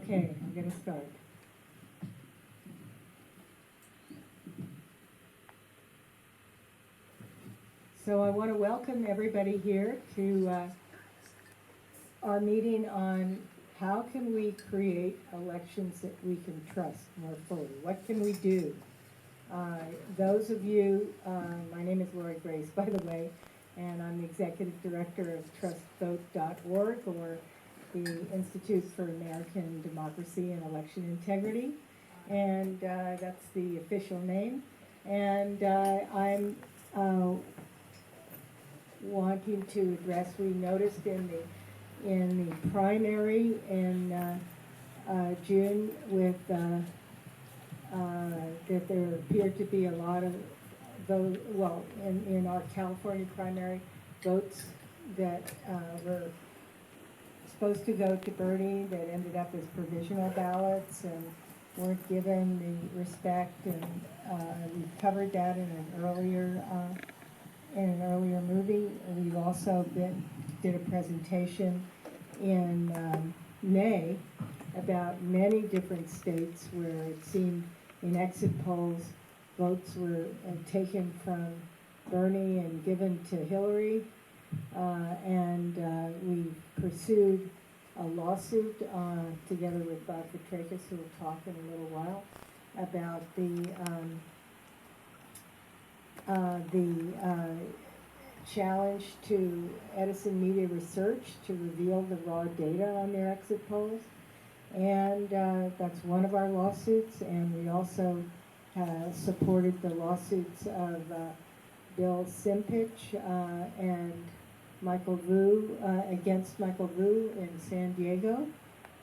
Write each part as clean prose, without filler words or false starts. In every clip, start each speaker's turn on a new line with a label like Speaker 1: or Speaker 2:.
Speaker 1: Okay, I'm going to start. So I want to welcome everybody here to our meeting on how can we create elections that we can trust more fully. What can we do? Those of you, my name is Lori Grace, by the way, and I'm the Executive Director of TrustVote.org, or the Institute for American Democracy and Election Integrity, and that's the official name. And I'm wanting to address, we noticed in the primary in June with that there appeared to be a lot of those, well, in our California primary, votes that were supposed to go to Bernie that ended up as provisional ballots and weren't given the respect, and we covered that in an earlier movie. We've also did a presentation in May about many different states where it seemed in exit polls votes were taken from Bernie and given to Hillary, and we pursued a lawsuit together with Bob Petrakis, who will talk in a little while, about the challenge to Edison Media Research to reveal the raw data on their exit polls. And that's one of our lawsuits, and we also supported the lawsuits of Bill Simpich and Michael Vu against Michael Vu in San Diego,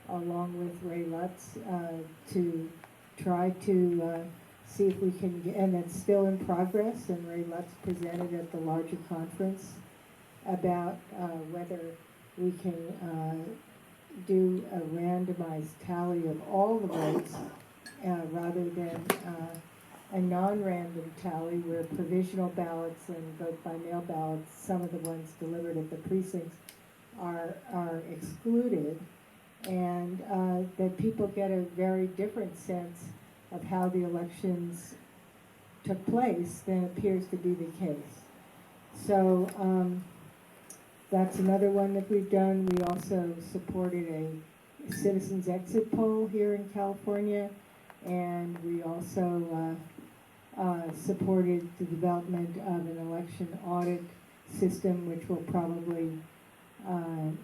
Speaker 1: along with Ray Lutz, to try to see if we can get, and that's still in progress, and Ray Lutz presented at the larger conference about whether we can do a randomized tally of all the votes rather than a non-random tally where provisional ballots and vote by mail ballots, some of the ones delivered at the precincts, are excluded, and that people get a very different sense of how the elections took place than appears to be the case. So that's another one that we've done. We also supported a citizens exit poll here in California, and we also supported the development of an election audit system, which will probably,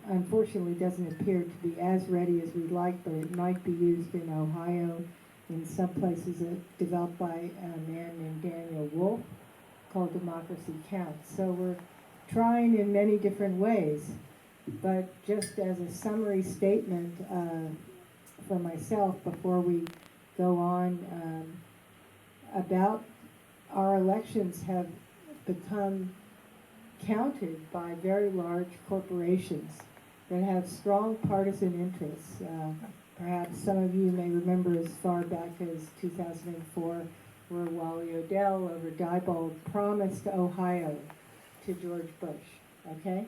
Speaker 1: unfortunately doesn't appear to be as ready as we'd like, but it might be used in Ohio, in some places developed by a man named Daniel Wolf, called Democracy Counts. So we're trying in many different ways, but just as a summary statement for myself before we go on, about our elections have become counted by very large corporations that have strong partisan interests. Perhaps some of you may remember as far back as 2004, where Wally Odell over Diebold promised Ohio to George Bush, okay?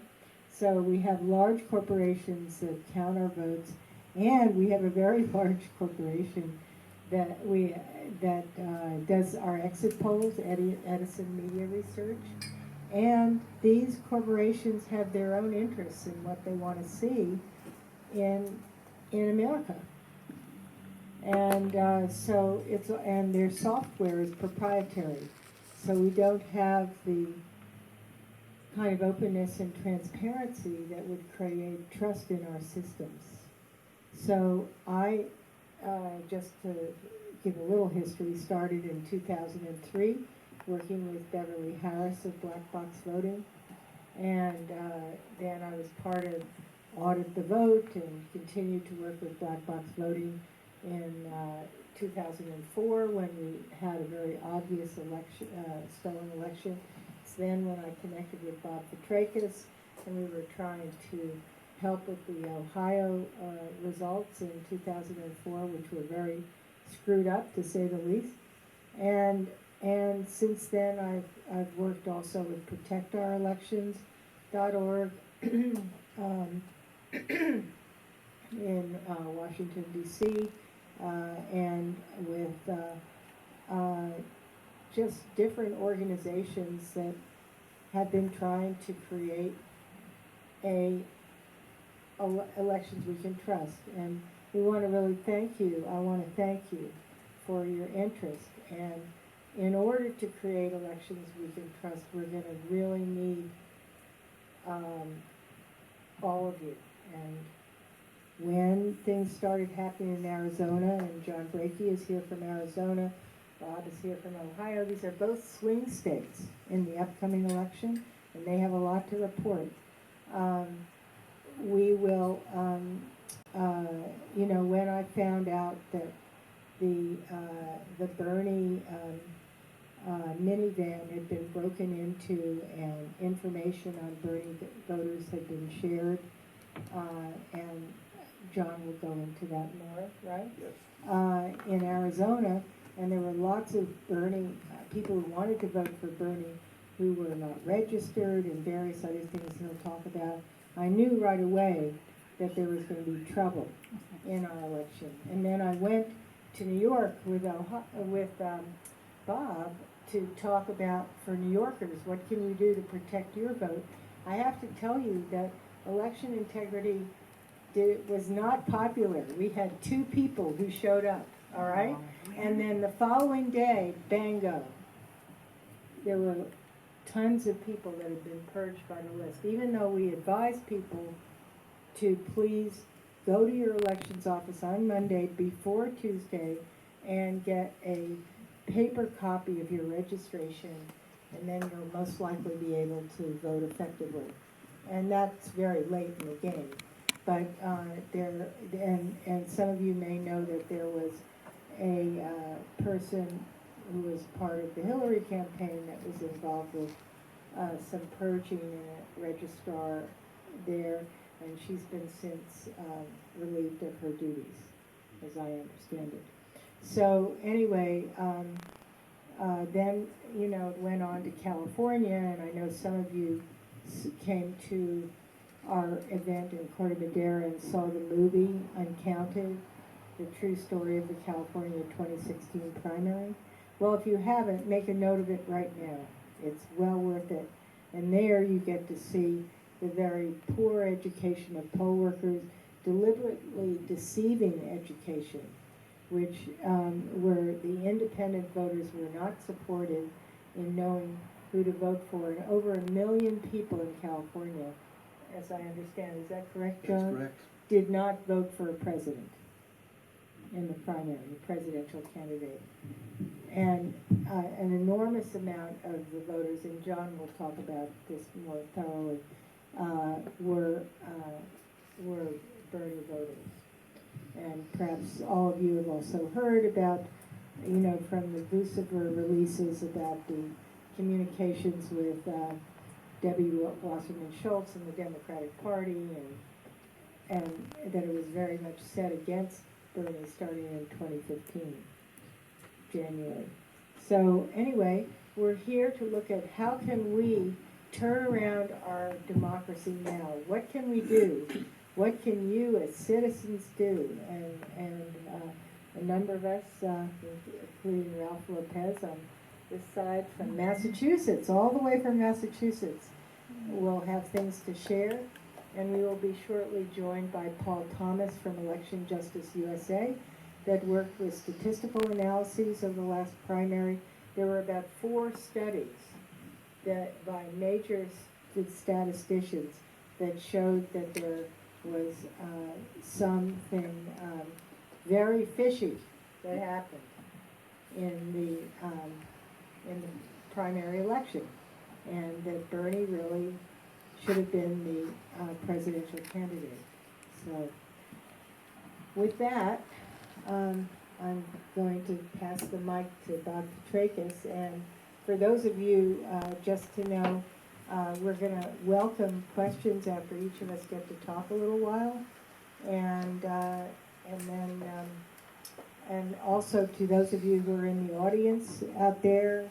Speaker 1: So we have large corporations that count our votes, and we have a very large corporation that does our exit polls, Edison Media Research, and these corporations have their own interests in what they want to see in America, and so and their software is proprietary, so we don't have the kind of openness and transparency that would create trust in our systems. So I, just to give a little history, started in 2003 working with Beverly Harris of Black Box Voting, and then I was part of Audit the Vote and continued to work with Black Box Voting in 2004 when we had a very obvious election, stolen election. It's then when I connected with Bob Petrakis, and we were trying to help with the Ohio results in 2004, which were very screwed up, to say the least. And since then, I've worked also with ProtectOurElections.org, in Washington, D.C., and with just different organizations that have been trying to create elections we can trust. And we want to really thank you. I want to thank you for your interest. And in order to create elections we can trust, we're going to really need all of you. And when things started happening in Arizona, and John Brakey is here from Arizona, Bob is here from Ohio, these are both swing states in the upcoming election, and they have a lot to report. We will, when I found out that the Bernie minivan had been broken into and information on Bernie voters had been shared, and John will go into that more, right?
Speaker 2: Yes.
Speaker 1: In Arizona, and there were lots of Bernie people who wanted to vote for Bernie who were not registered and various other things he'll talk about. I knew right away that there was going to be trouble in our election. And then I went to New York with Bob to talk about, for New Yorkers, what can you do to protect your vote? I have to tell you that election integrity was not popular. We had 2 people who showed up, all right? And then the following day, bango, there were tons of people that had been purged by the list, even though we advised people to please go to your elections office on Monday before Tuesday and get a paper copy of your registration, and then you'll most likely be able to vote effectively. And that's very late in the game. But and some of you may know that there was a person who was part of the Hillary campaign that was involved with some purging in a registrar there, and she's been since relieved of her duties, as I understand it. So anyway, then it went on to California, and I know some of you came to our event in Corte Madera and saw the movie Uncounted, the true story of the California 2016 primary. Well, if you haven't, make a note of it right now. It's well worth it. And there you get to see the very poor education of poll workers, deliberately deceiving education, which where the independent voters were not supported in knowing who to vote for. And over 1 million people in California, as I understand, is that correct, John?
Speaker 2: That's correct.
Speaker 1: Did not vote for a president in the primary, the presidential candidate. And an enormous amount of the voters, and John will talk about this more thoroughly, were Bernie voters. And perhaps all of you have also heard about, from the Vucifer releases about the communications with Debbie Wasserman Schultz and the Democratic Party, and that it was very much set against Bernie starting in 2015, January. So anyway, we're here to look at how can we turn around our democracy now. What can we do? What can you as citizens do? And a number of us, including Ralph Lopez on this side from Massachusetts, all the way from Massachusetts, will have things to share. And we will be shortly joined by Paul Thomas from Election Justice USA that worked with statistical analyses of the last primary. There were about 4 studies that by major statisticians that showed that there was something very fishy that happened in the primary election, and that Bernie really should have been the presidential candidate. So with that, I'm going to pass the mic to Bob Petrakis, and for those of you, just to know, we're going to welcome questions after each of us get to talk a little while, and then and also to those of you who are in the audience out there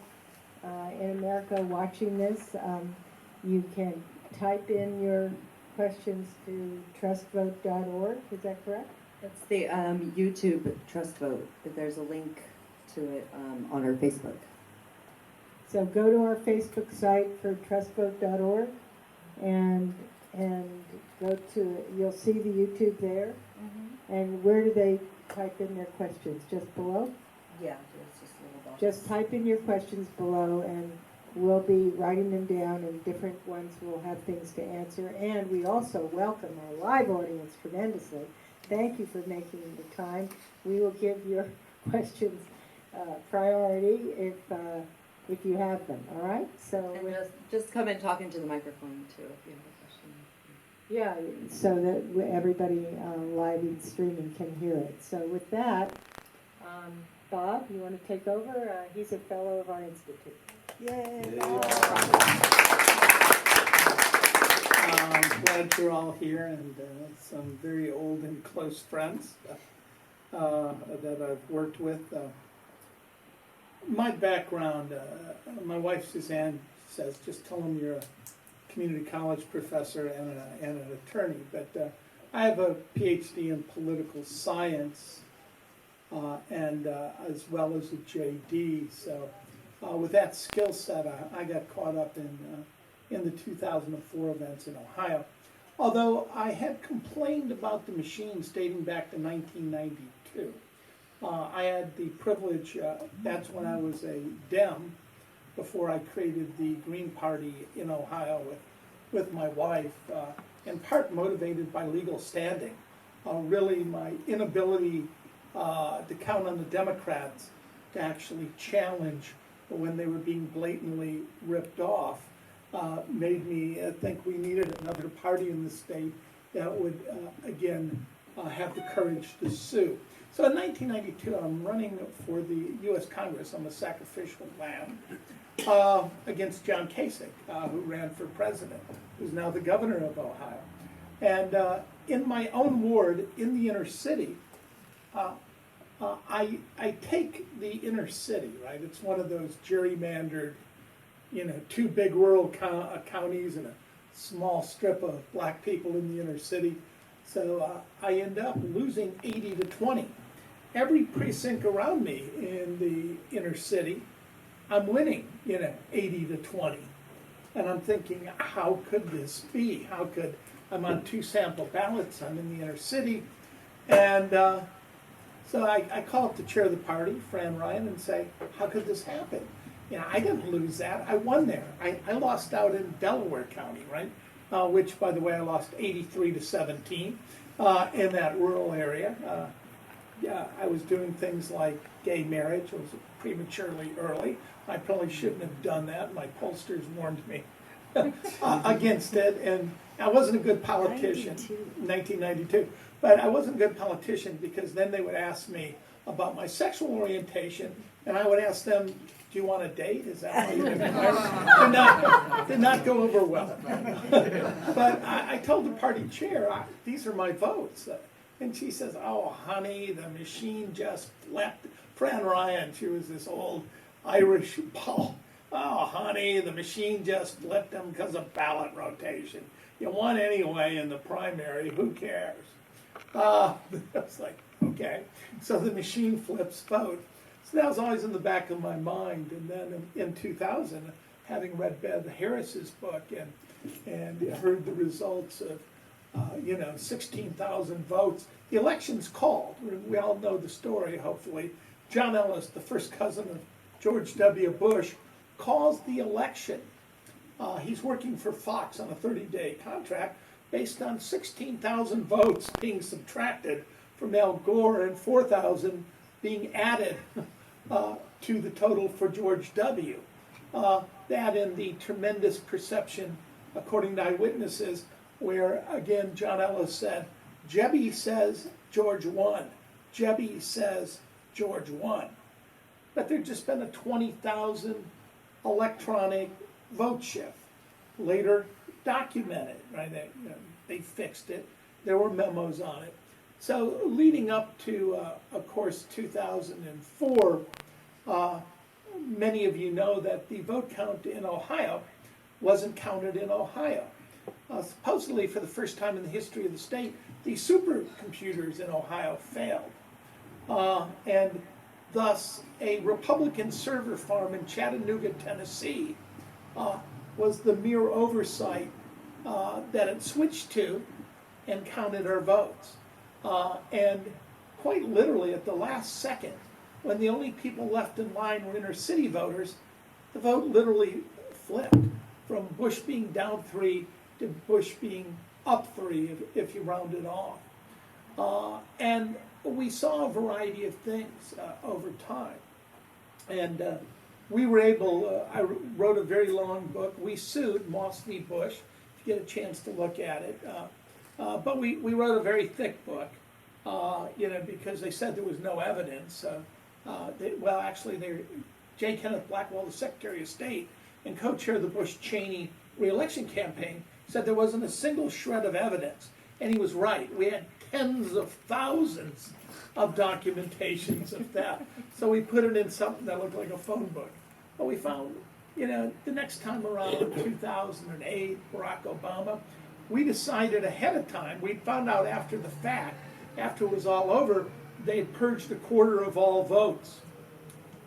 Speaker 1: in America watching this, you can type in your questions to trustvote.org, is that correct?
Speaker 2: That's the YouTube TrustVote. There's a link to it on our Facebook.
Speaker 1: So go to our Facebook site for trustvote.org and go to, you'll see the YouTube there.
Speaker 2: Mm-hmm.
Speaker 1: And where do they type in their questions? Just below?
Speaker 2: Yeah, there's just a little box.
Speaker 1: Just type in your questions below and we'll be writing them down, and different ones will have things to answer. And we also welcome our live audience tremendously. Thank you for making the time. We will give your questions priority if you have them, all right? So
Speaker 2: And just come and talk into the microphone too if you have a question.
Speaker 1: yeah, so that everybody live and streaming can hear it. So with that, Bob, you want to take over? He's a fellow of our institute. Yay!
Speaker 3: I'm glad you're all here, and some very old and close friends that I've worked with. My background, my wife Suzanne says, just tell them you're a community college professor and an attorney, but I have a PhD in political science and as well as a JD. So with that skill set, I got caught up in the 2004 events in Ohio. Although I had complained about the machines dating back to 1992. I had the privilege, that's when I was a Dem, before I created the Green Party in Ohio with my wife, in part motivated by legal standing. Really my inability to count on the Democrats to actually challenge when they were being blatantly ripped off made me think we needed another party in the state that would, again, have the courage to sue. So in 1992, I'm running for the U.S. Congress. I'm a sacrificial lamb against John Kasich, who ran for president, who's now the governor of Ohio. And in my own ward, in the inner city, I take the inner city, right? It's one of those gerrymandered, two big rural counties and a small strip of black people in the inner city. So I end up losing 80 to 20. Every precinct around me in the inner city, I'm winning, 80 to 20. And I'm thinking, how could this be? I'm on 2 sample ballots, I'm in the inner city. And so I call up the chair of the party, Fran Ryan, and say, how could this happen? I didn't lose that. I won there. I lost out in Delaware County, right? Which, by the way, I lost 83 to 17 in that rural area. I was doing things like gay marriage. It was prematurely early. I probably shouldn't have done that. My pollsters warned me against it. And I wasn't a good politician. 1992. But I wasn't a good politician because then they would ask me about my sexual orientation, and I would ask them, do you want a date? Is that why you did did not go over well. But I told the party chair, these are my votes. And she says, oh, honey, the machine just flipped. Fran Ryan, she was this old Irish Paul. Oh, honey, the machine just flipped them because of ballot rotation. You won anyway in the primary, who cares? I was like, okay. So the machine flips vote. So that was always in the back of my mind. And then in 2000, having read Bev Harris's book and heard the results of, 16,000 votes, the election's called. We all know the story, hopefully. John Ellis, the first cousin of George W. Bush, calls the election. He's working for Fox on a 30-day contract based on 16,000 votes being subtracted from Al Gore and 4,000 being added to the total for George W. That and the tremendous perception, according to eyewitnesses, where, again, John Ellis said, Jebby says George won. Jebby says George won. But there'd just been a 20,000 electronic vote shift. Later documented, right? They fixed it. There were memos on it. So leading up to, of course, 2004, many of you know that the vote count in Ohio wasn't counted in Ohio. supposedly for the first time in the history of the state, the supercomputers in Ohio failed. And thus, a Republican server farm in Chattanooga, Tennessee, was the mere oversight that it switched to and counted our votes. And quite literally, at the last second, when the only people left in line were inner city voters, the vote literally flipped from Bush being down 3 to Bush being up 3 if you round it off. And we saw a variety of things over time. And we were able, I wrote a very long book. We sued Moss v. Bush, if you get a chance to look at it. But we wrote a very thick book, because they said there was no evidence. J. Kenneth Blackwell, the Secretary of State and co-chair of the Bush-Cheney re-election campaign, said there wasn't a single shred of evidence. And he was right. We had tens of thousands of documentations of that. So we put it in something that looked like a phone book. But we found, the next time around, 2008, Barack Obama, we decided ahead of time, we found out after the fact, after it was all over, they had purged 1/4 of all votes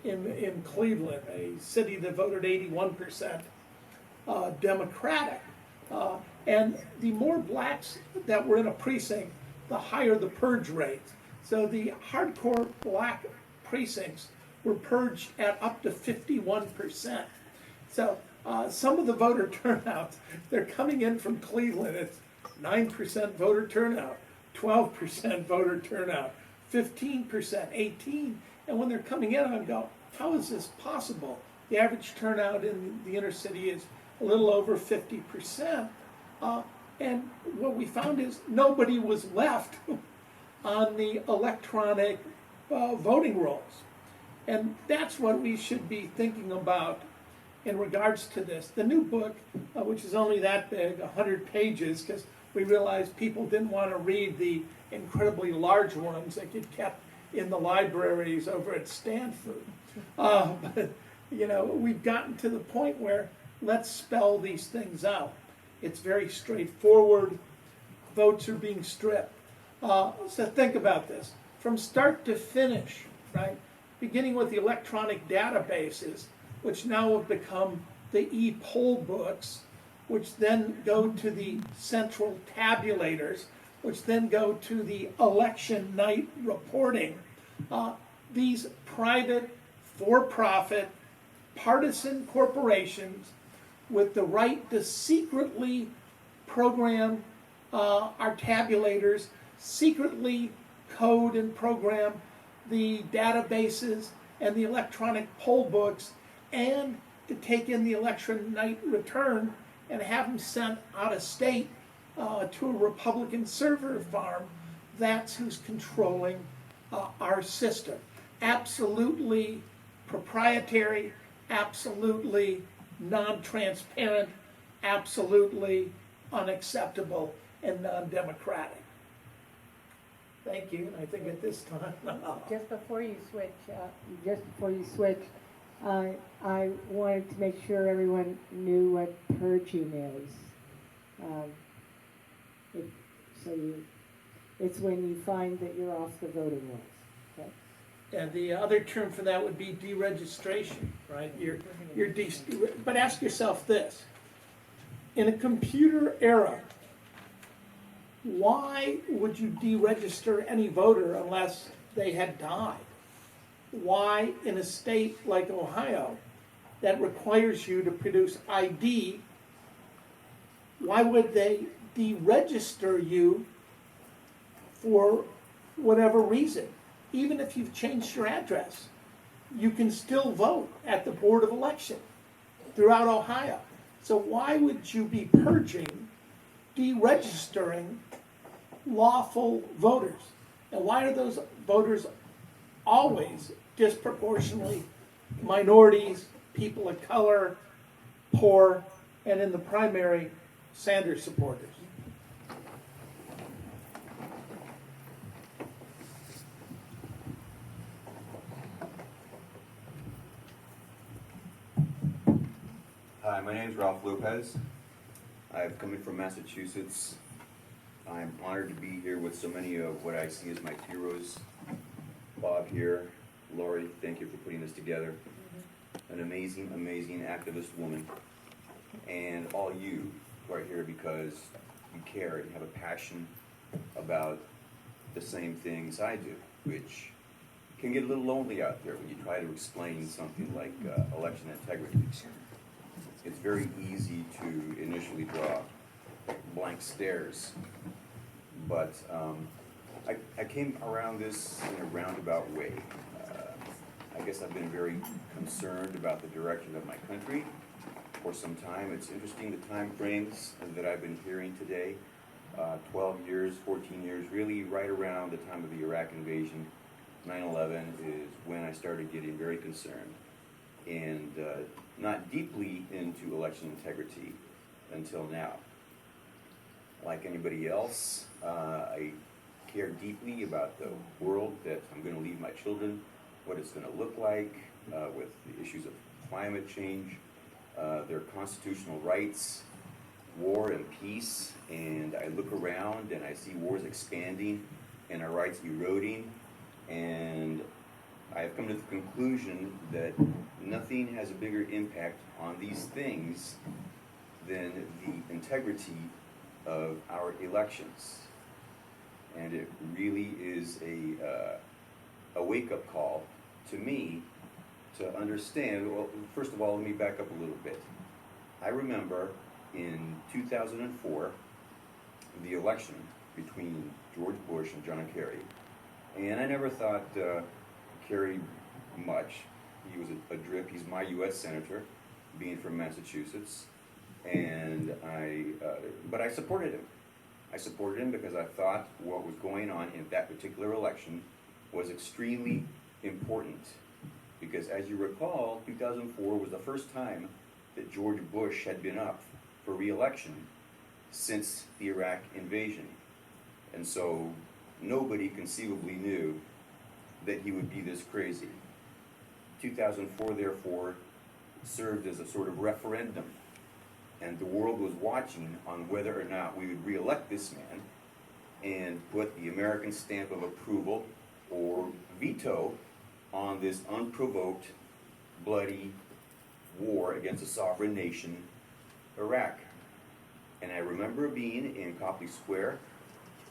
Speaker 3: in Cleveland, a city that voted 81% Democratic. And the more blacks that were in a precinct, the higher the purge rate. So the hardcore black precincts were purged at up to 51%. So some of the voter turnouts, they're coming in from Cleveland, it's 9% voter turnout, 12% voter turnout, 15%, 18%. And when they're coming in, I go, how is this possible? The average turnout in the inner city is a little over 50%. And what we found is nobody was left on the electronic voting rolls. And that's what we should be thinking about in regards to this. The new book, which is only that big, 100 pages, because we realized people didn't want to read the incredibly large ones that get kept in the libraries over at Stanford. But, we've gotten to the point where let's spell these things out. It's very straightforward. Votes are being stripped. So think about this. From start to finish, right? Beginning with the electronic databases, which now have become the e-poll books, which then go to the central tabulators, which then go to the election night reporting. These private, for-profit, partisan corporations with the right to secretly program our tabulators, secretly code and program the databases and the electronic poll books, and to take in the election night return and have them sent out of state to a Republican server farm. That's who's controlling our system. Absolutely proprietary, absolutely non-transparent, absolutely unacceptable and non-democratic. Thank you, and I think at this time.
Speaker 1: Just before you switch, I wanted to make sure everyone knew what purging is. It's when you find that you're off the voting rolls. Okay?
Speaker 3: And the other term for that would be deregistration, right? But ask yourself this: in a computer era, why would you deregister any voter unless they had died? Why, in a state like Ohio that requires you to produce ID, why would they deregister you for whatever reason? Even if you've changed your address, you can still vote at the Board of Election throughout Ohio. So why would you be purging, deregistering lawful voters? And why are those voters always disproportionately minorities, people of color, poor, and in the primary, Sanders supporters?
Speaker 4: Hi, my name is Ralph Lopez. I've come in from Massachusetts. I'm honored to be here with so many of what I see as my heroes. Bob here, Lori, thank you for putting this together. An amazing, amazing activist woman. And all you who are here because you care and have a passion about the same things I do, which can get a little lonely out there when you try to explain something like election integrity. It's very easy to initially draw blank stares, but I came around this in a roundabout way. I guess I've been very concerned about the direction of my country for some time. It's interesting the time frames that I've been hearing today. 12 years, 14 years, really right around the time of the Iraq invasion. 9/11 is when I started getting very concerned and not deeply into election integrity until now. Like anybody else, I care deeply about the world that I'm going to leave my children, what it's going to look like with the issues of climate change, their constitutional rights, war and peace, and I look around and I see wars expanding and our rights eroding, and I've come to the conclusion that nothing has a bigger impact on these things than the integrity of our elections. And it really is a wake-up call to me to understand. Well, first of all, let me back up a little bit. I remember in 2004, the election between George Bush and John Kerry, and I never thought Kerry much. He was a drip. He's my U.S. Senator, being from Massachusetts, and but I supported him. I supported him because I thought what was going on in that particular election was extremely important. Because as you recall, 2004 was the first time that George Bush had been up for re-election since the Iraq invasion. And so nobody conceivably knew that he would be this crazy. 2004, therefore, served as a sort of referendum. And the world was watching on whether or not we would re-elect this man and put the American stamp of approval or veto on this unprovoked, bloody war against a sovereign nation, Iraq. And I remember being in Copley Square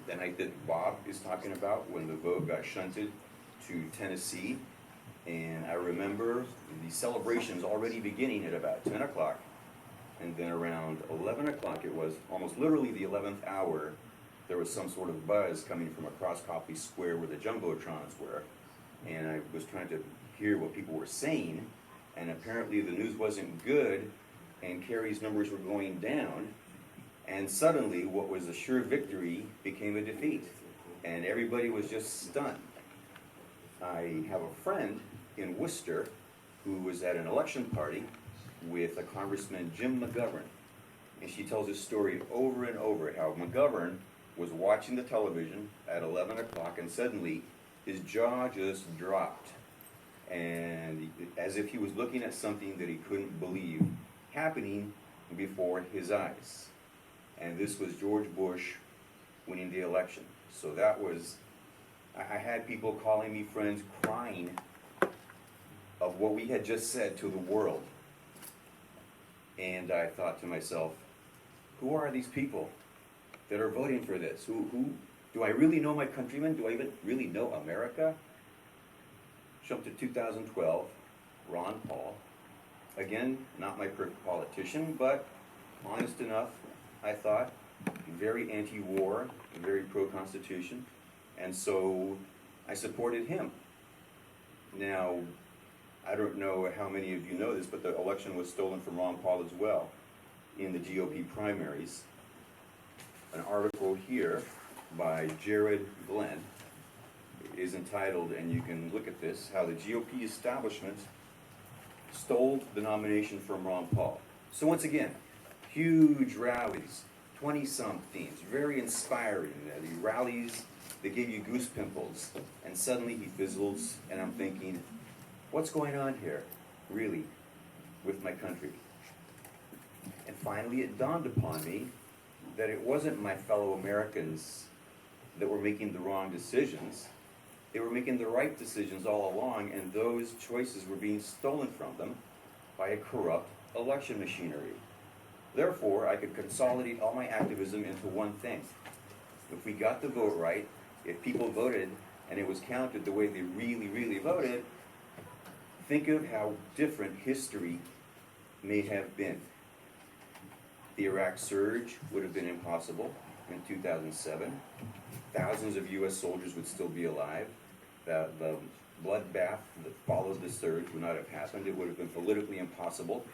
Speaker 4: the night that Bob is talking about, when the vote got shunted to Tennessee. And I remember the celebrations already beginning at about 10 o'clock. And then around 11 o'clock, it was almost literally the 11th hour, there was some sort of buzz coming from across Copley Square where the Jumbotrons were. And I was trying to hear what people were saying, and apparently the news wasn't good, and Kerry's numbers were going down, and suddenly what was a sure victory became a defeat, and everybody was just stunned. I have a friend in Worcester who was at an election party with a Congressman Jim McGovern, and she tells this story over and over, how McGovern was watching the television at 11 o'clock, and suddenly his jaw just dropped, and as if he was looking at something that he couldn't believe happening before his eyes. And this was George Bush winning the election. So that was, I had people calling me friends, crying of what we had just said to the world. And I thought to myself, who are these people that are voting for this? Who do I really know my countrymen? Do I even really know America? Jump to 2012, Ron Paul. Again, not my perfect politician, but honest enough, I thought. Very anti-war, very pro-Constitution, and so I supported him. Now, I don't know how many of you know this, but the election was stolen from Ron Paul as well in the GOP primaries. An article here by Jared Glenn is entitled, and you can look at this, how the GOP establishment stole the nomination from Ron Paul. So once again, huge rallies, 20-somethings, very inspiring. The rallies that gave you goose pimples, and suddenly he fizzles, and I'm thinking, what's going on here, really, with my country? And finally it dawned upon me that it wasn't my fellow Americans that were making the wrong decisions. They were making the right decisions all along, and those choices were being stolen from them by a corrupt election machinery. Therefore, I could consolidate all my activism into one thing. If we got the vote right, if people voted and it was counted the way they really, really voted, think of how different history may have been. The Iraq surge would have been impossible in 2007. Thousands of U.S. soldiers would still be alive. The bloodbath that followed the surge would not have happened. It would have been politically impossible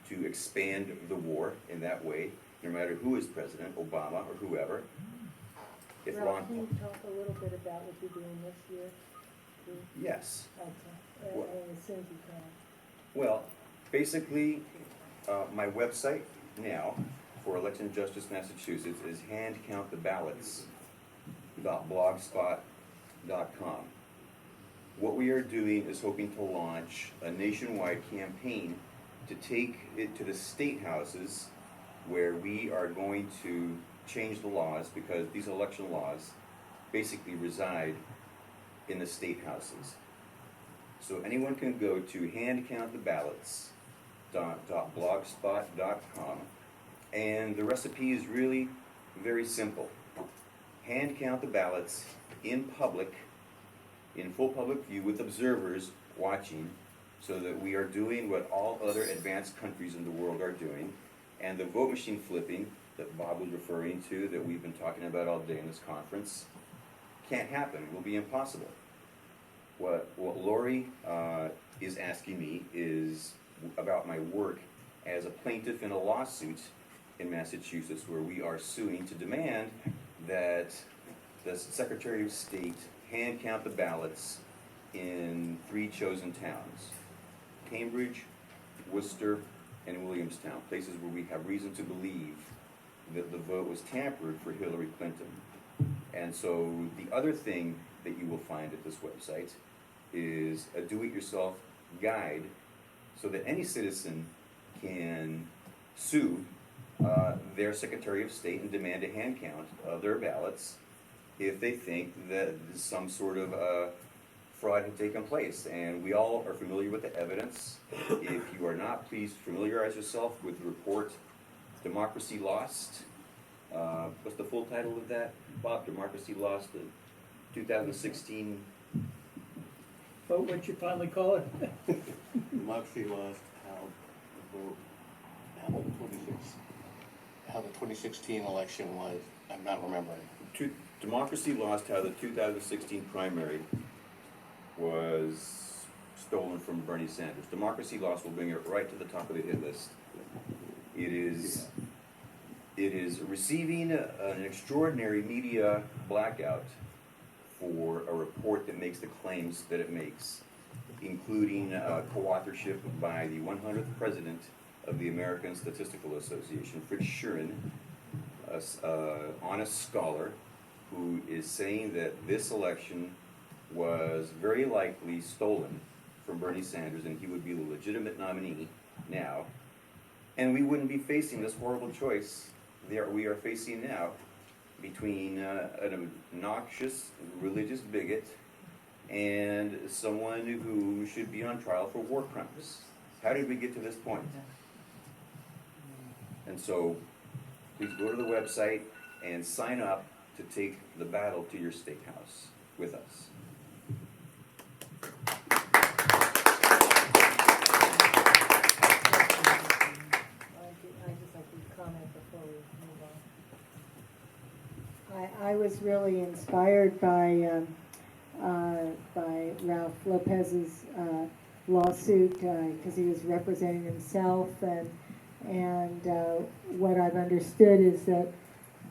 Speaker 4: to expand the war in that way, no matter who is president, Obama or whoever. If
Speaker 1: Ralph, can you talk a little bit about what you're doing this year?
Speaker 4: Yes.
Speaker 1: Okay,
Speaker 4: What?
Speaker 1: as soon as you can.
Speaker 4: Well, basically, my website now for Election Justice Massachusetts is handcounttheballots.blogspot.com. What we are doing is hoping to launch a nationwide campaign to take it to the state houses, where we are going to change the laws, because these election laws basically reside in the state houses. So anyone can go to handcounttheballots.blogspot.com, and the recipe is really very simple. Hand count the ballots in public, in full public view, with observers watching, so that we are doing what all other advanced countries in the world are doing. And the vote machine flipping that Bob was referring to, that we've been talking about all day in this conference, can't happen. It will be impossible. What Lori is asking me is about my work as a plaintiff in a lawsuit in Massachusetts, where we are suing to demand that the Secretary of State hand count the ballots in 3 chosen towns: Cambridge, Worcester, and Williamstown, places where we have reason to believe that the vote was tampered for Hillary Clinton. And so the other thing that you will find at this website is a do-it-yourself guide, so that any citizen can sue their Secretary of State and demand a hand count of their ballots if they think that some sort of fraud had taken place. And we all are familiar with the evidence. If you are not, please familiarize yourself with the report, Democracy Lost. What's the full title of that, Bob? Democracy Lost, the 2016.
Speaker 3: Vote what you finally call it.
Speaker 5: Democracy lost how the 2016 election was. I'm not remembering.
Speaker 4: Democracy Lost, how the 2016 primary was stolen from Bernie Sanders. Democracy Lost will bring it right to the top of the hit list. It is receiving an extraordinary media blackout for a report that makes the claims that it makes, including co-authorship by the 100th president of the American Statistical Association, Fritz Schuren, an honest scholar, who is saying that this election was very likely stolen from Bernie Sanders, and he would be the legitimate nominee now, and we wouldn't be facing this horrible choice that we are facing now between an obnoxious religious bigot and someone who should be on trial for war crimes. How did we get to this point? And so, please go to the website and sign up to take the battle to your state house with us.
Speaker 1: I'd just like to comment before we move on. I was really inspired by Ralph Lopez's lawsuit, because he was representing himself, and what I've understood is that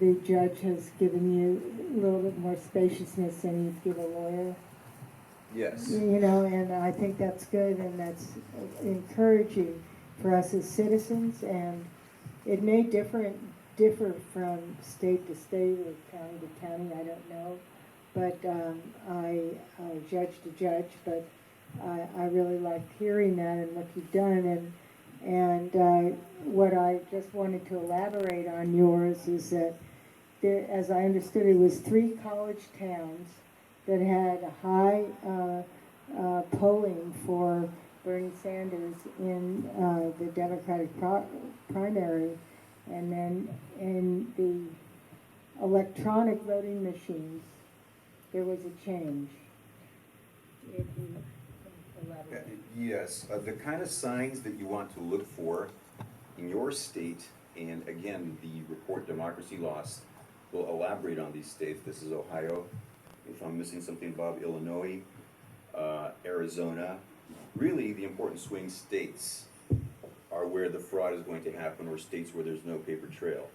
Speaker 1: the judge has given you a little bit more spaciousness than you'd give a lawyer.
Speaker 4: Yes.
Speaker 1: You know, and I think that's good, and that's encouraging for us as citizens, and it may differ from state to state or county to county, I don't know, but I judge to judge, but I really liked hearing that and what you've done, And what I just wanted to elaborate on yours is that there, as I understood it, was 3 college towns that had a high polling for Bernie Sanders in the Democratic primary, and then in the electronic voting machines, there was a change. If you elaborate.
Speaker 4: Yes, the kind of signs that you want to look for in your state, and again, the report Democracy Lost will elaborate on these states. This is Ohio. If I'm missing something, Bob, Illinois, Arizona. Really, the important swing states are where the fraud is going to happen, or states where there's no paper trail.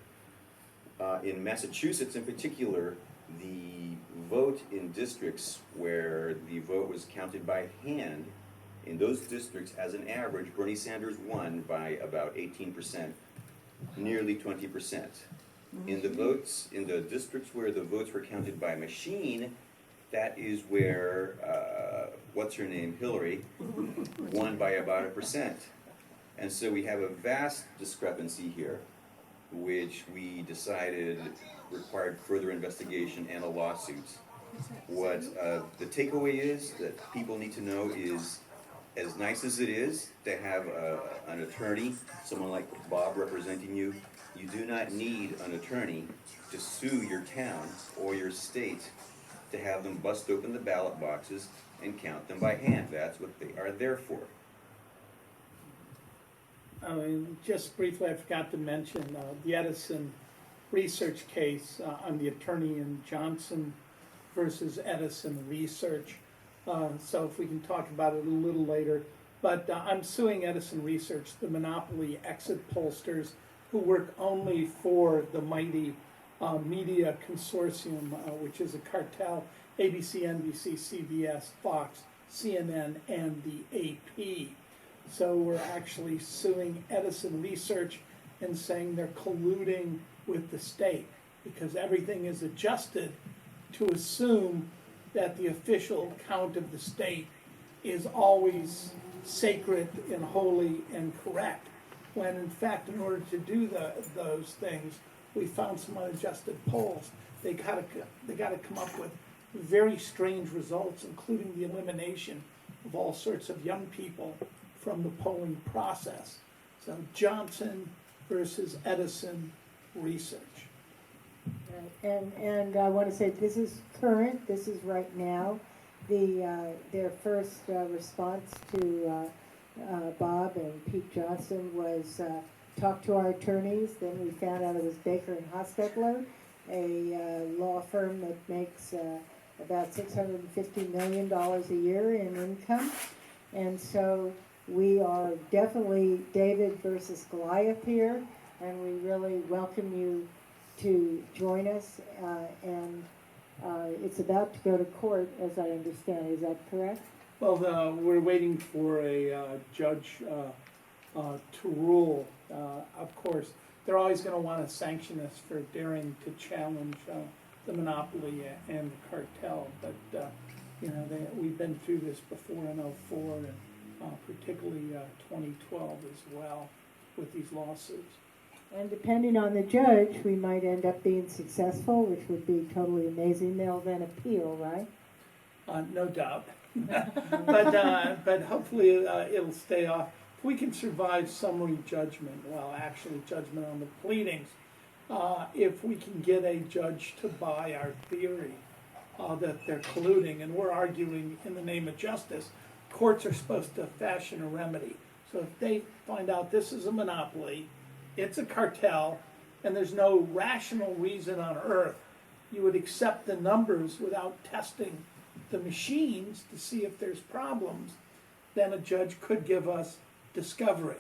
Speaker 4: In Massachusetts in particular, the vote in districts where the vote was counted by hand, in those districts, as an average, Bernie Sanders won by about 18%, nearly 20%. In the votes, in the districts where the votes were counted by machine, that is where, what's her name, Hillary, won by about 1%. And so we have a vast discrepancy here, which we decided required further investigation and a lawsuit. What the takeaway is that people need to know is, as nice as it is to have an attorney, someone like Bob representing you, you do not need an attorney to sue your town or your state to have them bust open the ballot boxes and count them by hand. That's what they are there for.
Speaker 3: Just briefly, I forgot to mention the Edison research case on the attorney in Johnson versus Edison Research. So if we can talk about it a little later. But I'm suing Edison Research, the monopoly exit pollsters who work only for the mighty media consortium, which is a cartel, ABC, NBC, CBS, Fox, CNN, and the AP. So we're actually suing Edison Research and saying they're colluding with the state because everything is adjusted to assume that the official count of the state is always sacred and holy and correct, when in fact, in order to do those things, we found some unadjusted polls. They gotta come up with very strange results, including the elimination of all sorts of young people from the polling process. So Johnson versus Edison Research.
Speaker 1: Right. And I want to say this is current. This is right now. Their first response to Bob and Pete Johnson was talk to our attorneys. Then we found out it was Baker and Hostetler, a law firm that makes about $650 million a year in income. And so we are definitely David versus Goliath here, and we really welcome you to join us. It's about to go to court, as I understand. Is that correct?
Speaker 3: Well, we're waiting for a judge to rule. Of course, they're always going to want to sanction us for daring to challenge the monopoly and the cartel. But we've been through this before in '04 and particularly 2012 as well with these lawsuits.
Speaker 1: And depending on the judge, we might end up being successful, which would be totally amazing. They'll then appeal, right?
Speaker 3: No doubt. but hopefully it'll stay off. If we can survive summary judgment, well, actually judgment on the pleadings, if we can get a judge to buy our theory that they're colluding, and we're arguing in the name of justice, courts are supposed to fashion a remedy. So if they find out this is a monopoly, it's a cartel, and there's no rational reason on earth you would accept the numbers without testing the machines to see if there's problems, then a judge could give us discovery.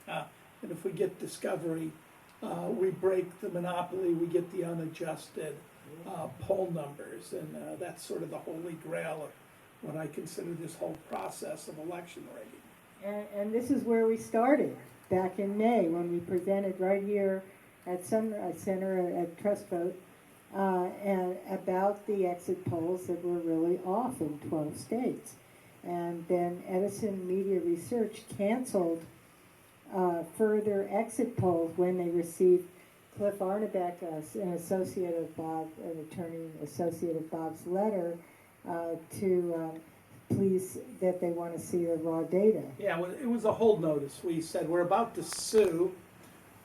Speaker 3: And if we get discovery, we break the monopoly, we get the unadjusted poll numbers, and that's sort of the holy grail of what I consider this whole process of election rigging.
Speaker 1: And this is where we started back in May when we presented right here at Sunrise Center at TrustVote and about the exit polls that were really off in 12 states. And then Edison Media Research canceled further exit polls when they received Cliff Arnebeck, an associate of Bob, an attorney associate of Bob's letter, to please that they want to see the raw data.
Speaker 3: Yeah, it was a hold notice. We said, we're about to sue,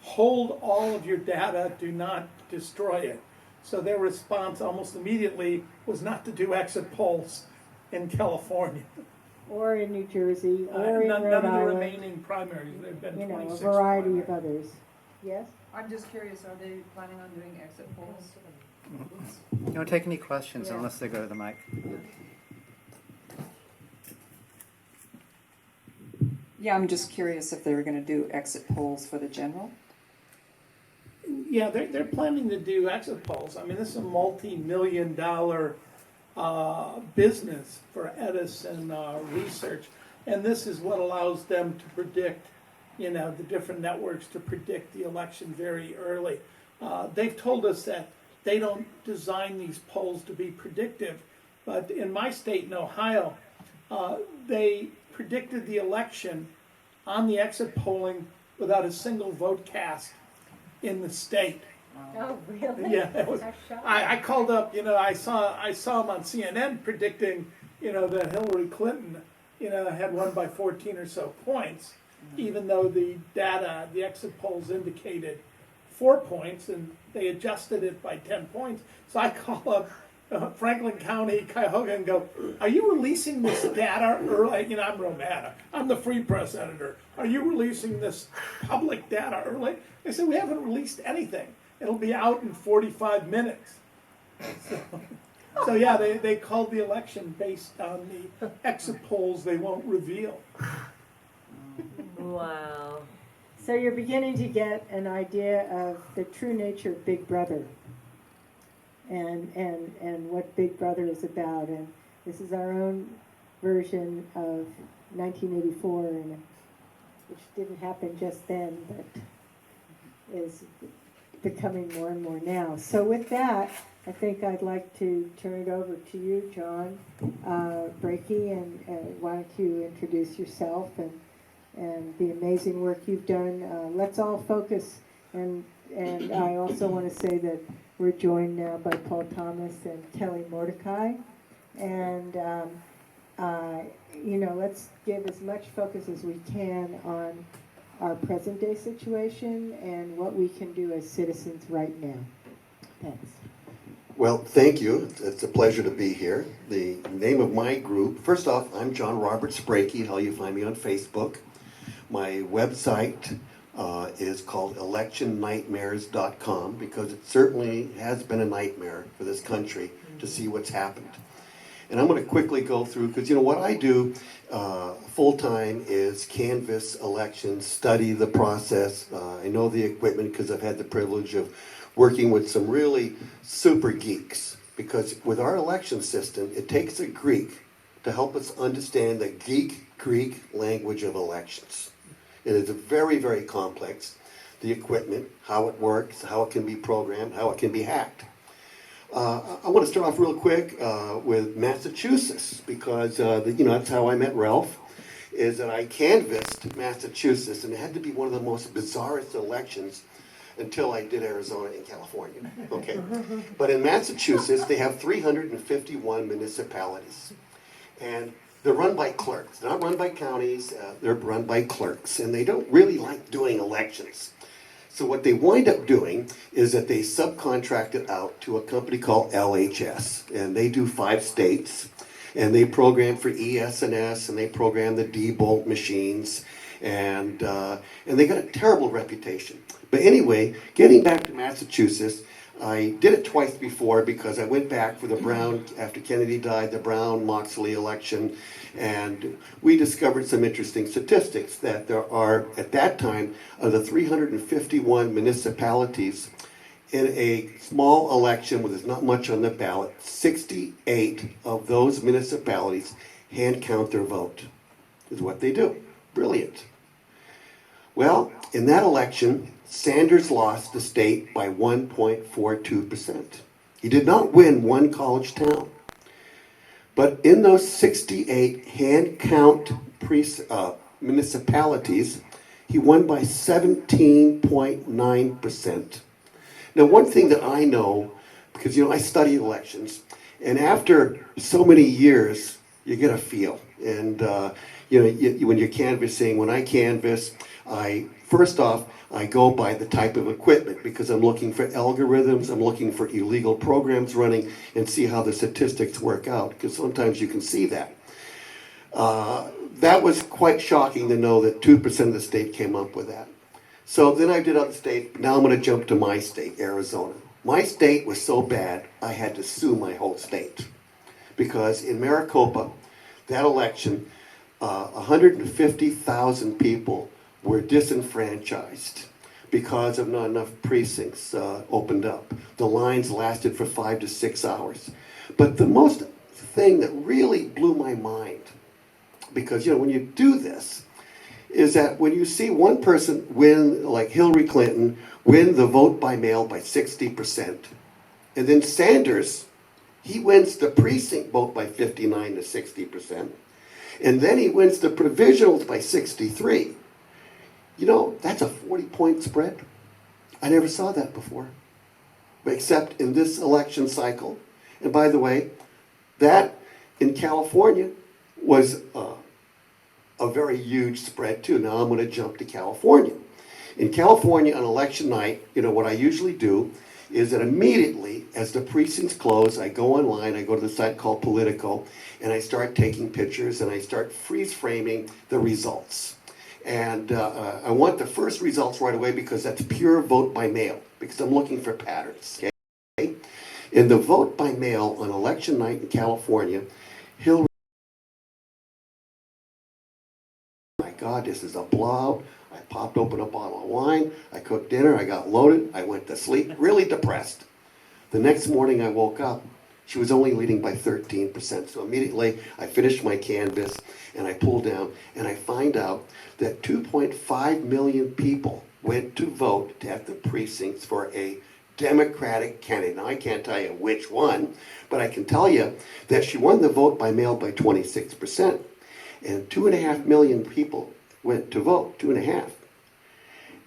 Speaker 3: hold all of your data, do not destroy it. So their response almost immediately was not to do exit polls in California.
Speaker 1: Or in New Jersey, or in
Speaker 3: None
Speaker 1: Rhode
Speaker 3: of the
Speaker 1: Island,
Speaker 3: remaining primaries, there have been
Speaker 1: you know,
Speaker 3: 26
Speaker 1: a variety
Speaker 3: primaries.
Speaker 1: of others. Yes?
Speaker 6: I'm just curious, are they planning on doing exit polls?
Speaker 7: You don't take any questions
Speaker 1: Yeah.
Speaker 7: unless they go to the mic.
Speaker 6: Yeah, I'm just curious if they were gonna do exit polls for the general.
Speaker 3: Yeah, they're planning to do exit polls. I mean, this is a multi-million-dollar business for Edison Research, and this is what allows them to predict, you know, the different networks to predict the election very early. They've told us that they don't design these polls to be predictive, but in my state, in Ohio, they predicted the election on the exit polling without a single vote cast in the state.
Speaker 1: Oh, really?
Speaker 3: Yeah, it was, I called up, you know, I saw him on CNN predicting, you know, that Hillary Clinton, you know, had won by 14 or so points, even though the data, the exit polls indicated 4 points, and they adjusted it by 10 points. So I call up Franklin County, Cuyahoga, and go, are you releasing this data early? You know, I'm real mad. I'm the free press editor. Are you releasing this public data early? They said, we haven't released anything. It'll be out in 45 minutes. So yeah, they called the election based on the exit polls they won't reveal.
Speaker 1: Wow. So you're beginning to get an idea of the true nature of Big Brother and what Big Brother is about. And this is our own version of 1984, and which didn't happen just then, but is becoming more and more now. So with that, I think I'd like to turn it over to you, John Brakey, and why don't you introduce yourself and the amazing work you've done. Let's all focus, and I also want to say that we're joined now by Paul Thomas and Kelly Mordecai, and you know, let's give as much focus as we can on our present day situation and what we can do as citizens right now. Thanks.
Speaker 8: Well, thank you. It's a pleasure to be here. The name of my group, first off, I'm John Robert Sprakey, how you find me on Facebook. My website is called electionnightmares.com because it certainly has been a nightmare for this country to see what's happened. And I'm going to quickly go through, because you know what I do full-time is canvass elections, study the process. I know the equipment because I've had the privilege of working with some really super geeks. Because with our election system, it takes a Greek to help us understand the Greek language of elections. It is very, very complex. The equipment, how it works, how it can be programmed, how it can be hacked. I want to start off real quick with Massachusetts, because you know, that's how I met Ralph, is that I canvassed Massachusetts, and it had to be one of the most bizarrest elections until I did Arizona and California. Okay, but in Massachusetts, they have 351 municipalities, and they're run by clerks. They're not run by counties, they're run by clerks, and they don't really like doing elections. So what they wind up doing is that they subcontract it out to a company called LHS, and they do 5 states, and they program for ES&S, and they program the D-Bolt machines, and they got a terrible reputation. But anyway, getting back to Massachusetts, I did it twice before because I went back for the Brown, after Kennedy died, the Brown-Moxley election, and we discovered some interesting statistics that there are, at that time, of the 351 municipalities, in a small election where there's not much on the ballot, 68 of those municipalities hand count their vote, is what they do. Brilliant. Well, in that election, Sanders lost the state by 1.42%. He did not win one college town. But in those 68 hand count municipalities, He won by 17.9%. Now, one thing that I know, because I study elections, and after so many years, you get a feel. And when you're canvassing, when I canvass, first off, I go by the type of equipment because I'm looking for algorithms, I'm looking for illegal programs running, and see how the statistics work out, because sometimes you can see that. That was quite shocking to know that 2% of the state came up with that. So then I did other states. Now I'm going to jump to my state, Arizona. My state was so bad, I had to sue my whole state. Because in Maricopa, that election, 150,000 people were disenfranchised because of not enough precincts opened up. The lines lasted for 5 to 6 hours. But the most thing that really blew my mind, because when you do this, is that when you see one person win, like Hillary Clinton, win the vote by mail by 60%, and then Sanders, he wins the precinct vote by 59 to 60%, and then he wins the provisionals by 63. That's a 40-point spread. I never saw that before, except in this election cycle. And by the way, that in California was a very huge spread too. Now I'm going to jump to California. In California on election night, what I usually do is that immediately as the precincts close, I go online, I go to the site called Politico, and I start taking pictures and I start freeze framing the results. And I want the first results right away because that's pure vote by mail, because I'm looking for patterns. Okay? In the vote by mail on election night in California, Hillary, my God, this is a blowout. I popped open a bottle of wine, I cooked dinner, I got loaded, I went to sleep, really depressed. The next morning I woke up, she was only leading by 13%. So immediately I finished my canvass and I pulled down and I find out that 2.5 million people went to vote at the precincts for a Democratic candidate. Now I can't tell you which one, but I can tell you that she won the vote by mail by 26%. And 2.5 million people went to vote, 2.5.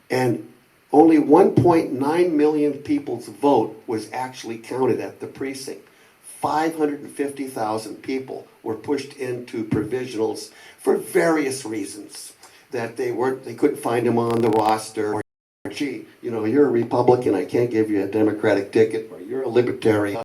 Speaker 8: And only 1.9 million people's vote was actually counted at the precinct. 550,000 people were pushed into provisionals for various reasons. That they couldn't find them on the roster. Or, gee, you're a Republican, I can't give you a Democratic ticket, or you're a Libertarian.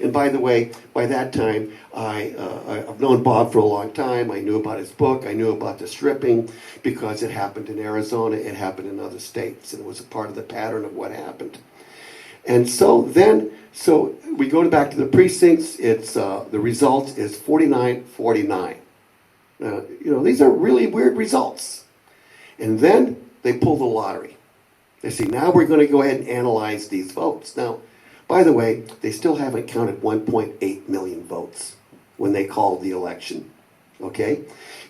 Speaker 8: And by the way, by that time, I've known Bob for a long time. I knew about his book. I knew about the stripping because it happened in Arizona. It happened in other states. And it was a part of the pattern of what happened. And so we go back to the precincts. It's the result is 49-49. These are really weird results. And then they pull the lottery. They say, now we're going to go ahead and analyze these votes. Now, by the way, they still haven't counted 1.8 million votes when they called the election, okay?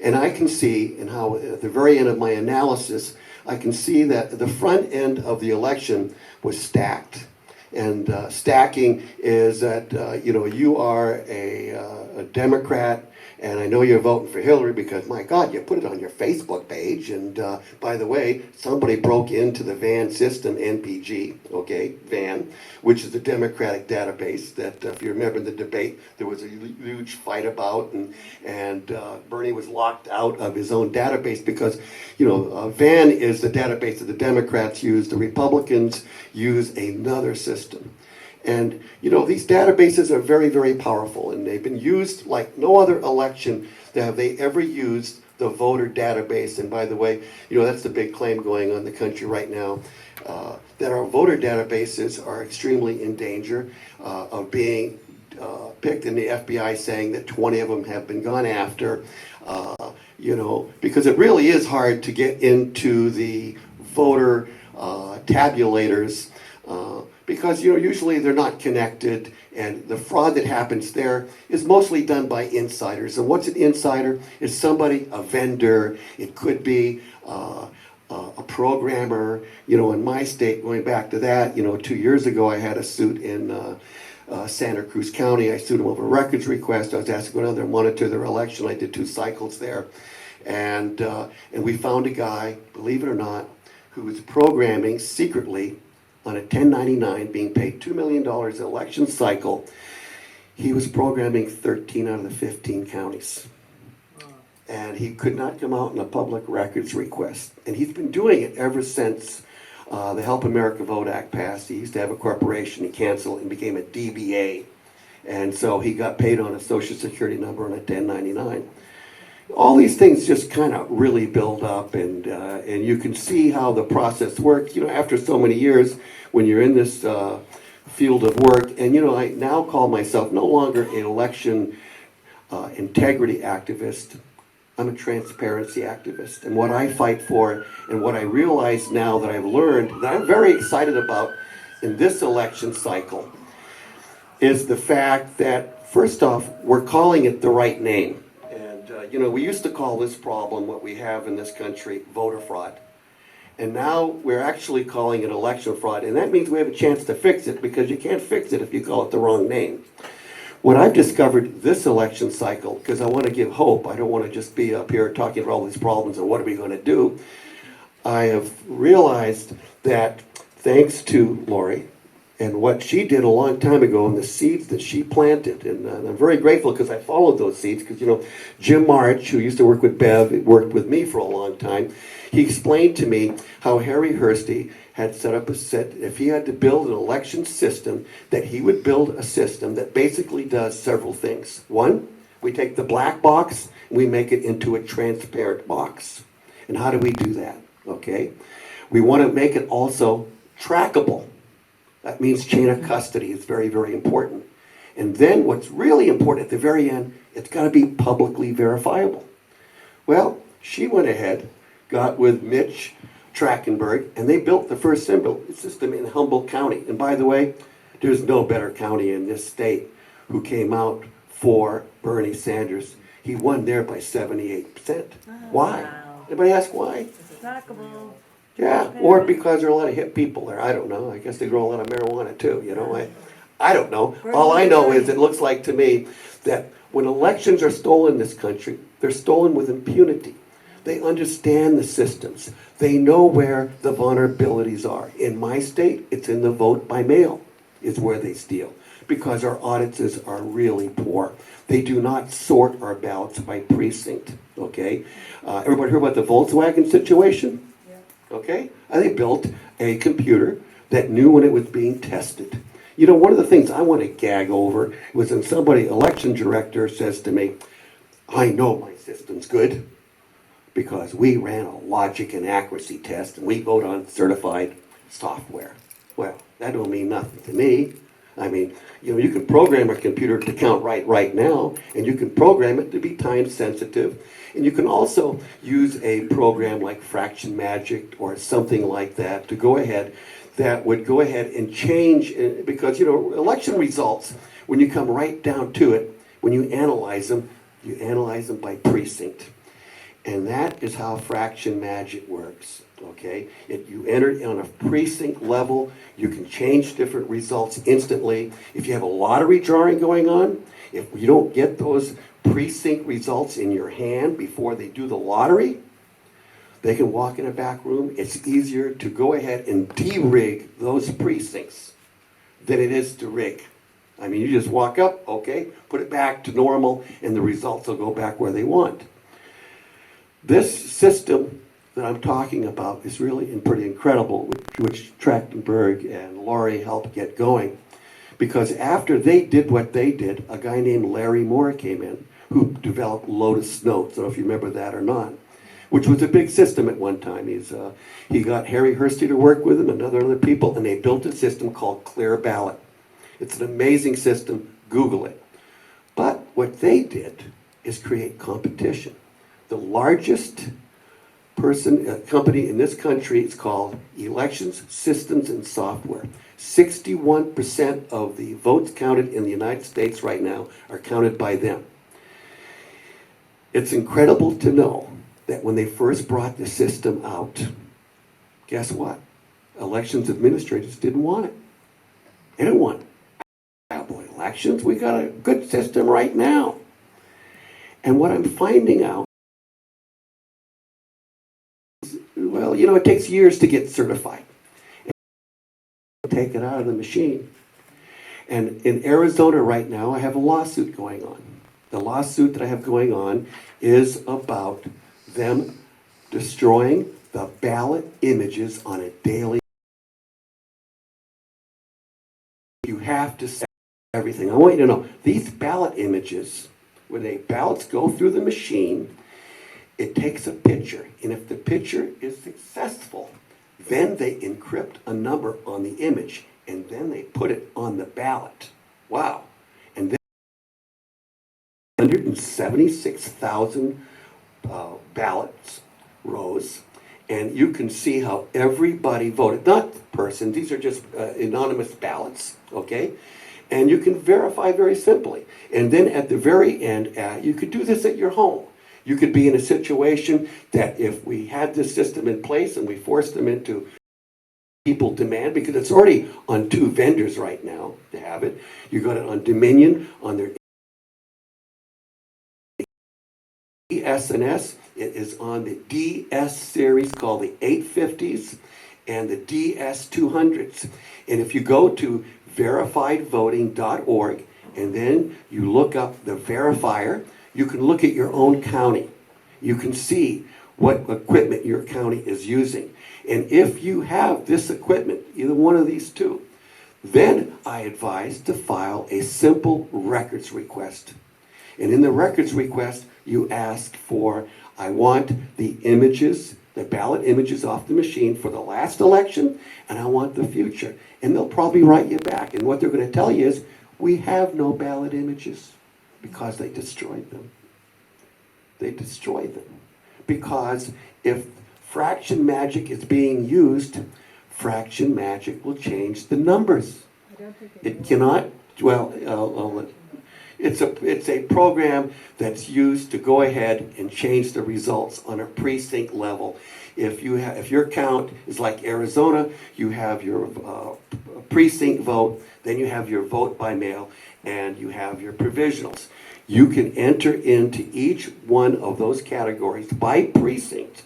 Speaker 8: And I can see, and how at the very end of my analysis, I can see that the front end of the election was stacked. And stacking is that, you are a Democrat, and I know you're voting for Hillary because, my God, you put it on your Facebook page. And by the way, somebody broke into the VAN system, NPG, okay, VAN, which is the Democratic database that, if you remember the debate, there was a huge fight about, and Bernie was locked out of his own database because, VAN is the database that the Democrats use, the Republicans use another system. And, these databases are very, very powerful, and they've been used like no other election that have they ever used the voter database. And by the way, that's the big claim going on in the country right now, that our voter databases are extremely in danger of being picked, in the FBI saying that 20 of them have been gone after, because it really is hard to get into the voter tabulators, because usually they're not connected, and the fraud that happens there is mostly done by insiders. And what's an insider? It's somebody, a vendor. It could be a programmer. In my state, going back to that, 2 years ago, I had a suit in Santa Cruz County. I sued them over a records request. I was asked to go down there and monitor their election. I did 2 cycles there. And we found a guy, believe it or not, who was programming secretly on a 1099, being paid $2 million an election cycle. He was programming 13 out of the 15 counties. And he could not come out in a public records request. And he's been doing it ever since the Help America Vote Act passed. He used to have a corporation, he canceled and became a DBA. And so he got paid on a social security number on a 1099. All these things just kind of really build up, and you can see how the process works. You know, after so many years, when you're in this field of work, and you know, I now call myself no longer an election integrity activist. I'm a transparency activist, and what I fight for, and what I realize now that I've learned, that I'm very excited about in this election cycle, is the fact that, first off, we're calling it the right name. And, you know, we used to call this problem, what we have in this country, voter fraud. And now we're actually calling it election fraud. And that means we have a chance to fix it, because you can't fix it if you call it the wrong name. What I've discovered this election cycle, because I want to give hope, I don't want to just be up here talking about all these problems and what are we going to do. I have realized that thanks to Lori, and what she did a long time ago, and the seeds that she planted. And I'm very grateful, because I followed those seeds, because, you know, Jim March, who used to work with Bev, worked with me for a long time. He explained to me how Harry Hursty had set up if he had to build an election system, that he would build a system that basically does several things. One, we take the black box and we make it into a transparent box. And how do we do that? Okay. We want to make it also trackable. That means chain of custody is very, very important. And then what's really important at the very end, it's got to be publicly verifiable. Well, she went ahead, got with Mitch Trachtenberg, and they built the first system in Humboldt County. And by the way, there's no better county in this state who came out for Bernie Sanders. He won there by 78%. Why?
Speaker 9: Wow.
Speaker 8: Anybody ask why?
Speaker 9: It's trackable.
Speaker 8: Yeah, or because there are a lot of hip people there. I don't know. I guess they grow a lot of marijuana too, you know. I don't know. All I know is it looks like to me that when elections are stolen in this country, they're stolen with impunity. They understand the systems. They know where the vulnerabilities are. In my state, it's in the vote by mail is where they steal, because our auditors are really poor. They do not sort our ballots by precinct, okay? Everybody heard about the Volkswagen situation? Okay? They built a computer that knew when it was being tested. You know, one of the things I want to gag over was when somebody, election director, says to me, I know my system's good because we ran a logic and accuracy test and we vote on certified software. Well, that don't mean nothing to me. I mean, you know, you can program a computer to count right now, and you can program it to be time sensitive. And you can also use a program like Fraction Magic or something like that to go ahead, that would go ahead and change, because, you know, election results, when you come right down to it, when you analyze them by precinct. And that is how Fraction Magic works, okay? You enter it on a precinct level, you can change different results instantly. If you have a lottery drawing going on, if you don't get those precinct results in your hand before they do the lottery, they can walk in a back room. It's easier to go ahead and de-rig those precincts than it is to rig. I mean, you just walk up, okay, put it back to normal, and the results will go back where they want. This system that I'm talking about is really pretty incredible, which Trachtenberg and Lori helped get going. Because after they did what they did, a guy named Larry Moore came in, who developed Lotus Notes. I don't know if you remember that or not, which was a big system at one time. He got Harry Hursty to work with him and other people, and they built a system called Clear Ballot. It's an amazing system. Google it. But what they did is create competition. The largest company in this country is called Elections, Systems, and Software. 61% of the votes counted in the United States right now are counted by them. It's incredible to know that when they first brought the system out, guess what? Elections administrators didn't want it. They didn't want cowboy elections. We got a good system right now. And what I'm finding out Well, it takes years to get certified. Take it out of the machine. And in Arizona right now, I have a lawsuit going on. The lawsuit that I have going on is about them destroying the ballot images on a daily. You have to say everything. I want you to know, these ballot images, when the ballots go through the machine, it takes a picture. And if the picture is successful, then they encrypt a number on the image, and then they put it on the ballot. Wow. And then 176,000 ballots rows, and you can see how everybody voted. Not person, these are just anonymous ballots, okay? And you can verify very simply. And then at the very end, you could do this at your home. You could be in a situation that if we had this system in place and we forced them into people demand, because it's already on 2 vendors right now to have it. You got it on Dominion, on their ES&S. It is on the DS series called the 850s and the DS200s. And if you go to verifiedvoting.org and then you look up the verifier, you can look at your own county. You can see what equipment your county is using. And if you have this equipment, either one of these two, then I advise to file a simple records request. And in the records request, you ask for, I want the images, the ballot images off the machine for the last election, and I want the future. And they'll probably write you back. And what they're going to tell you is, we have no ballot images because they destroyed them. They destroyed them. Because if fraction magic is being used, fraction magic will change the numbers. It cannot, it's a program that's used to go ahead and change the results on a precinct level. If your count is like Arizona, you have your precinct vote, then you have your vote by mail, and you have your provisionals. You can enter into each one of those categories by precinct,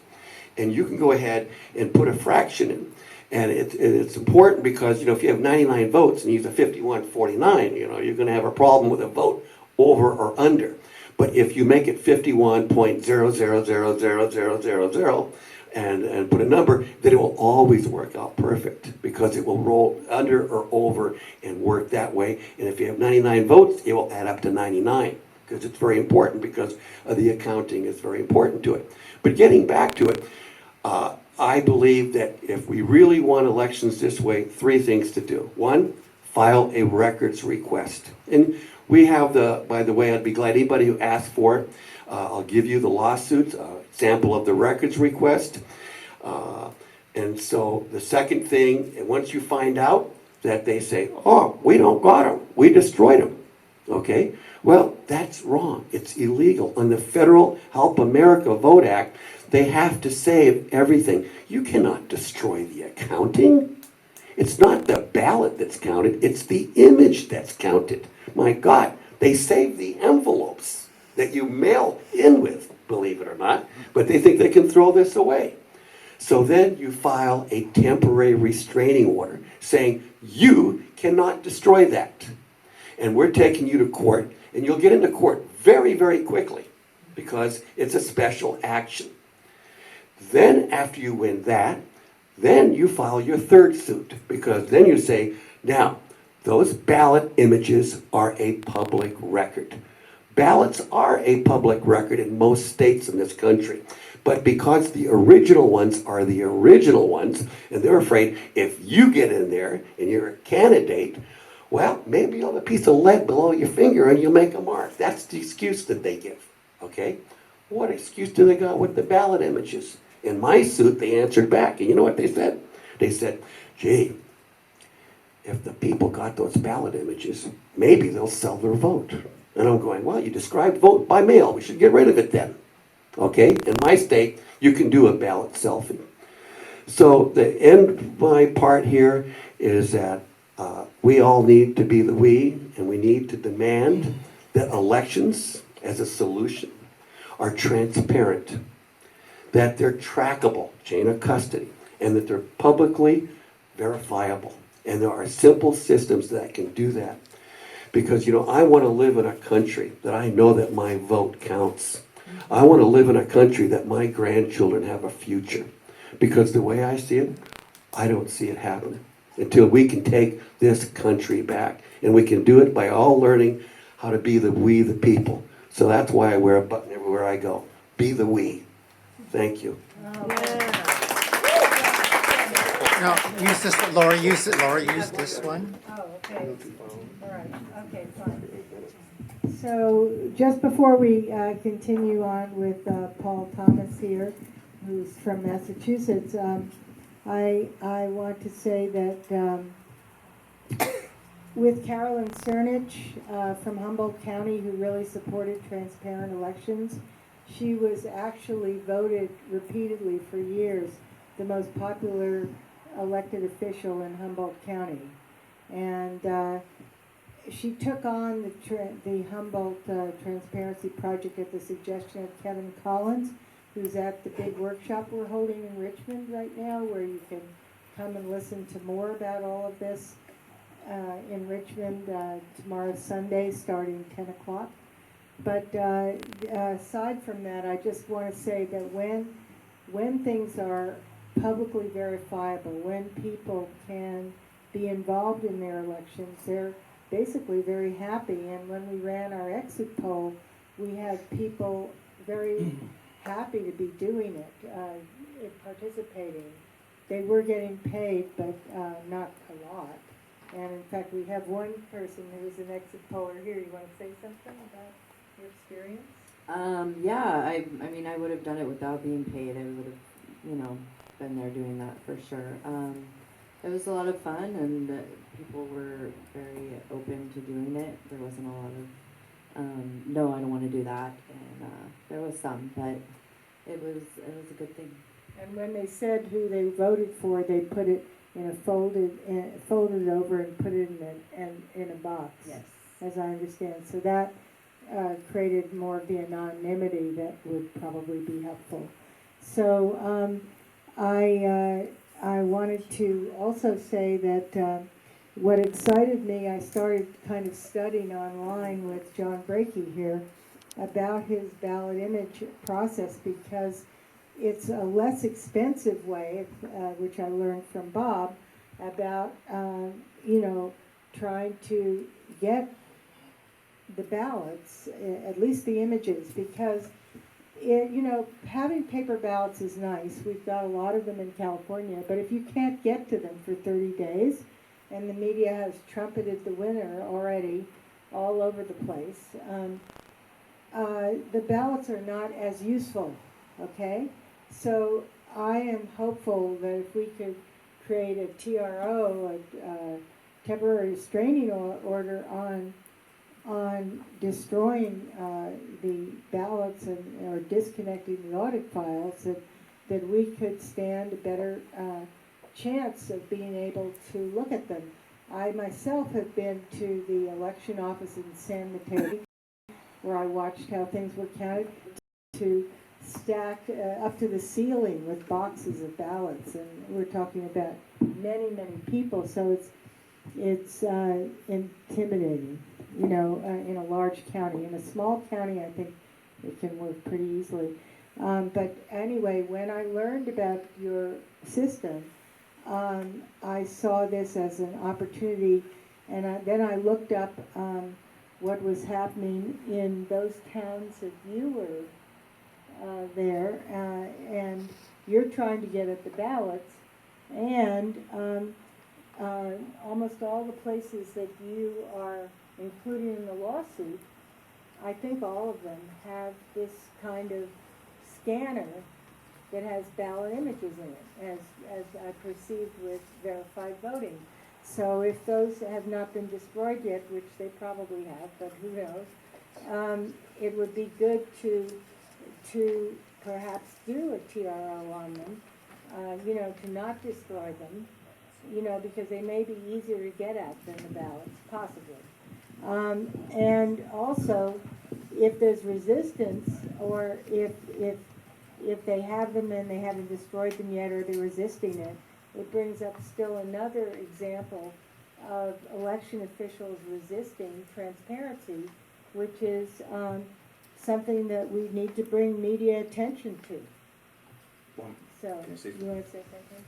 Speaker 8: and you can go ahead and put a fraction in. And it's important because, if you have 99 votes and you use a 51-49, you're going to have a problem with a vote over or under. But if you make it 51.000000 and put a number, then it will always work out perfect because it will roll under or over and work that way. And if you have 99 votes, it will add up to 99 because it's very important because the accounting is very important to it. But getting back to it, I believe that if we really want elections this way, 3 things to do. 1, file a records request. And we have by the way, I'd be glad anybody who asks for it, I'll give you the lawsuits, sample of the records request. And so the second thing, once you find out that they say, oh, we don't got them, we destroyed them, okay? Well, that's wrong. It's illegal. On the Federal Help America Vote Act, they have to save everything. You cannot destroy the accounting. It's not the ballot that's counted, it's the image that's counted. My God, they save the envelopes that you mail in with, believe it or not, but they think they can throw this away. So then you file a temporary restraining order saying you cannot destroy that. And we're taking you to court, and you'll get into court very, very quickly because it's a special action. Then after you win that, then you file your third suit because then you say, now, those ballot images are a public record. Ballots are a public record in most states in this country. But because the original ones are the original ones, and they're afraid if you get in there and you're a candidate, well, maybe you'll have a piece of lead below your finger and you'll make a mark. That's the excuse that they give, okay? What excuse do they got with the ballot images? In my suit, they answered back, and you know what they said? They said, gee, if the people got those ballot images, maybe they'll sell their vote. And I'm going, well, you described vote by mail. We should get rid of it then. Okay? In my state, you can do a ballot selfie. So the end of my part here is that we all need to be the we, and we need to demand that elections as a solution are transparent. that they're trackable, chain of custody, and that they're publicly verifiable. And there are simple systems that can do that. Because, I want to live in a country that I know that my vote counts. I want to live in a country that my grandchildren have a future. Because the way I see it, I don't see it happening until we can take this country back. And we can do it by all learning how to be we the people. So that's why I wear a button everywhere I go. Be the we. Thank you.
Speaker 7: No, use this, Laura, use it, Laura, use this one.
Speaker 1: Oh, okay. All right, okay, fine. So just before we continue on with Paul Thomas here, who's from Massachusetts, I want to say that with Carolyn Cernich from Humboldt County, who really supported transparent elections, she was actually voted repeatedly for years the most popular elected official in Humboldt County. And she took on the Humboldt Transparency Project at the suggestion of Kevin Collins, who's at the big workshop we're holding in Richmond right now, where you can come and listen to more about all of this in Richmond tomorrow, Sunday, starting 10 o'clock. But aside from that, I just want to say that when things are publicly verifiable, when people can be involved in their elections, they're basically very happy. And when we ran our exit poll, we had people very happy to be doing it, participating. They were getting paid, but not a lot. And in fact, we have one person who is an exit poller here. You want to say something about your experience?
Speaker 2: Yeah, I mean, I would have done it without being paid. I would have, been there doing that for sure. It was a lot of fun, and people were very open to doing it. There wasn't a lot of, no, I don't want to do that, and there was some, but it was a good thing.
Speaker 1: And when they said who they voted for, they put it in a folded over and put it in a box.
Speaker 2: Yes.
Speaker 1: As I understand, so that created more of the anonymity that would probably be helpful. So I wanted to also say that what excited me, I started kind of studying online with John Brakey here about his ballot image process, because it's a less expensive way, which I learned from Bob, about trying to get the ballots, at least the images, because having paper ballots is nice. We've got a lot of them in California, but if you can't get to them for 30 days, and the media has trumpeted the winner already all over the place, the ballots are not as useful, okay? So I am hopeful that if we could create a TRO, a temporary restraining order on destroying the ballots or disconnecting the audit files, that we could stand a better chance of being able to look at them. I myself have been to the election office in San Mateo, where I watched how things were counted, to stacked up to the ceiling with boxes of ballots, and we're talking about many, many people, so it's intimidating, in a large county. In a small county, I think it can work pretty easily. But anyway, when I learned about your system, I saw this as an opportunity, and then I looked up what was happening in those towns that you were there, and you're trying to get at the ballots, and almost all the places that you are including in the lawsuit, I think all of them have this kind of scanner that has ballot images in it, as I perceived with verified voting. So if those have not been destroyed yet, which they probably have, but who knows, it would be good to perhaps do a TRO on them, to not destroy them, because they may be easier to get at than the ballots, possibly. And also, if there's resistance, or if if they have them and they haven't destroyed them yet or they're resisting it, it brings up still another example of election officials resisting transparency, which is something that we need to bring media attention to. So,
Speaker 4: Can I say
Speaker 1: you want to say something?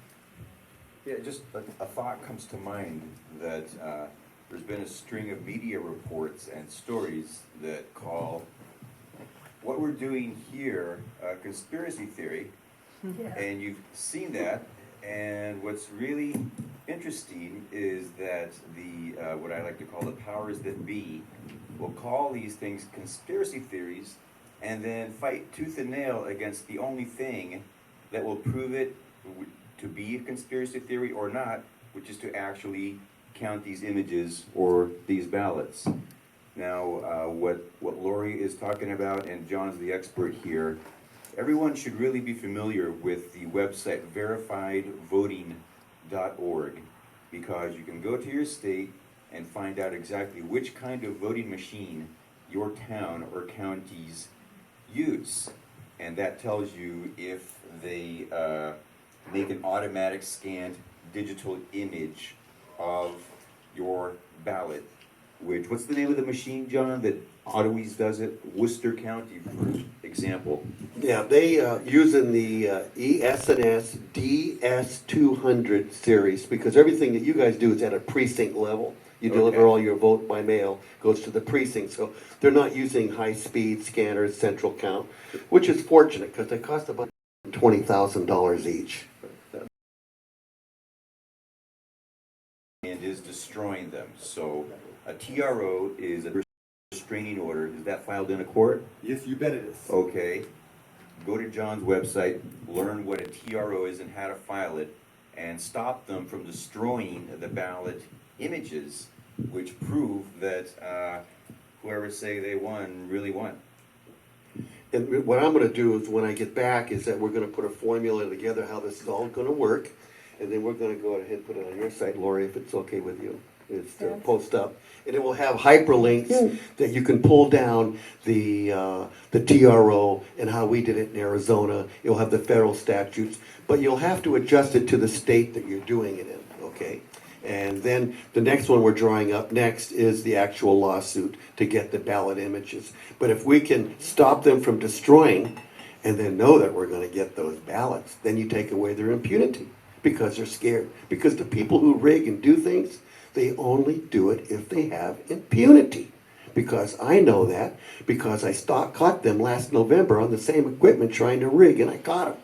Speaker 4: Yeah, just a thought comes to mind that there's been a string of media reports and stories that call what we're doing here a conspiracy theory, and you've seen that. And what's really interesting is that the what I like to call the powers that be will call these things conspiracy theories, and then fight tooth and nail against the only thing that will prove it to be a conspiracy theory or not, which is to actually count these images or these ballots. Now, what Lori is talking about, and John's the expert here, everyone should really be familiar with the website verifiedvoting.org, because you can go to your state and find out exactly which kind of voting machine your town or counties use. And that tells you if they make an automatic scanned digital image of your ballot. What's the name of the machine, John, that always does it? Worcester County, for example.
Speaker 8: Yeah, they using the ES&S DS200 series, because everything that you guys do is at a precinct level. You deliver
Speaker 4: Okay.
Speaker 8: all your vote by mail, goes to the precinct. So they're not using high-speed scanners, central count, which is fortunate because they cost about $20,000 each.
Speaker 4: And is destroying them. So a TRO is a restraining order. Is that filed in a court?
Speaker 9: Yes, you bet it is.
Speaker 4: Okay. Go to John's website, learn what a TRO is and how to file it, and stop them from destroying the ballot images, which prove that whoever say they won really won.
Speaker 8: And what I'm going to do is, when I get back, is that we're going to put a formula together how this is all going to work, and then we're going to go ahead and put it on your site, Lori, if it's okay with you. It's post up, and it will have hyperlinks that you can pull down the TRO and how we did it in Arizona. You'll have the federal statutes, but you'll have to adjust it to the state that you're doing it in. Okay. And then the next one we're drawing up next is the actual lawsuit to get the ballot images. But if we can stop them from destroying and then know that we're going to get those ballots, then you take away their impunity because they're scared. Because the people who rig and do things, they only do it if they have impunity. Because I know that, because I caught them last November on the same equipment trying to rig, and I caught them.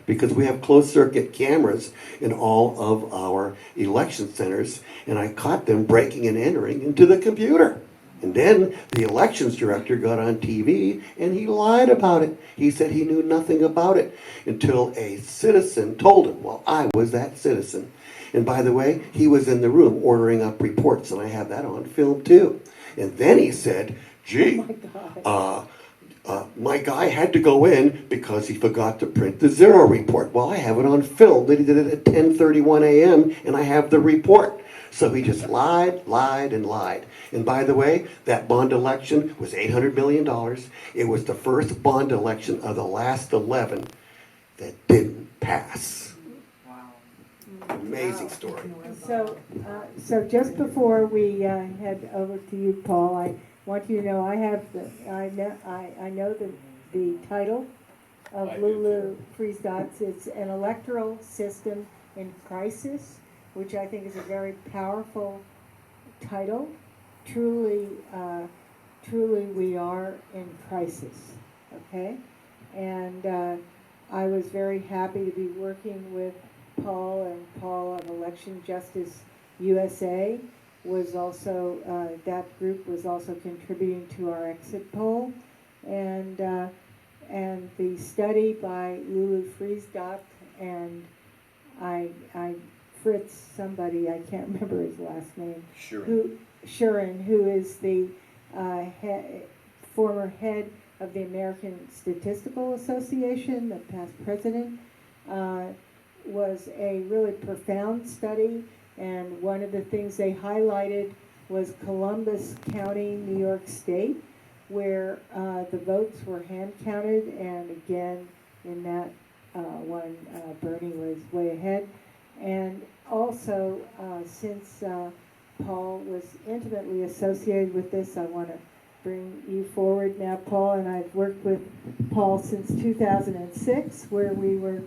Speaker 8: Because we have closed circuit cameras in all of our election centers, and I caught them breaking and entering into the computer. And then the elections director got on TV and he lied about it. He said he knew nothing about it until a citizen told him. Well, I was that citizen. And by the way, he was in the room ordering up reports, and I have that on film too. And then he said, gee, my guy had to go in because he forgot to print the zero report. Well, I have it on film that he did it at 10:31 a.m. and I have the report. So he just lied, and lied. And by the way, that bond election was $800 million. It was the first bond election of the last 11 that didn't pass.
Speaker 6: Wow.
Speaker 8: Amazing story.
Speaker 1: So just before we head over to you, Paul, I want you to know I know the title of Lulu Freeze Dots. It's an electoral system in crisis, which I think is a very powerful title. Truly, we are in crisis. Okay, and I was very happy to be working with Paul, and Paul of Election Justice USA was also, that group was also contributing to our exit poll. And the study by Lulu Freeze-Dot and Fritz somebody, I can't remember his last name. Shuren, who is the former head of the American Statistical Association, the past president, was a really profound study, and one of the things they highlighted was Columbus County, New York State, where the votes were hand counted, and again, in that one. Bernie was way ahead. And also, since Paul was intimately associated with this, I want to bring you forward now, Paul. And I've worked with Paul since 2006, where we were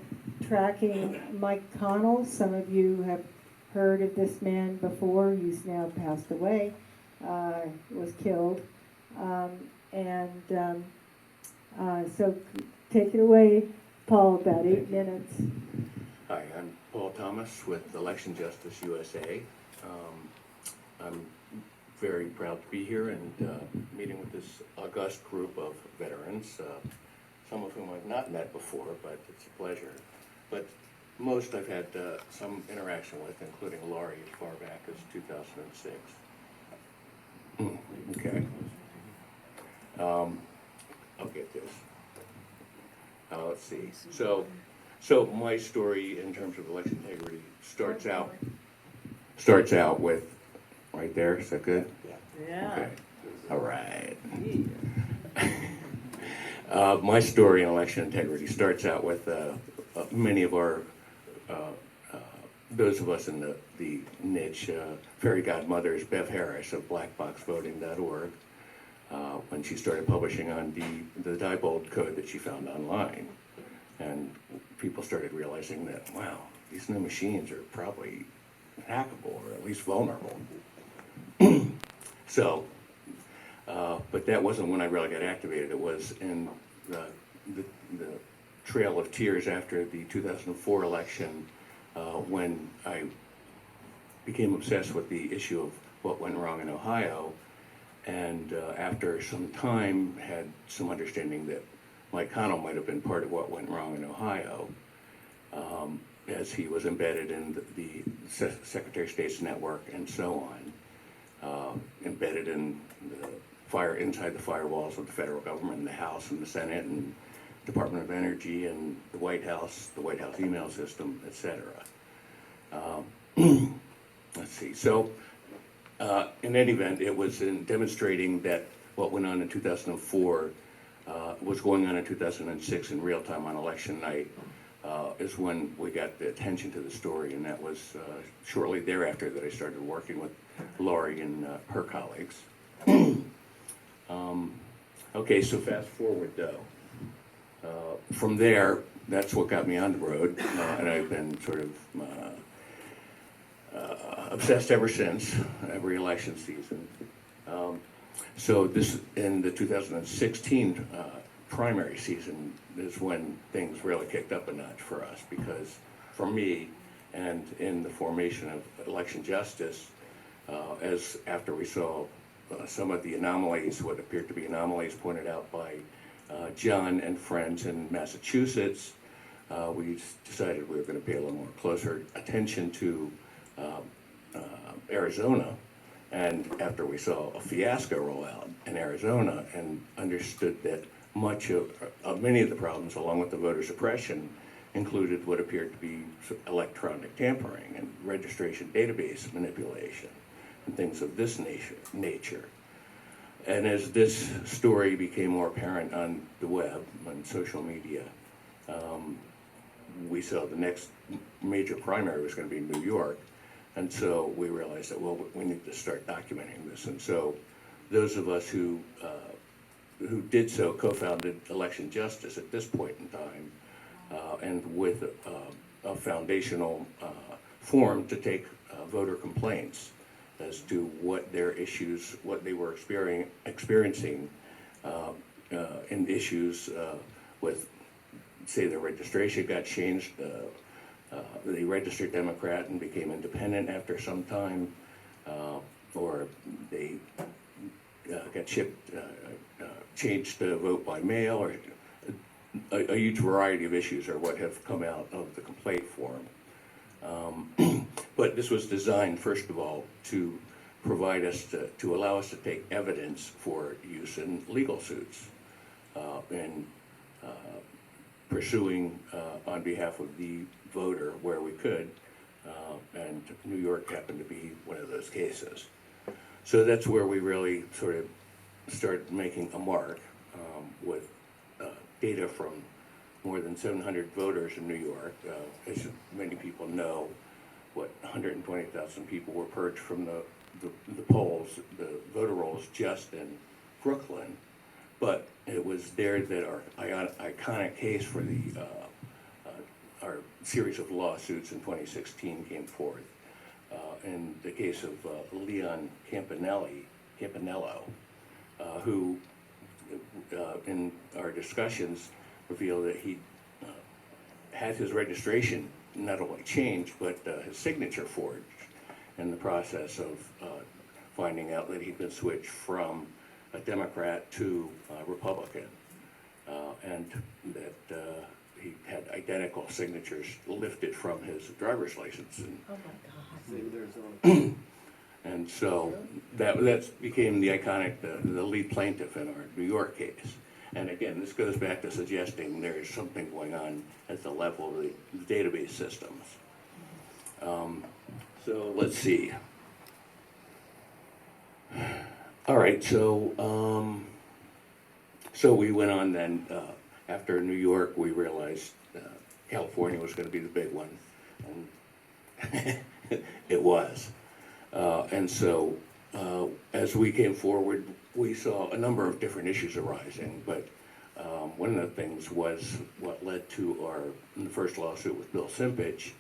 Speaker 1: tracking Mike Connell. Some of you have heard of this man before. He's now passed away, was killed. So take it away, Paul, about 8 minutes.
Speaker 5: Hi, I'm Paul Thomas with Election Justice USA. I'm very proud to be here and meeting with this august group of veterans, some of whom I've not met before, but it's a pleasure. But most I've had some interaction with, including Laurie as far back as 2006. Okay. I'll get this. Let's see. So my story in terms of election integrity starts out with right there. Is that good?
Speaker 2: Yeah.
Speaker 5: Okay. All right. My story in election integrity starts out with many of our those of us in the niche fairy godmothers, Bev Harris of blackboxvoting.org, when she started publishing on the Diebold code that she found online. And people started realizing that, wow, these new machines are probably hackable or at least vulnerable. So, but that wasn't when I really got activated. It was in the trail of tears after the 2004 election, when I became obsessed with the issue of what went wrong in Ohio, and after some time had some understanding that Mike Connell might have been part of what went wrong in Ohio, as he was embedded in the Secretary of State's network and so on, embedded in inside the firewalls of the federal government, and the House and the Senate and Department of Energy and the White House email system, etc. Let's see. So, in any event, it was in demonstrating that what went on in 2004 was going on in 2006 in real time on election night, is when we got the attention to the story, and that was shortly thereafter that I started working with Laurie and her colleagues. Okay, so fast forward though. From there, that's what got me on the road, and I've been sort of obsessed ever since, every election season. So this, in the 2016 primary season, is when things really kicked up a notch for us, because for me, and in the formation of election justice, as after we saw some of the anomalies, what appeared to be anomalies pointed out by John and friends in Massachusetts, we decided we were going to pay a little more closer attention to Arizona. And after we saw a fiasco roll out in Arizona and understood that many of the problems, along with the voter suppression, included what appeared to be electronic tampering and registration database manipulation and things of this nature. And as this story became more apparent on the web, on social media, we saw the next major primary was going to be in New York. And so we realized that, well, we need to start documenting this. And so those of us who did so co-founded Election Justice at this point in time, and with a foundational forum to take voter complaints as to what their issues, what they were experiencing in issues with, say, their registration got changed, they registered Democrat and became independent after some time, or they got changed to vote by mail, or a huge variety of issues are what have come out of the complaint form. But this was designed, first of all, to provide us to allow us to take evidence for use in legal suits, and pursuing on behalf of the voter where we could, and New York happened to be one of those cases. So that's where we really sort of started making a mark with data from more than 700 voters in New York. As many people know, 120,000 people were purged from the polls, the voter rolls just in Brooklyn. But it was there that our iconic case for our series of lawsuits in 2016 came forth. In the case of Leon Campanello, who in our discussions revealed that he had his registration not only changed, but his signature forged in the process of finding out that he'd been switched from a Democrat to a Republican, and that he had identical signatures lifted from his driver's license. And,
Speaker 1: Oh my God.
Speaker 5: and so that became the iconic, the lead plaintiff in our New York case. And again, this goes back to suggesting there is something going on at the level of the database systems. So let's see. All right, so we went on then. After New York, we realized California was going to be the big one, and it was. And so as we came forward, we saw a number of different issues arising, but one of the things was what led to the first lawsuit with Bill Simpich,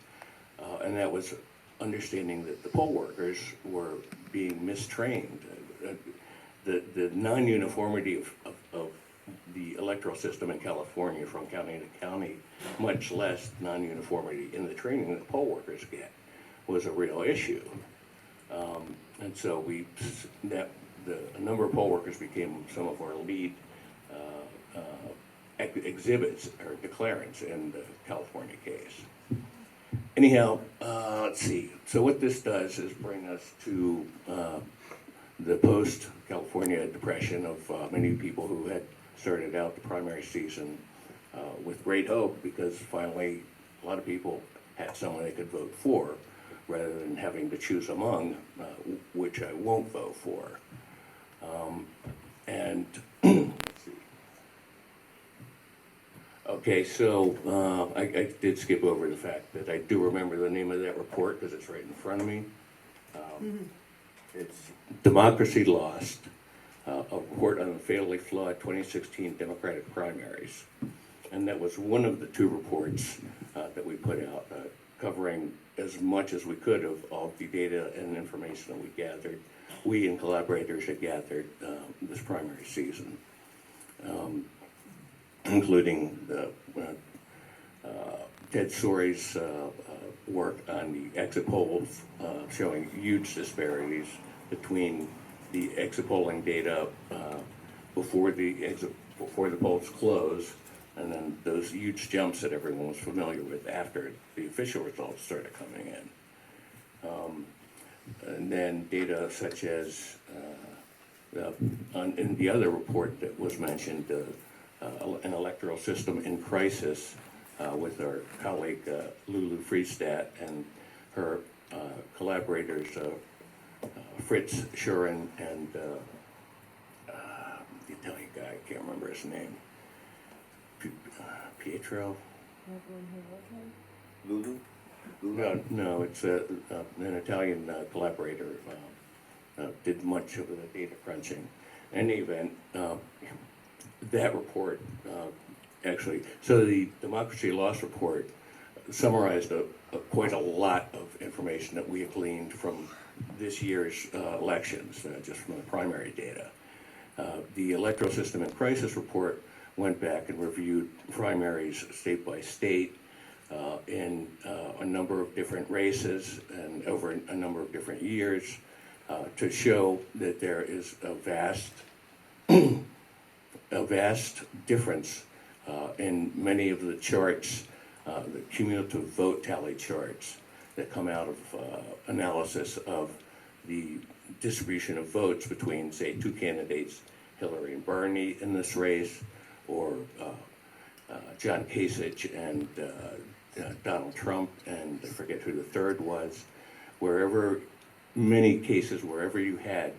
Speaker 5: and that was understanding that the poll workers were being mistrained. The non-uniformity of the electoral system in California from county to county, much less non-uniformity in the training that poll workers get, was a real issue. And so a number of poll workers became some of our lead exhibits or declarants in the California case. Anyhow, let's see. So what this does is bring us to the post-California depression of many people who had started out the primary season with great hope, because finally a lot of people had someone they could vote for rather than having to choose among which I won't vote for. And let's see. Okay, so I did skip over the fact that I do remember the name of that report because it's right in front of me. It's Democracy Lost, a report on the fatally flawed 2016 Democratic primaries. And that was one of the two reports that we put out, covering as much as we could of all the data and information that we gathered. We and collaborators had gathered this primary season, including Ted Sory's work on the exit polls, showing huge disparities between the exit polling data before the polls closed, and then those huge jumps that everyone was familiar with after the official results started coming in. And then data such as in the other report that was mentioned, an electoral system in crisis, with our colleague Lulu Friestat and her collaborators Fritz Schuren and the Italian guy, I can't remember his name, Pietro?
Speaker 4: Lulu?
Speaker 5: No, it's an Italian collaborator, did much of the data crunching. In any event, that report, actually, so the Democracy Loss report summarized quite a lot of information that we have gleaned from this year's elections, just from the primary data. The Electoral System in Crisis report went back and reviewed primaries state by state in a number of different races and over a number of different years to show that there is a vast difference in many of the charts, the cumulative vote tally charts that come out of analysis of the distribution of votes between, say, two candidates, Hillary and Bernie in this race, or John Kasich and Donald Trump, and I forget who the third was. Many cases, wherever you had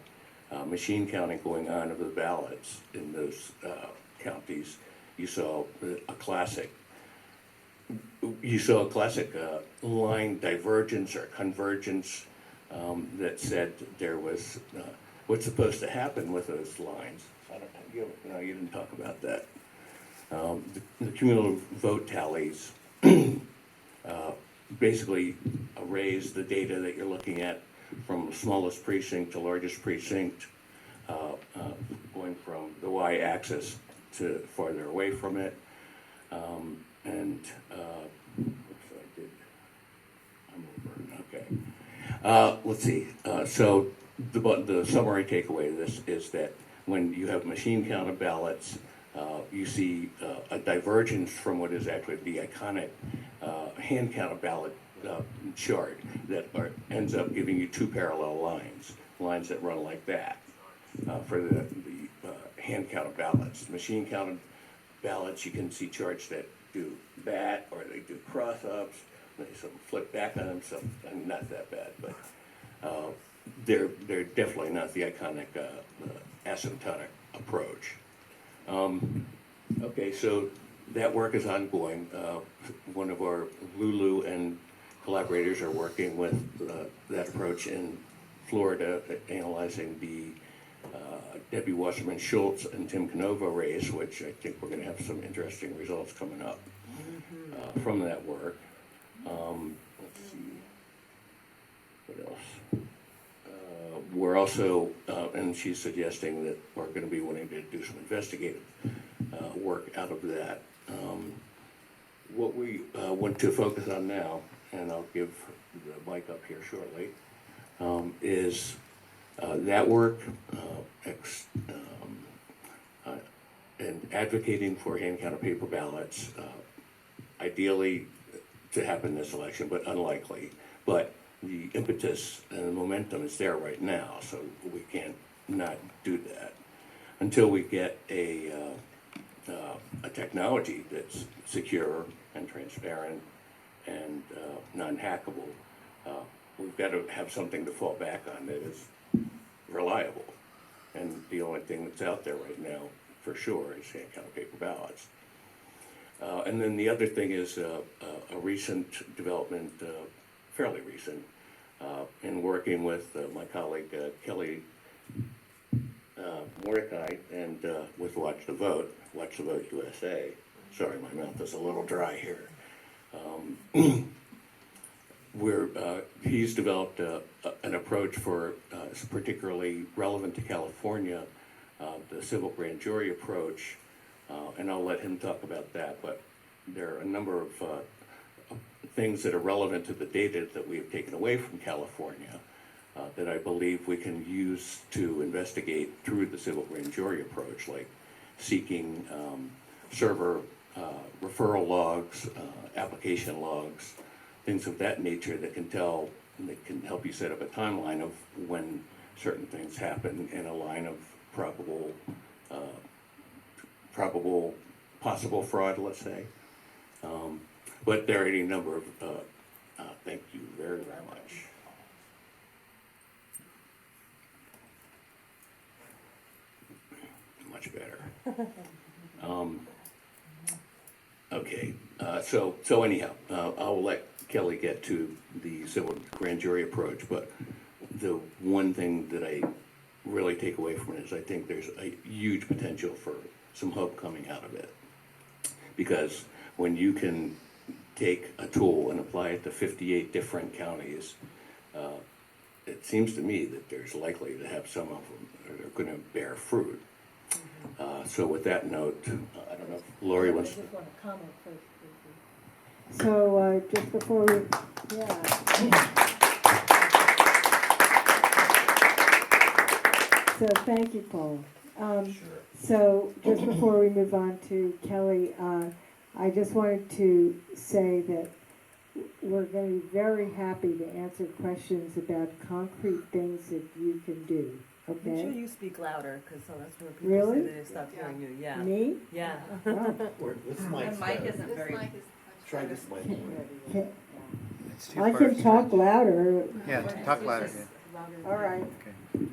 Speaker 5: machine counting going on of the ballots in those counties, you saw a classic you saw a classic line divergence or convergence that said there was what's supposed to happen with those lines. I don't know, you didn't talk about that. The cumulative vote tallies basically arrays the data that you're looking at from smallest precinct to largest precinct, going from the y-axis to farther away from it. I'm over, okay. Let's see, so the summary takeaway of this is that when you have machine counted ballots, you see a divergence from what is actually the iconic hand counted ballot chart that ends up giving you two parallel lines that run like that for the hand counted ballots. Machine counted ballots, you can see charts that do that, or they do cross-ups, some flip back on them, some not that bad, but they're definitely not the iconic asymptotic approach. Okay, so that work is ongoing. One of our Lulu and collaborators are working with that approach in Florida, analyzing the Debbie Wasserman Schultz and Tim Canova race, which I think we're going to have some interesting results coming up from that work. Let's see, what else? We're also, and she's suggesting that we're going to be wanting to do some investigative work out of that. What we want to focus on now, and I'll give the mic up here shortly, is that work and advocating for hand-counted paper ballots, ideally to happen this election, but unlikely. But the impetus and the momentum is there right now, so we can't not do that until we get a technology that's secure and transparent and non-hackable. We've got to have something to fall back on that is reliable. And the only thing that's out there right now, for sure, is hand-counted paper ballots. And then the other thing is a recent development, fairly recent, in working with my colleague Kelly Mordecai and with Watch the Vote USA. Sorry, my mouth is a little dry here. He's developed an approach for particularly relevant to California, the civil grand jury approach, and I'll let him talk about that, but there are a number of things that are relevant to the data that we have taken away from California that I believe we can use to investigate through the civil grand jury approach, like seeking server referral logs, application logs, things of that nature that can help you set up a timeline of when certain things happen in a line of probable possible fraud, let's say. But there are any number of, thank you very, very much. Much better. Okay, so anyhow, I'll let Kelly get to the civil grand jury approach, but the one thing that I really take away from it is I think there's a huge potential for some hope coming out of it. Because when you can take a tool and apply it to 58 different counties, it seems to me that there's likely to have some of them that are going to bear fruit. So with that note, I don't know if Lori wants to...
Speaker 1: I just want to comment first. So just before we, So thank you, Paul. So just before we move on to Kelly, I just wanted to say that we're going to be very happy to answer questions about concrete things that you can do. Okay?
Speaker 9: Make sure you speak louder, because so that's where people
Speaker 1: Really?
Speaker 9: say they stop hearing you. Yeah.
Speaker 1: Me?
Speaker 9: Yeah.
Speaker 1: Oh.
Speaker 8: This
Speaker 9: mic isn't very.
Speaker 8: Try this mic.
Speaker 1: Can-
Speaker 7: It's too
Speaker 1: I
Speaker 7: far
Speaker 1: can
Speaker 7: to
Speaker 1: talk
Speaker 7: stretch.
Speaker 1: louder.
Speaker 7: Yeah, talk louder, yeah.
Speaker 1: All right.
Speaker 7: Okay.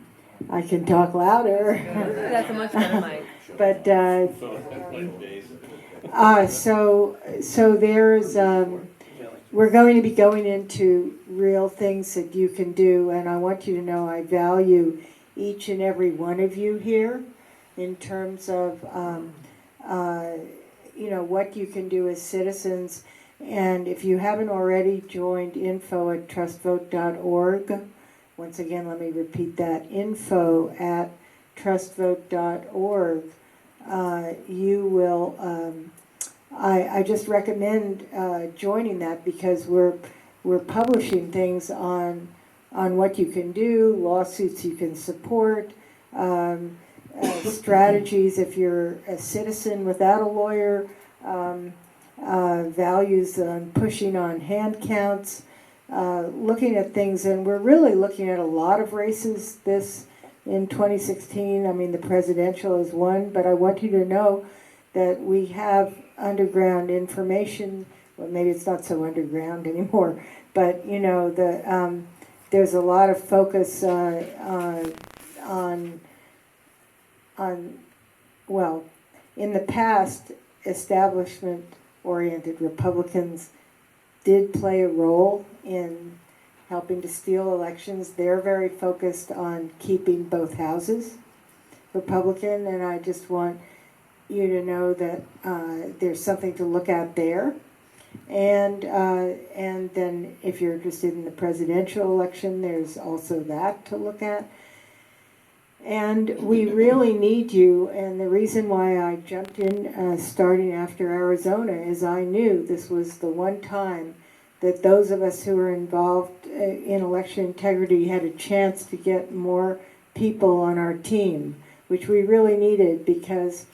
Speaker 1: I can talk louder.
Speaker 9: That's a much better mic.
Speaker 1: But So there's, we're going to be going into real things that you can do, and I want you to know I value each and every one of you here in terms of, what you can do as citizens. And if you haven't already joined info at trustvote.org, once again, let me repeat that, info at trustvote.org, you will, I just recommend joining that because we're publishing things on what you can do, lawsuits you can support, strategies if you're a citizen without a lawyer, values on pushing on hand counts, looking at things, and we're really looking at a lot of races this in 2016. I mean, the presidential is one, but I want you to know that we have underground information. Well, maybe it's not so underground anymore, but there's a lot of focus on well, in the past, establishment-oriented Republicans did play a role in helping to steal elections. They're very focused on keeping both houses Republican, and I just want you to know that there's something to look at there. And then if you're interested in the presidential election, there's also that to look at. And we really need you, and the reason why I jumped in starting after Arizona is I knew this was the one time that those of us who were involved in election integrity had a chance to get more people on our team, which we really needed because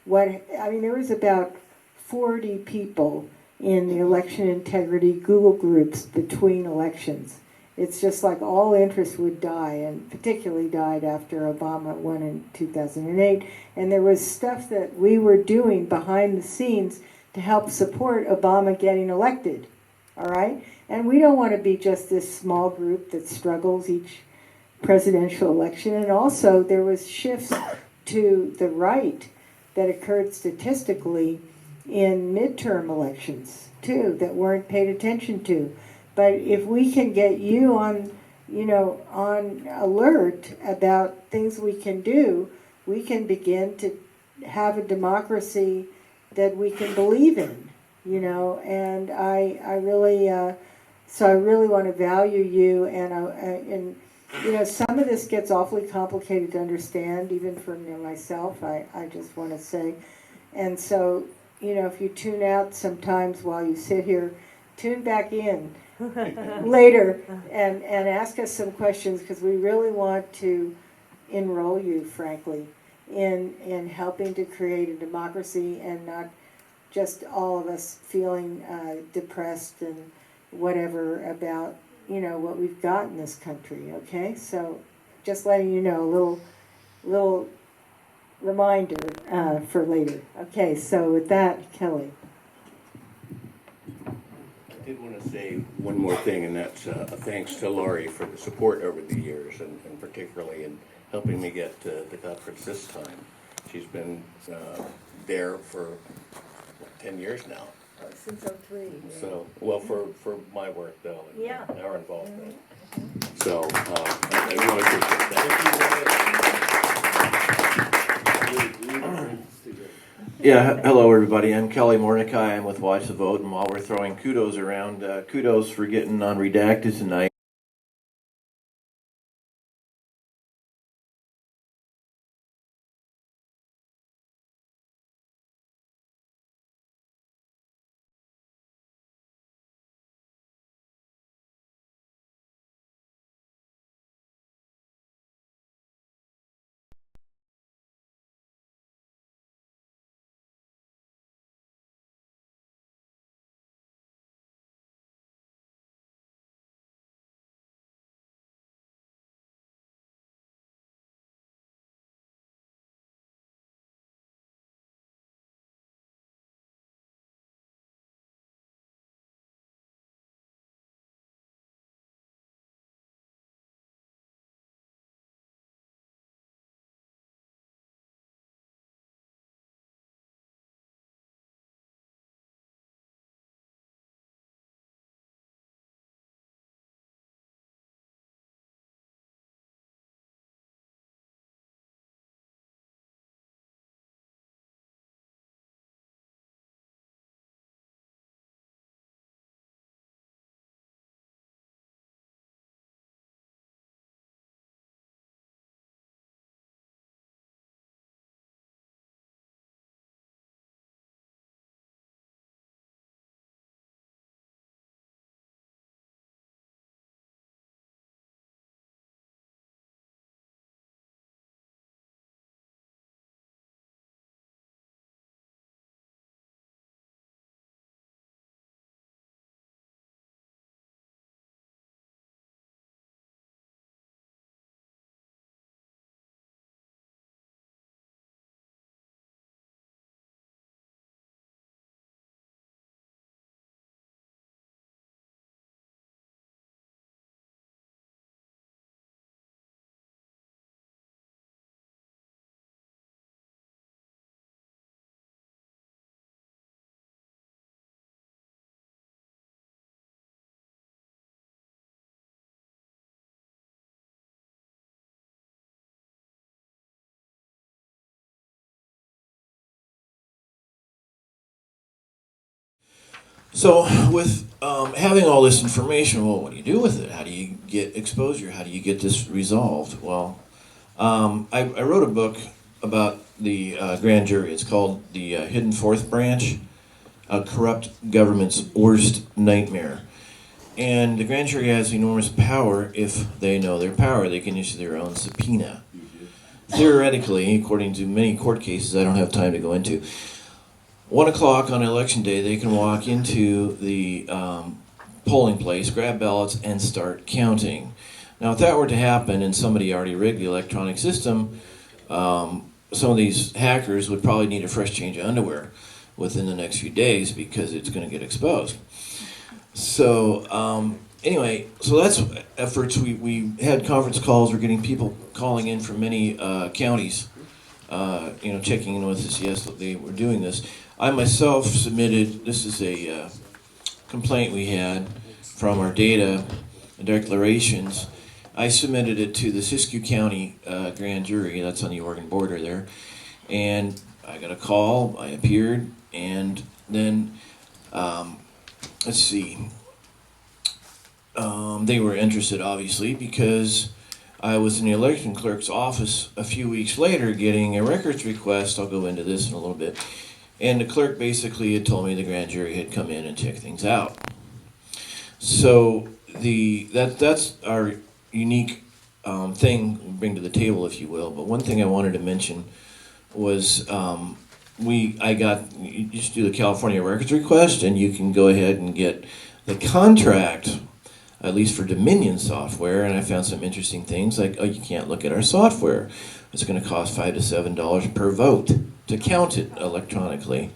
Speaker 1: there was about 40 people in the election integrity Google groups between elections. It's just like all interest would die, and particularly died after Obama won in 2008. And there was stuff that we were doing behind the scenes to help support Obama getting elected, all right? And we don't want to be just this small group that struggles each presidential election. And also there was shifts to the right that occurred statistically in midterm elections, too, that weren't paid attention to. But if we can get you on alert about things we can do, we can begin to have a democracy that we can believe in, and I really want to value you, and some of this gets awfully complicated to understand, even for myself, I just want to say. And so, if you tune out sometimes while you sit here, tune back in later and ask us some questions, because we really want to enroll you, frankly, in helping to create a democracy and not just all of us feeling depressed and whatever about what we've got in this country. Okay, so just letting you know, a little reminder for later. Okay, so with that, Kelly.
Speaker 5: I did want to say one more thing, and that's a thanks to Laurie for the support over the years, and particularly in helping me get to the conference this time. She's been there for 10 years now.
Speaker 9: Since '03.
Speaker 5: So, well, for my work though, and
Speaker 9: Yeah.
Speaker 5: our involvement. So, I really appreciate that.
Speaker 10: Yeah, hello everybody. I'm Kelly Mordecai. I'm with Watch the Vote, and while we're throwing kudos around, kudos for getting on redacted tonight. So with having all this information, well, what do you do with it? How do you get exposure? How do you get this resolved? Well, I wrote a book about the grand jury. It's called The Hidden Fourth Branch, A Corrupt Government's Worst Nightmare. And the grand jury has enormous power. If they know their power, they can issue their own subpoena. Theoretically, according to many court cases I don't have time to go into, 1 o'clock on election day, they can walk into the polling place, grab ballots, and start counting. Now, if that were to happen and somebody already rigged the electronic system, some of these hackers would probably need a fresh change of underwear within the next few days because it's going to get exposed. So anyway, so that's efforts. We had conference calls. We're getting people calling in from many counties, checking in with us. Yes, they were doing this. I myself submitted, this is a complaint we had from our data declarations. I submitted it to the Siskiyou County grand jury, that's on the Oregon border there, and I got a call, I appeared, and then, let's see, they were interested obviously because I was in the election clerk's office a few weeks later getting a records request. I'll go into this in a little bit. And the clerk basically had told me the grand jury had come in and checked things out. So that's our unique thing we bring to the table, if you will. But one thing I wanted to mention was you just do the California records request, and you can go ahead and get the contract, at least for Dominion software. And I found some interesting things like, you can't look at our software. It's going to cost $5 to $7 per vote to count it electronically.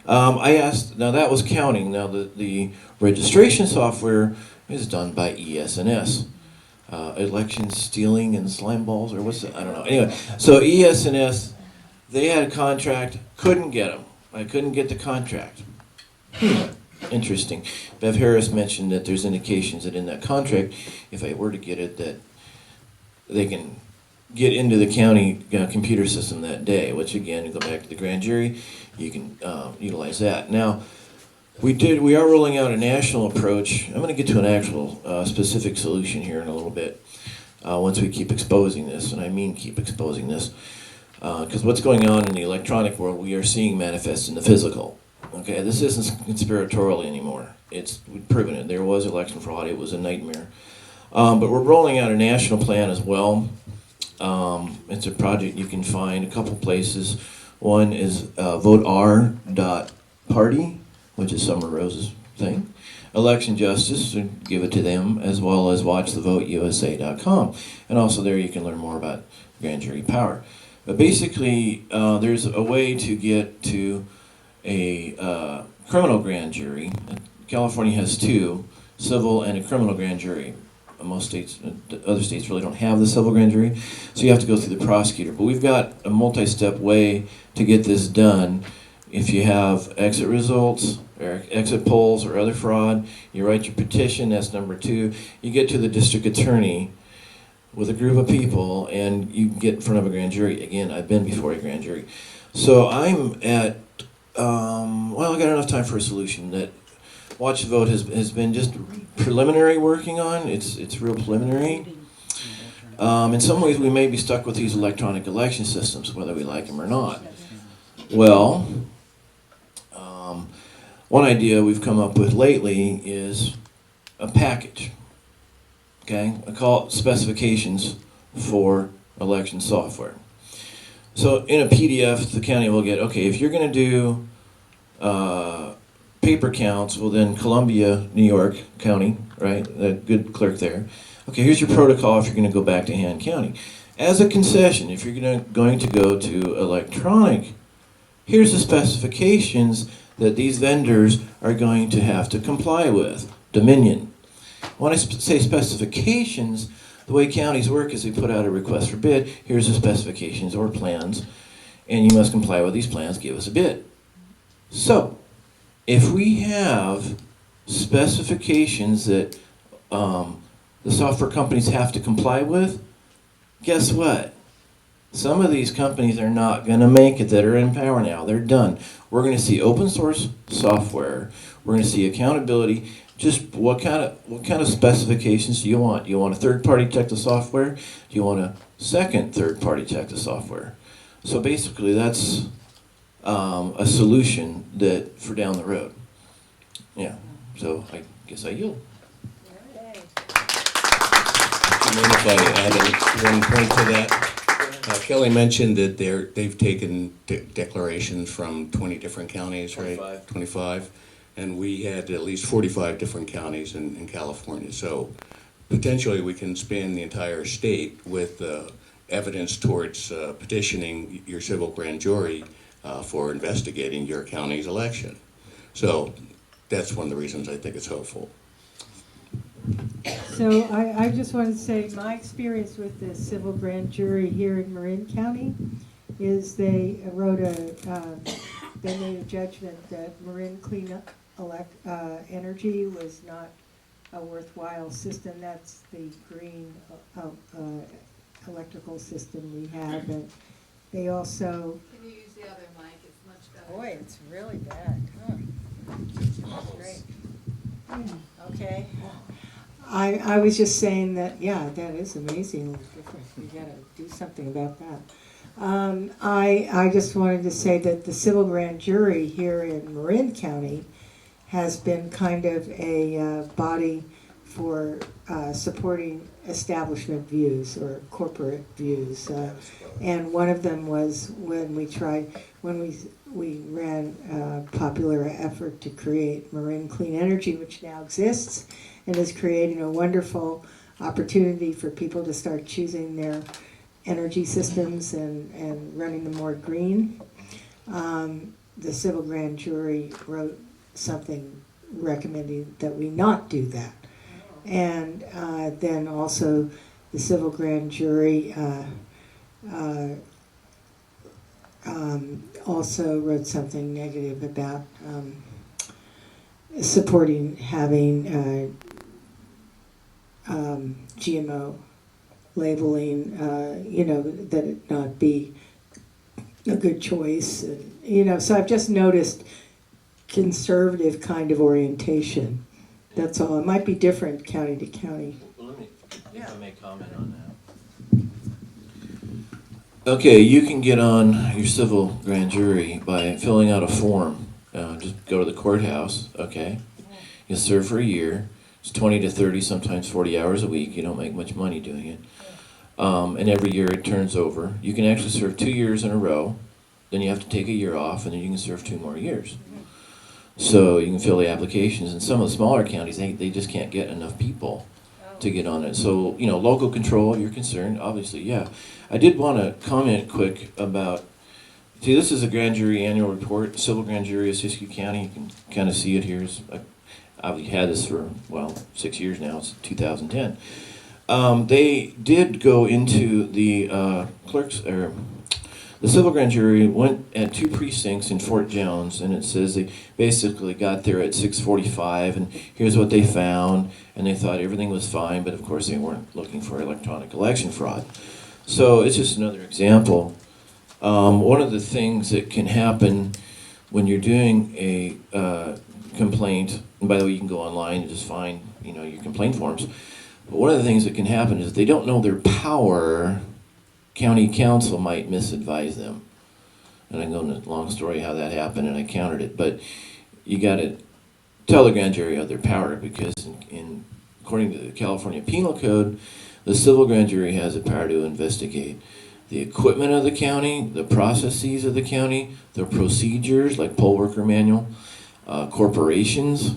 Speaker 10: I asked, now that was counting. Now the registration software is done by ES&S. Election stealing and slime balls, or what's it? I don't know. Anyway, so ES&S, they had a contract, couldn't get them. I couldn't get the contract. Interesting. Bev Harris mentioned that there's indications that in that contract, if I were to get it, that they can get into the county computer system that day, which again, to go back to the grand jury, you can utilize that. Now, we are rolling out a national approach. I'm going to get to an actual specific solution here in a little bit once we keep exposing this, and I mean keep exposing this, because what's going on in the electronic world, we are seeing manifest in the physical. Okay, this isn't conspiratorial anymore. We've proven it. There was election fraud. It was a nightmare. But we're rolling out a national plan as well. It's a project you can find a couple places. One is voteR.party, which is Summer Rose's thing. Election Justice, give it to them, as well as watchthevoteusa.com. And also there you can learn more about grand jury power. But basically, there's a way to get to a criminal grand jury. California has two, civil and a criminal grand jury. Most states, other states really don't have the civil grand jury, so you have to go through the prosecutor. But we've got a multi-step way to get this done. If you have exit results, or exit polls, or other fraud, you write your petition, that's number 2. You get to the district attorney with a group of people, and you get in front of a grand jury. Again, I've been before a grand jury. So I'm at, I got enough time for a solution that Watch the Vote has been just preliminary working on. It's real preliminary. In some ways, we may be stuck with these electronic election systems, whether we like them or not. Well, one idea we've come up with lately is a package. Okay, I call it specifications for election software. So in a PDF, the county will get, okay, if you're going to do paper counts, well then Columbia, New York County, right, the good clerk there. Okay, here's your protocol if you're going to go back to hand counting. As a concession, if you're going to go to electronic, here's the specifications that these vendors are going to have to comply with. Dominion. When I say specifications, the way counties work is they put out a request for bid, here's the specifications or plans, and you must comply with these plans, give us a bid. So, if we have specifications that the software companies have to comply with, guess what? Some of these companies are not going to make it that are in power now. They're done. We're going to see open source software. We're going to see accountability. Just what kind of specifications do you want? Do you want a third party check the software? Do you want a second third party check the software? So basically, that's a solution that for down the road. Yeah. So I guess I yield.
Speaker 5: Do you mind if I add one point to that? Kelly mentioned that they've taken declarations from 20 different counties, right? 25. And we had at least 45 different counties in California. So potentially we can span the entire state with evidence towards petitioning your civil grand jury for investigating your county's election. So that's one of the reasons I think it's helpful.
Speaker 1: So I just want to say my experience with the civil grand jury here in Marin County is they wrote they made a judgment that Marin Clean Energy was not a worthwhile system. That's the green electrical system we have, and they also.
Speaker 11: Can you use the other mic? It's much better.
Speaker 9: Boy, it's really bad, huh? Great. Okay.
Speaker 1: I was just saying that, yeah, that is amazingly different. We gotta do something about that. I just wanted to say that the civil grand jury here in Marin County has been kind of a body for supporting establishment views or corporate views. And one of them was when we ran a popular effort to create Marin Clean Energy, which now exists and is creating a wonderful opportunity for people to start choosing their energy systems and running them more green. The civil grand jury wrote something recommending that we not do that. And then also the civil grand jury also wrote something negative about supporting having GMO labeling, that it not be a good choice. And, so I've just noticed conservative kind of orientation. That's all. It might be different county to county.
Speaker 10: Well, let me, if I may comment on that. Okay, you can get on your civil grand jury by filling out a form. Just go to the courthouse, okay? You serve for a year. It's 20 to 30, sometimes 40 hours a week. You don't make much money doing it. And every year it turns over. You can actually serve 2 years in a row. Then you have to take a year off, and then you can serve 2 more years. So you can fill the applications. In some of the smaller counties, they just can't get enough people to get on it. So, local control, you're concerned, obviously, yeah. I did want to comment quick about, see, this is a grand jury annual report, civil grand jury of Siskiyou County. You can kind of see it here. I've had this for, 6 years now. It's 2010. They did go into the the civil grand jury went at 2 precincts in Fort Jones, and it says they basically got there at 6:45, and here's what they found, and they thought everything was fine, but of course they weren't looking for electronic election fraud. So it's just another example. One of the things that can happen when you're doing a complaint, and by the way, you can go online and just find your complaint forms. But one of the things that can happen is if they don't know their power, county council might misadvise them. And I go into a long story how that happened, and I countered it. But you got to tell the grand jury of their power, because according to the California Penal Code, the civil grand jury has the power to investigate the equipment of the county, the processes of the county, the procedures like poll worker manual, corporations.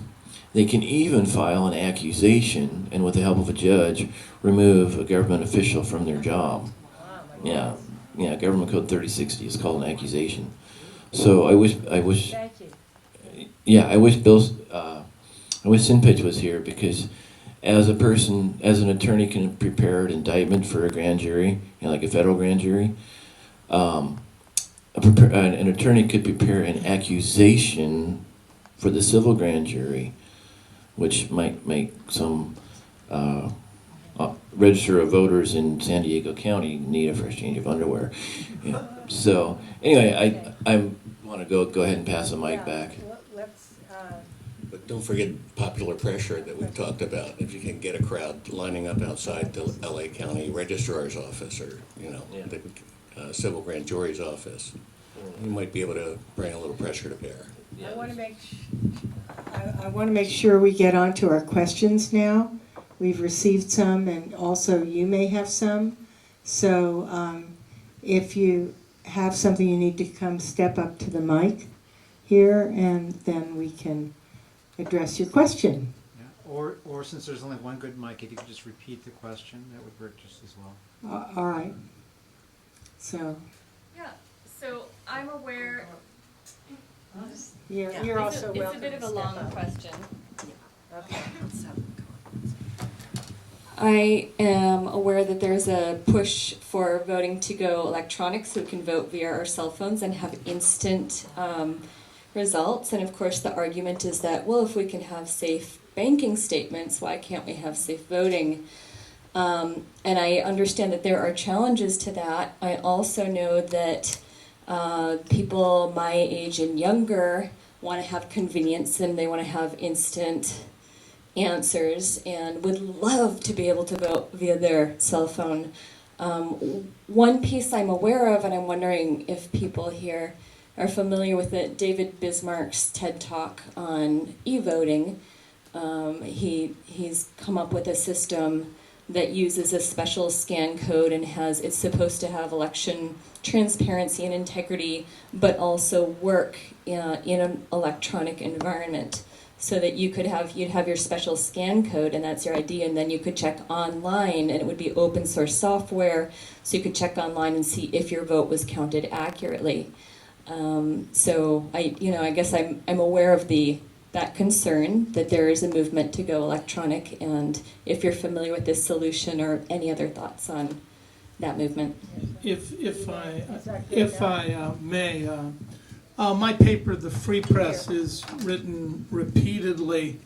Speaker 10: They can even file an accusation, and with the help of a judge, remove a government official from their job. Yeah, Government Code 3060 is called an accusation. So I wish.
Speaker 9: Thank you.
Speaker 10: Yeah, I wish Sinpitch was here, because as an attorney can prepare an indictment for a grand jury, like a federal grand jury, an attorney could prepare an accusation for the civil grand jury, which might make some register of voters in San Diego County need a fresh change of underwear. Yeah. So anyway, I want to go ahead and pass the mic back.
Speaker 1: Let's,
Speaker 5: But don't forget popular pressure that we've talked about. If you can get a crowd lining up outside the LA County Registrar's office or,
Speaker 10: Yeah.
Speaker 5: the civil grand jury's office, you might be able to bring a little pressure to bear.
Speaker 1: I want to I want to make sure we get on to our questions now. We've received some, and also you may have some. So if you have something, you need to come step up to the mic here, and then we can address your question.
Speaker 7: Yeah. Or since there's only one good mic, if you could just repeat the question, that would work just as well.
Speaker 1: All right. So
Speaker 12: Yeah, so I'm aware,
Speaker 1: you're also
Speaker 12: it's a
Speaker 1: welcome
Speaker 12: bit of
Speaker 1: to
Speaker 12: a
Speaker 1: step
Speaker 12: long
Speaker 1: up.
Speaker 12: question.
Speaker 1: Okay.
Speaker 12: I am aware that there's a push for voting to go electronic so we can vote via our cell phones and have instant results. And of course the argument is that, well, if we can have safe banking statements, why can't we have safe voting? And I understand that there are challenges to that. I also know that people my age and younger want to have convenience and they want to have instant answers and would love to be able to vote via their cell phone. One piece I'm aware of, and I'm wondering if people here are familiar with it, David Bismarck's TED Talk on e-voting. He's come up with a system that uses a special scan code and it's supposed to have election transparency and integrity, but also work in an electronic environment. So that you'd have your special scan code, and that's your ID, and then you could check online, and it would be open source software, so you could check online and see if your vote was counted accurately. So I guess I'm aware of that concern that there is a movement to go electronic, and if you're familiar with this solution or any other thoughts on that movement.
Speaker 3: If I may, my paper, The Free Press, is written repeatedly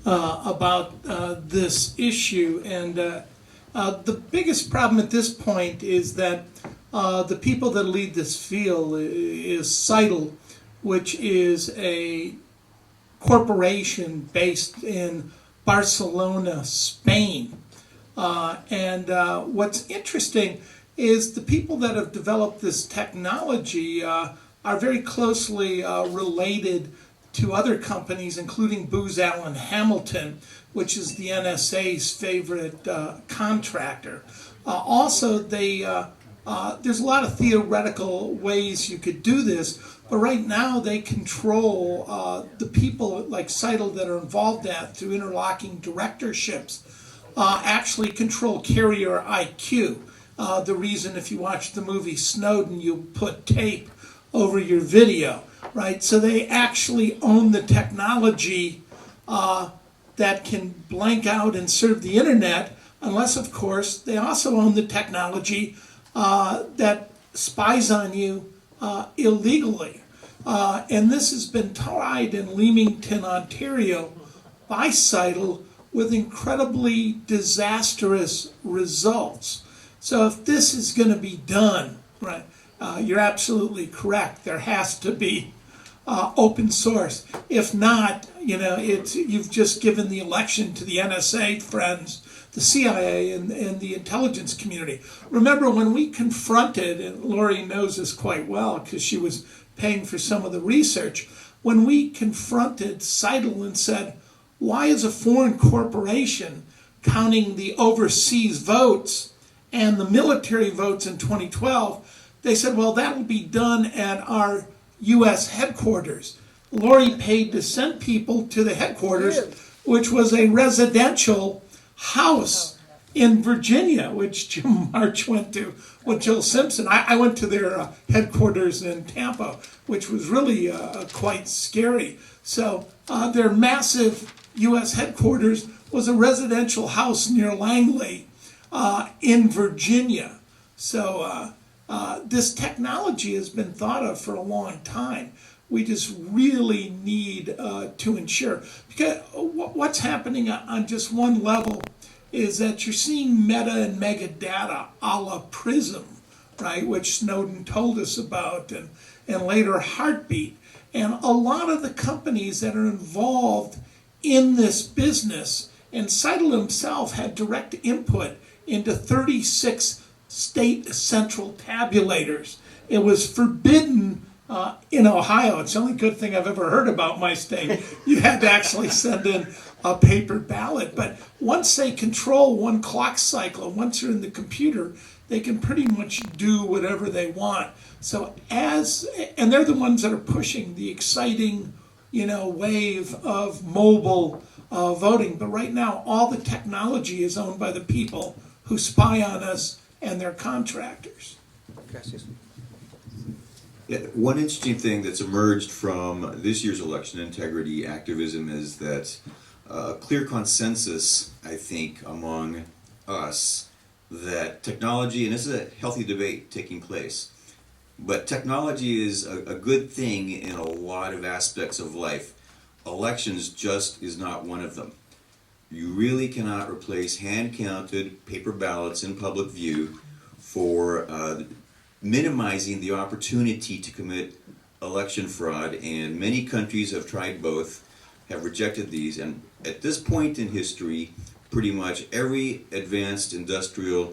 Speaker 3: about this issue, and the biggest problem at this point is that the people that lead this field is Seidel, which is a corporation based in Barcelona, Spain. And what's interesting is the people that have developed this technology are very closely related to other companies, including Booz Allen Hamilton, which is the NSA's favorite contractor. Also, there's a lot of theoretical ways you could do this, but right now they control the people like Seidel that are involved through interlocking directorships, actually control carrier IQ. The reason if you watch the movie Snowden, you put tape over your video, right? So they actually own the technology that can blank out and serve the internet, unless, of course, they also own the technology that spies on you illegally. And this has been tried in Leamington, Ontario by Seidel with incredibly disastrous results. So if this is going to be done, right, you're absolutely correct. There has to be open source. If not, you've just given the election to the NSA friends, the CIA, and the intelligence community. Remember when we confronted, and Lori knows this quite well because she was paying for some of the research, when we confronted Seidel and said, why is a foreign corporation counting the overseas votes and the military votes in 2012? They said, well, that will be done at our U.S. headquarters. Lori paid to send people to the headquarters, which was a residential house in Virginia, which Jim March went to with Jill Simpson. I went to their headquarters in Tampa, which was really quite scary. So their massive U.S. headquarters was a residential house near Langley in Virginia. So this technology has been thought of for a long time. We just really need to ensure, because what's happening on just one level is that you're seeing meta and mega data a la Prism, right, which Snowden told us about, and later Heartbeat. And a lot of the companies that are involved in this business, and Seidel himself had direct input into 36 state central tabulators. It was forbidden in Ohio. It's the only good thing I've ever heard about my state. You had to actually send in a paper ballot. But once they control one clock cycle, once they're in the computer, they can pretty much do whatever they want. So and they're the ones that are pushing the exciting, wave of mobile voting. But right now, all the technology is owned by the people who spy on us and their contractors.
Speaker 4: Yeah, one interesting thing that's emerged from this year's election integrity activism is that clear consensus, I think, among us that technology, and this is a healthy debate taking place, but technology is a good thing in a lot of aspects of life. Elections just is not one of them. You really cannot replace hand-counted paper ballots in public view for minimizing the opportunity to commit election fraud, and many countries have tried both, have rejected these, and at this point in history, pretty much every advanced industrial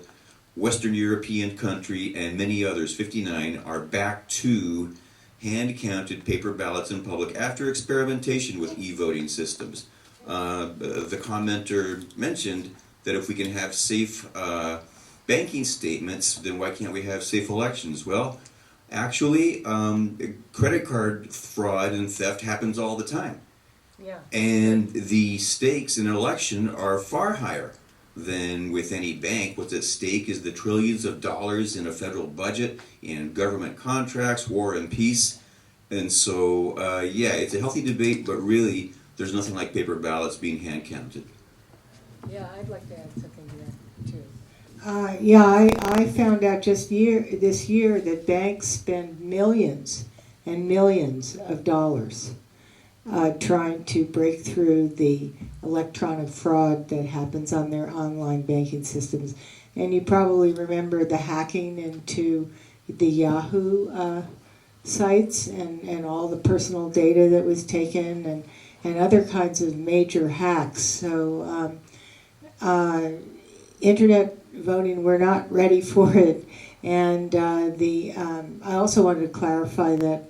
Speaker 4: Western European country and many others, 59, are back to hand-counted paper ballots in public after experimentation with e-voting systems. The commenter mentioned that if we can have safe banking statements, then why can't we have safe elections? Well, actually, credit card fraud and theft happens all the time.
Speaker 9: Yeah.
Speaker 4: And the stakes in an election are far higher than with any bank. What's at stake is the trillions of dollars in a federal budget, in government contracts, war and peace. And so, it's a healthy debate, but really, there's nothing like paper ballots being hand counted.
Speaker 9: Yeah, I'd like to add something to that too.
Speaker 1: I found out just this year that banks spend millions and millions of dollars trying to break through the electronic fraud that happens on their online banking systems. And you probably remember the hacking into the Yahoo sites and all the personal data that was taken and other kinds of major hacks. So internet voting, we're not ready for it. And I also wanted to clarify that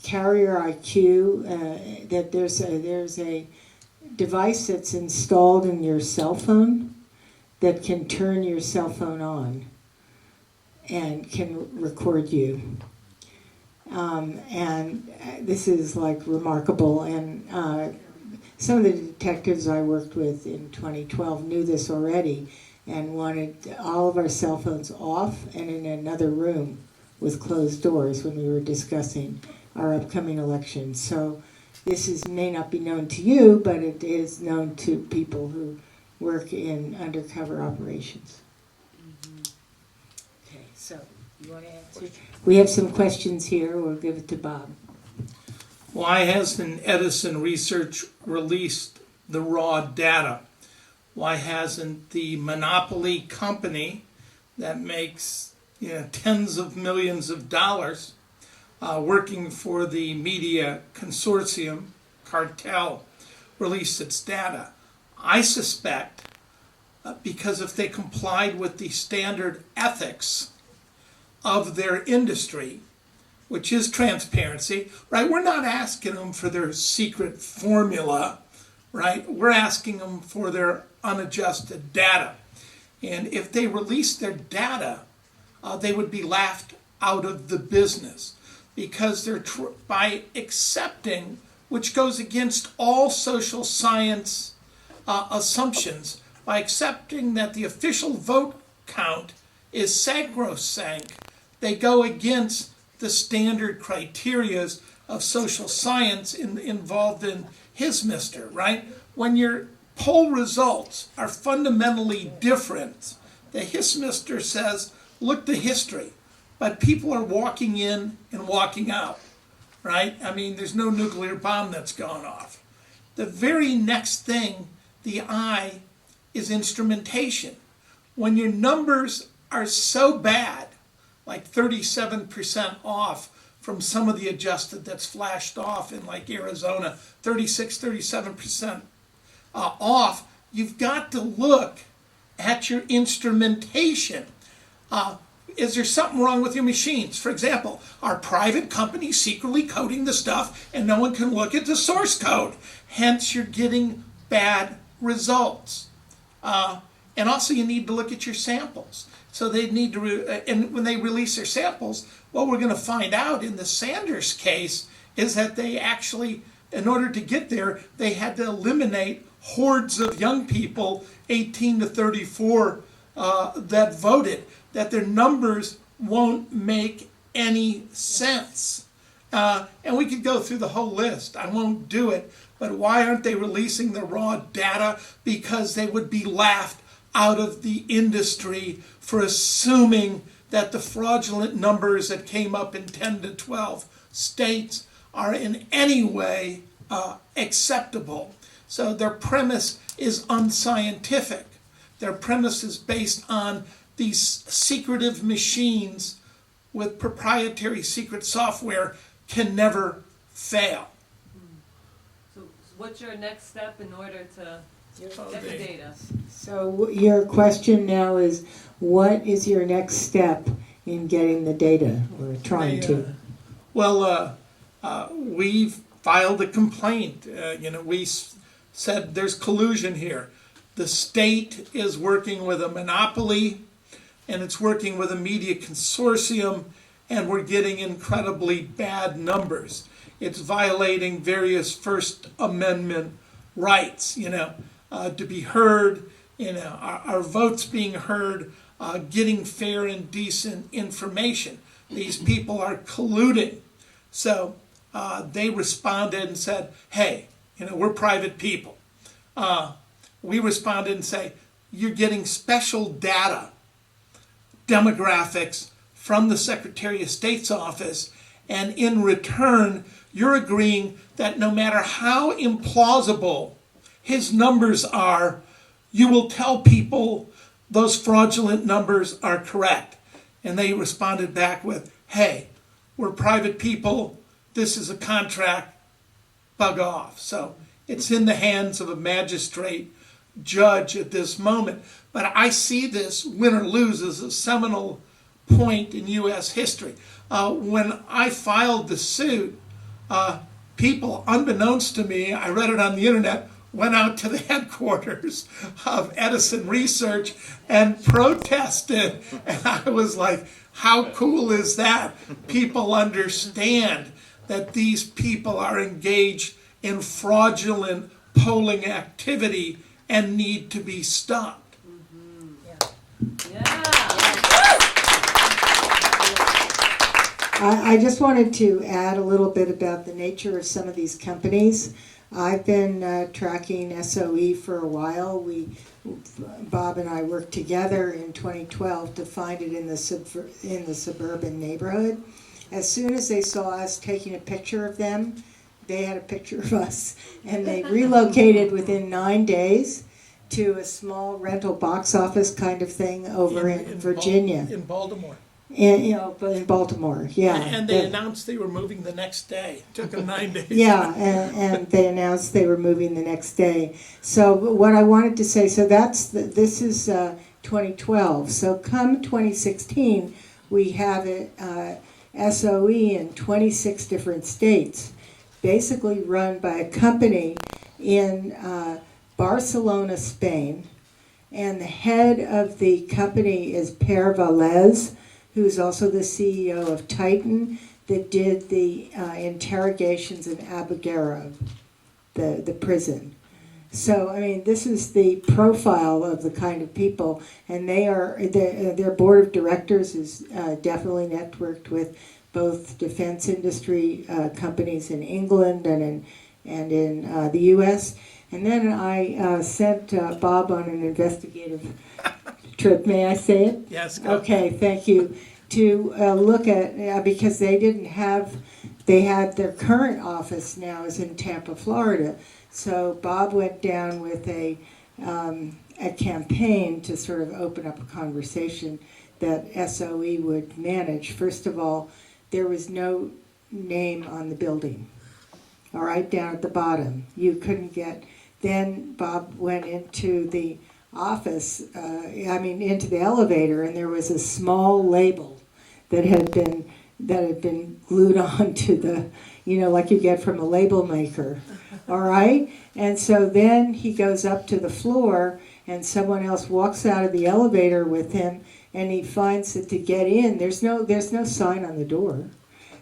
Speaker 1: carrier IQ, that there's a device that's installed in your cell phone that can turn your cell phone on and can record you. And this is like remarkable. And some of the detectives I worked with in 2012 knew this already and wanted all of our cell phones off and in another room with closed doors when we were discussing our upcoming election. So this may not be known to you, but it is known to people who work in undercover operations.
Speaker 9: Okay, so you want to answer?
Speaker 1: We have some questions here. We'll give it to Bob.
Speaker 3: Why hasn't Edison Research released the raw data? Why hasn't the monopoly company that makes tens of millions of dollars working for the media consortium cartel released its data? I suspect because if they complied with the standard ethics of their industry, which is transparency, right? We're not asking them for their secret formula, right? We're asking them for their unadjusted data. And if they released their data, they would be laughed out of the business because they're by accepting, which goes against all social science assumptions, by accepting that the official vote count is sacrosanct, they go against the standard criterias of social science involved in Hismister, right? When your poll results are fundamentally different, the Hismister says, look to history, but people are walking in and walking out, right? I mean, there's no nuclear bomb that's gone off. The very next thing The I is instrumentation. When your numbers are so bad, like 37% off from some of the adjusted that's flashed off in like Arizona, 36, 37% off, you've got to look at your instrumentation. Is there something wrong with your machines? For example, are private companies secretly coding the stuff and no one can look at the source code? Hence, you're getting bad results. And also, you need to look at your samples. So they need to, and when they release their samples, what we're going to find out in the Sanders case is that they actually, in order to get there, they had to eliminate hordes of young people, 18 to 34, that voted, that their numbers won't make any sense. And we could go through the whole list. I won't do it. But why aren't they releasing the raw data? Because they would be laughed out of the industry for assuming that the fraudulent numbers that came up in 10 to 12 states are in any way acceptable. So their premise is unscientific. Their premise is based on these secretive machines with proprietary secret software can never fail.
Speaker 11: So what's your next step in order to get the data?
Speaker 1: So your question now is, what is your next step in getting the data, or trying to?
Speaker 3: Well, we've filed a complaint. We said there's collusion here. The state is working with a monopoly, and it's working with a media consortium, and we're getting incredibly bad numbers. It's violating various First Amendment rights, to be heard, our votes being heard, getting fair and decent information. These people are colluding. So they responded and said, hey, we're private people. We responded and say, you're getting special data, demographics from the Secretary of State's office, and in return, you're agreeing that no matter how implausible his numbers are, you will tell people those fraudulent numbers are correct. And they responded back with, hey, we're private people, this is a contract, bug off. So it's in the hands of a magistrate judge at this moment. But I see this, win or lose, as a seminal point in U.S. history. When I filed the suit, people, unbeknownst to me, I read it on the internet, went out to the headquarters of Edison Research and protested. And I was like, how cool is that? People understand that these people are engaged in fraudulent polling activity and need to be stopped.
Speaker 1: I just wanted to add a little bit about the nature of some of these companies. I've been tracking SOE for a while. Bob and I worked together in 2012 to find it in the suburban neighborhood. As soon as they saw us taking a picture of them, they had a picture of us, and they relocated within 9 days to a small rental box office kind of thing over in Virginia.
Speaker 3: In Baltimore.
Speaker 1: In Baltimore, yeah.
Speaker 3: And they announced they were moving the next day. It took them 9 days.
Speaker 1: Yeah, and they announced they were moving the next day. So what I wanted to say, so this is 2012. So come 2016, we have it SOE in 26 different states, basically run by a company in Barcelona, Spain. And the head of the company is Per Valez, who's also the CEO of Titan, that did the interrogations in Abu Ghraib, the prison. So, I mean, this is the profile of the kind of people, and their board of directors is definitely networked with both defense industry companies in England and in the U.S. And then I sent Bob on an investigative trip. May I say it?
Speaker 3: Yes, go.
Speaker 1: Okay, thank you. To look at, because they had their current office now is in Tampa, Florida. So Bob went down with a campaign to sort of open up a conversation that SOE would manage. First of all, there was no name on the building. All right, down at the bottom. You couldn't get, then Bob went into the office, into the elevator, and there was a small label that had been glued onto the, like you get from a label maker. All right? And so then he goes up to the floor, and someone else walks out of the elevator with him, and he finds that to get in, there's no sign on the door.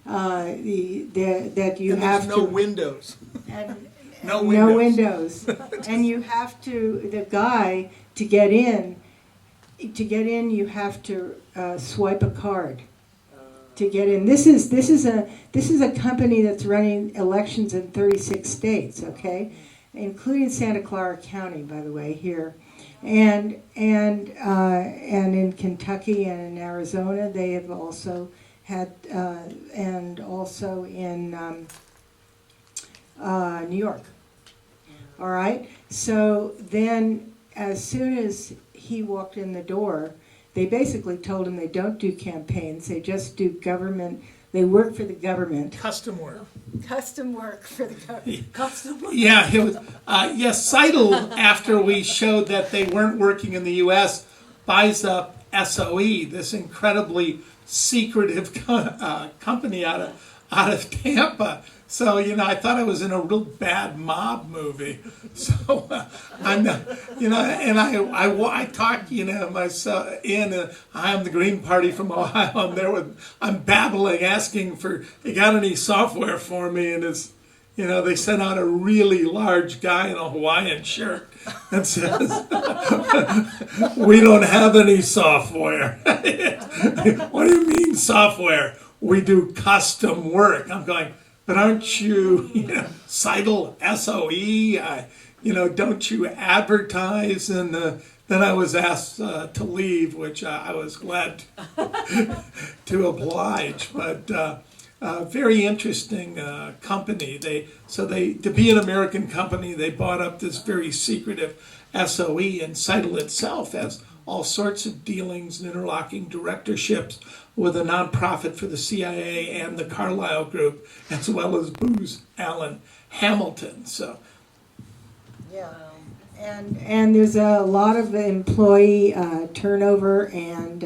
Speaker 1: That you
Speaker 3: And
Speaker 1: have
Speaker 3: there's no
Speaker 1: to,
Speaker 3: windows.
Speaker 1: and
Speaker 3: No
Speaker 1: no
Speaker 3: windows.
Speaker 1: windows. And you have to, the guy, to get in, you have to swipe a card to get in. This is a company that's running elections in 36 states, okay, including Santa Clara County, by the way, here, and in Kentucky and in Arizona they have also had, and also in New York. All right. So then, as soon as he walked in the door, they basically told him they don't do campaigns. They just do government. They work for the government.
Speaker 3: Custom work.
Speaker 1: Custom work for the government.
Speaker 11: Custom work.
Speaker 3: Yeah, it was. Yes, Seidel, after we showed that they weren't working in the U.S., buys up SOE, this incredibly secretive company out of Tampa. So, I thought I was in a real bad mob movie. So, I'm, and I talked, myself in, I'm the Green Party from Ohio. I'm babbling, asking for, you got any software for me? And it's, they sent out a really large guy in a Hawaiian shirt and says, we don't have any software. What do you mean software? We do custom work. I'm going, but aren't you, Seidel, SOE? Don't you advertise? And then I was asked to leave, which I was glad to oblige. But very interesting company. To be an American company, they bought up this very secretive SOE, and Seidel itself has all sorts of dealings and interlocking directorships with a nonprofit for the CIA and the Carlyle Group, as well as Booz Allen Hamilton. So,
Speaker 1: yeah, and there's a lot of employee turnover, and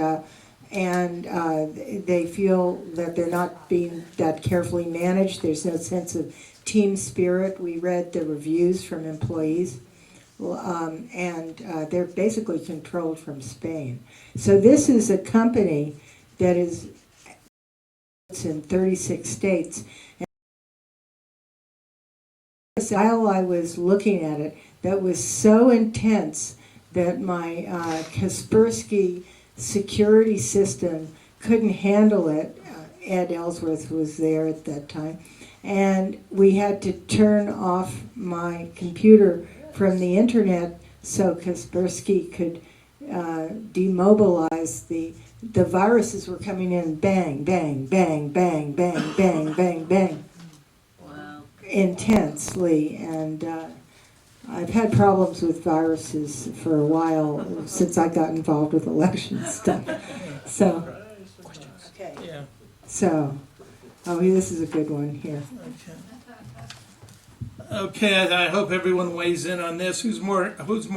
Speaker 1: they feel that they're not being that carefully managed. There's no sense of team spirit. We read the reviews from employees. And they're basically controlled from Spain. So this is a company that is in 36 states. And while I was looking at it, that was so intense that my Kaspersky security system couldn't handle it. Ed Ellsworth was there at that time. And we had to turn off my computer from the internet so Kaspersky could demobilize the viruses were coming in bang, bang, bang, bang, bang, bang, bang, bang.
Speaker 11: Wow.
Speaker 1: Intensely. And I've had problems with viruses for a while since I got involved with election stuff. So, okay.
Speaker 3: yeah.
Speaker 1: So, this is a good one here.
Speaker 3: Okay, I hope everyone weighs in on this. Who's more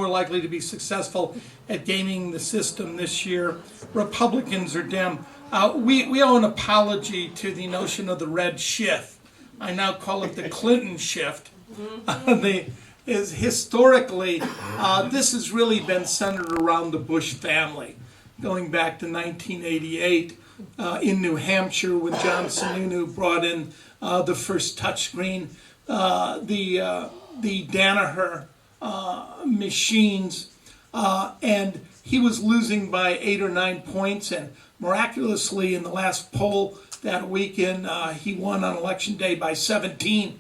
Speaker 3: likely to be successful at gaming the system this year? Republicans or Dem? We owe an apology to the notion of the red shift. I now call it the Clinton shift. Historically, this has really been centered around the Bush family, going back to 1988 in New Hampshire when John Sununu brought in the first touchscreen. The Danaher machines, and he was losing by 8 or 9 points, and miraculously in the last poll that weekend, he won on election day by 17.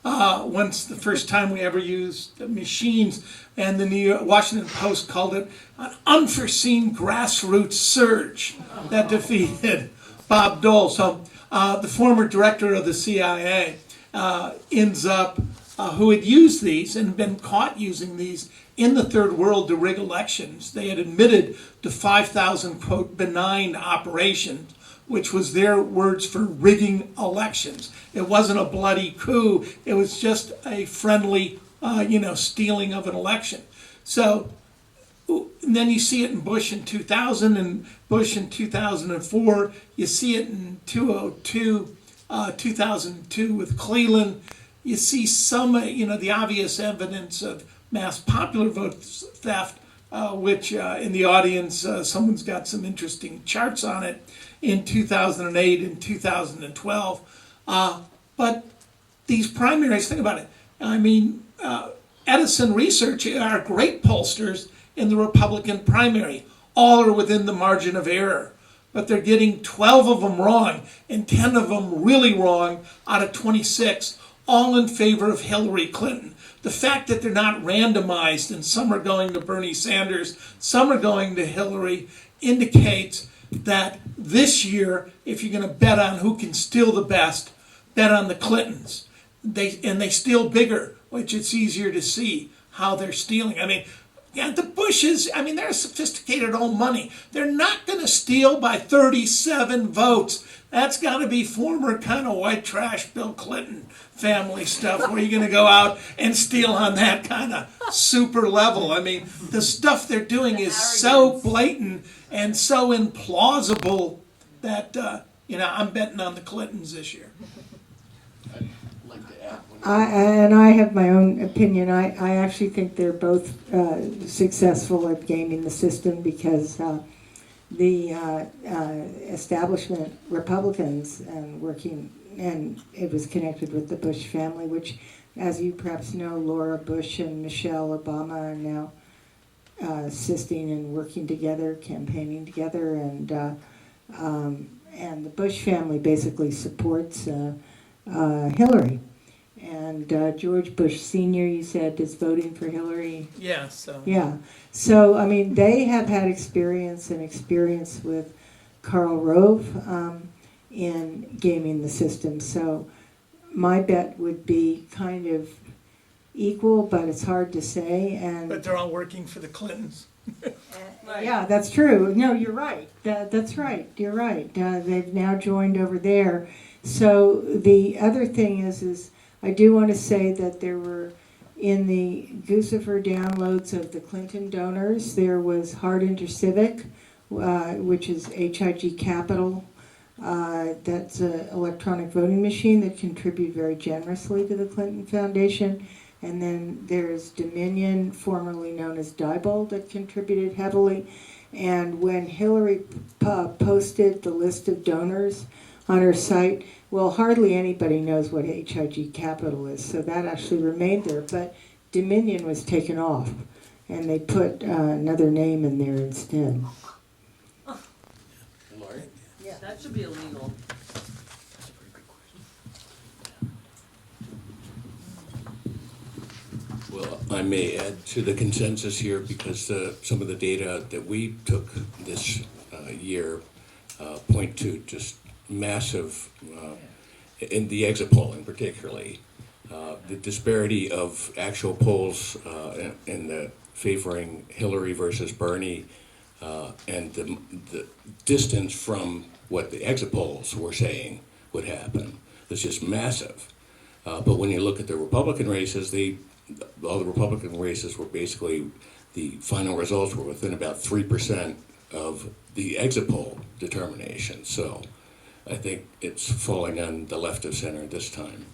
Speaker 3: Once the first time we ever used the machines, and the Washington Post called it an unforeseen grassroots surge that defeated Bob Dole. So the former director of the CIA ends up who had used these and been caught using these in the third world to rig elections. They had admitted to 5,000, quote, benign operations, which was their words for rigging elections. It wasn't a bloody coup. It was just a friendly, stealing of an election. So and then you see it in Bush in 2000 and Bush in 2004. You see it in 2002 with Cleveland. You see some, the obvious evidence of mass popular vote theft, which in the audience, someone's got some interesting charts on it in 2008 and 2012. But these primaries, think about it. I mean, Edison Research are great pollsters in the Republican primary. All are within the margin of error. But they're getting 12 of them wrong and 10 of them really wrong out of 26, all in favor of Hillary Clinton. The fact that they're not randomized and some are going to Bernie Sanders, some are going to Hillary, indicates that this year, if you're going to bet on who can steal the best, bet on the Clintons. They steal bigger, which it's easier to see how they're stealing. I mean, yeah, the Bushes, they're sophisticated old money. They're not going to steal by 37 votes. That's got to be former kind of white trash Bill Clinton family stuff where you're going to go out and steal on that kind of super level. I mean, the stuff they're doing is so blatant and so implausible that, I'm betting on the Clintons this year.
Speaker 1: I have my own opinion. I actually think they're both successful at gaming the system because the establishment Republicans and it was connected with the Bush family, which, as you perhaps know, Laura Bush and Michelle Obama are now assisting and working together, campaigning together, and the Bush family basically supports Hillary. And George Bush Sr., you said, is voting for Hillary.
Speaker 3: Yeah, so.
Speaker 1: Yeah. So, they have had experience with Karl Rove in gaming the system. So my bet would be kind of equal, but it's hard to say.
Speaker 3: But they're all working for the Clintons.
Speaker 1: Yeah, that's true. No, you're right. That's right. You're right. They've now joined over there. So the other thing is I do want to say that there were, in the Guccifer downloads of the Clinton donors, there was Hard InterCivic, which is HIG Capital. That's an electronic voting machine that contributed very generously to the Clinton Foundation. And then there's Dominion, formerly known as Diebold, that contributed heavily. And when Hillary posted the list of donors on her site, well, hardly anybody knows what HIG Capital is, so that actually remained there. But Dominion was taken off, and they put another name in there instead.
Speaker 5: Laurie?
Speaker 11: Yeah, that should be illegal.
Speaker 5: Well, I may add to the consensus here because some of the data that we took this year point to just massive, in the exit polling particularly, the disparity of actual polls in the favoring Hillary versus Bernie, and the distance from what the exit polls were saying would happen is just massive. But when you look at the Republican races, all the Republican races were basically, the final results were within about 3% of the exit poll determination. So I think it's falling on the left of center this time.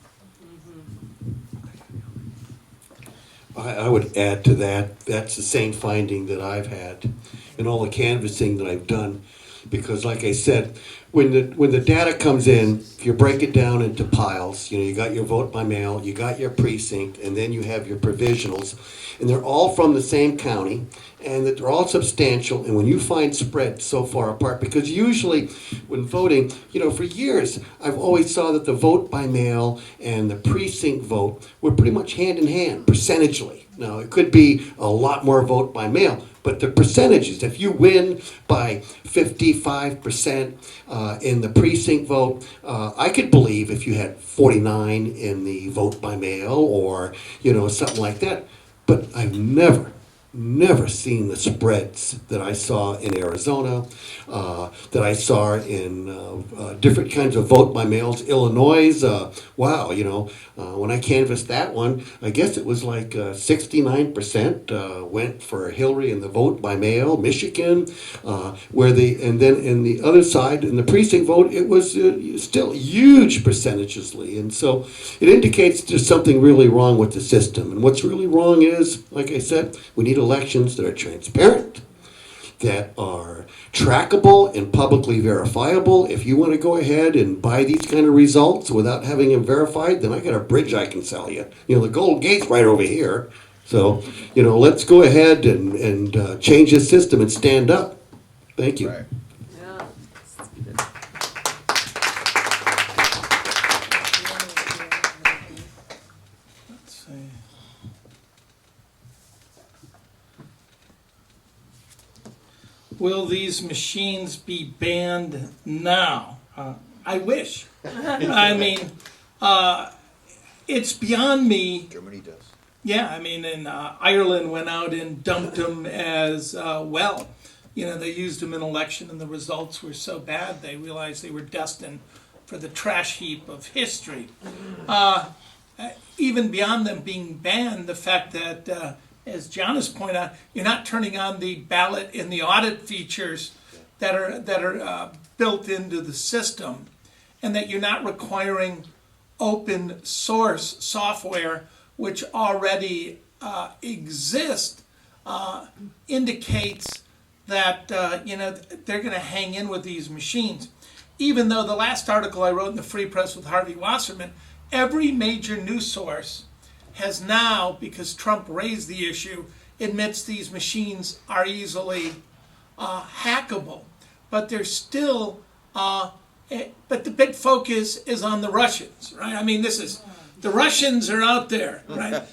Speaker 8: I would add to that, that's the same finding that I've had in all the canvassing that I've done. Because like I said, when the data comes in, if you break it down into piles, you got your vote by mail, you got your precinct, and then you have your provisionals, and they're all from the same county, and that they're all substantial, and when you find spread so far apart, because usually when voting, for years, I've always saw that the vote by mail and the precinct vote were pretty much hand in hand, percentagely. Now, it could be a lot more vote by mail, but the percentages, if you win by 55% in the precinct vote, I could believe if you had 49 in the vote by mail or, something like that. But I've never seen the spreads that I saw in Arizona, that I saw in different kinds of vote by mails. Illinois, wow, when I canvassed that one, I guess it was like 69% went for Hillary in the vote by mail. Michigan, and then in the other side, in the precinct vote, it was still huge percentagesly. And so it indicates there's something really wrong with the system. And what's really wrong is, like I said, we need elections that are transparent, that are trackable and publicly verifiable. If you want to go ahead and buy these kind of results without having them verified, then I got a bridge I can sell you. The Golden Gate's right over here. So, let's go ahead and change this system and stand up. Thank you.
Speaker 4: Right.
Speaker 11: Yeah.
Speaker 3: Let's see. Will these machines be banned now? I wish. I mean, it's beyond me.
Speaker 4: Germany does.
Speaker 3: Yeah, I mean, and Ireland went out and dumped them as well. They used them in election, and the results were so bad they realized they were destined for the trash heap of history. Even beyond them being banned, the fact that, as John has pointed out, you're not turning on the ballot and the audit features that are built into the system, and that you're not requiring open source software which already exist, indicates that they're going to hang in with these machines. Even though the last article I wrote in the Free Press with Harvey Wasserman, every major news source has now, because Trump raised the issue, admits these machines are easily hackable. But they're still, but the big focus is on the Russians, right? I mean, the Russians are out there, right?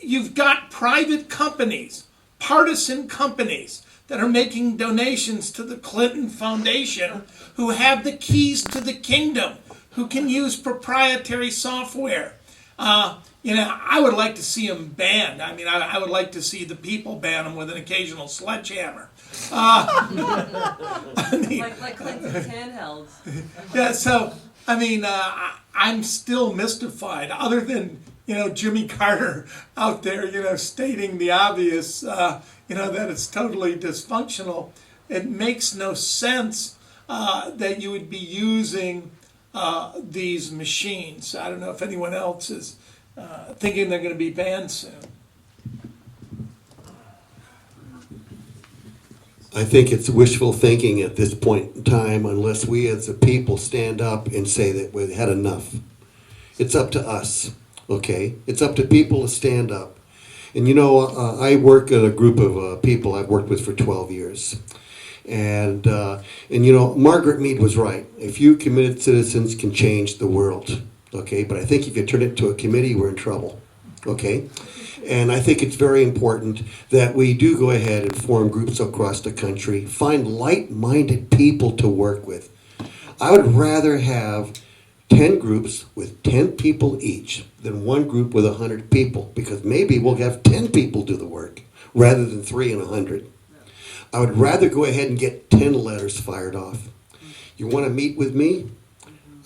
Speaker 3: You've got private companies, partisan companies, that are making donations to the Clinton Foundation, who have the keys to the kingdom, who can use proprietary software. I would like to see them banned. I mean, I would like to see the people ban them with an occasional sledgehammer. I mean,
Speaker 11: like Clinton's handhelds.
Speaker 3: Yeah, so, I mean, I'm still mystified, other than, Jimmy Carter out there, stating the obvious, that it's totally dysfunctional. It makes no sense that you would be using these machines. I don't know if anyone else is thinking they're going to be banned soon.
Speaker 8: I think it's wishful thinking at this point in time unless we as a people stand up and say that we've had enough. It's up to us, okay? It's up to people to stand up. And I work at a group of people I've worked with for 12 years. And Margaret Mead was right. A few committed citizens can change the world, okay? But I think if you turn it to a committee, we're in trouble, okay? And I think it's very important that we do go ahead and form groups across the country, find like-minded people to work with. I would rather have 10 groups with 10 people each than one group with 100 people, because maybe we'll have 10 people do the work rather than 3 and 100. I would rather go ahead and get 10 letters fired off. You want to meet with me?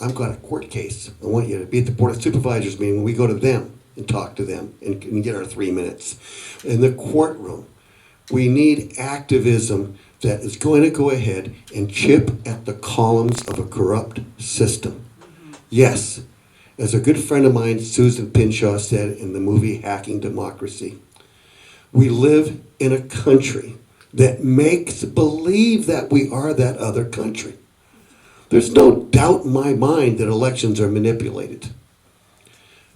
Speaker 8: I've got a court case. I want you to be at the Board of Supervisors meeting when we go to them and talk to them and get our 3 minutes. In the courtroom, we need activism that is going to go ahead and chip at the columns of a corrupt system. Yes, as a good friend of mine, Susan Pinshaw, said in the movie Hacking Democracy, we live in a country that makes believe that we are that other country. There's no doubt in my mind that elections are manipulated.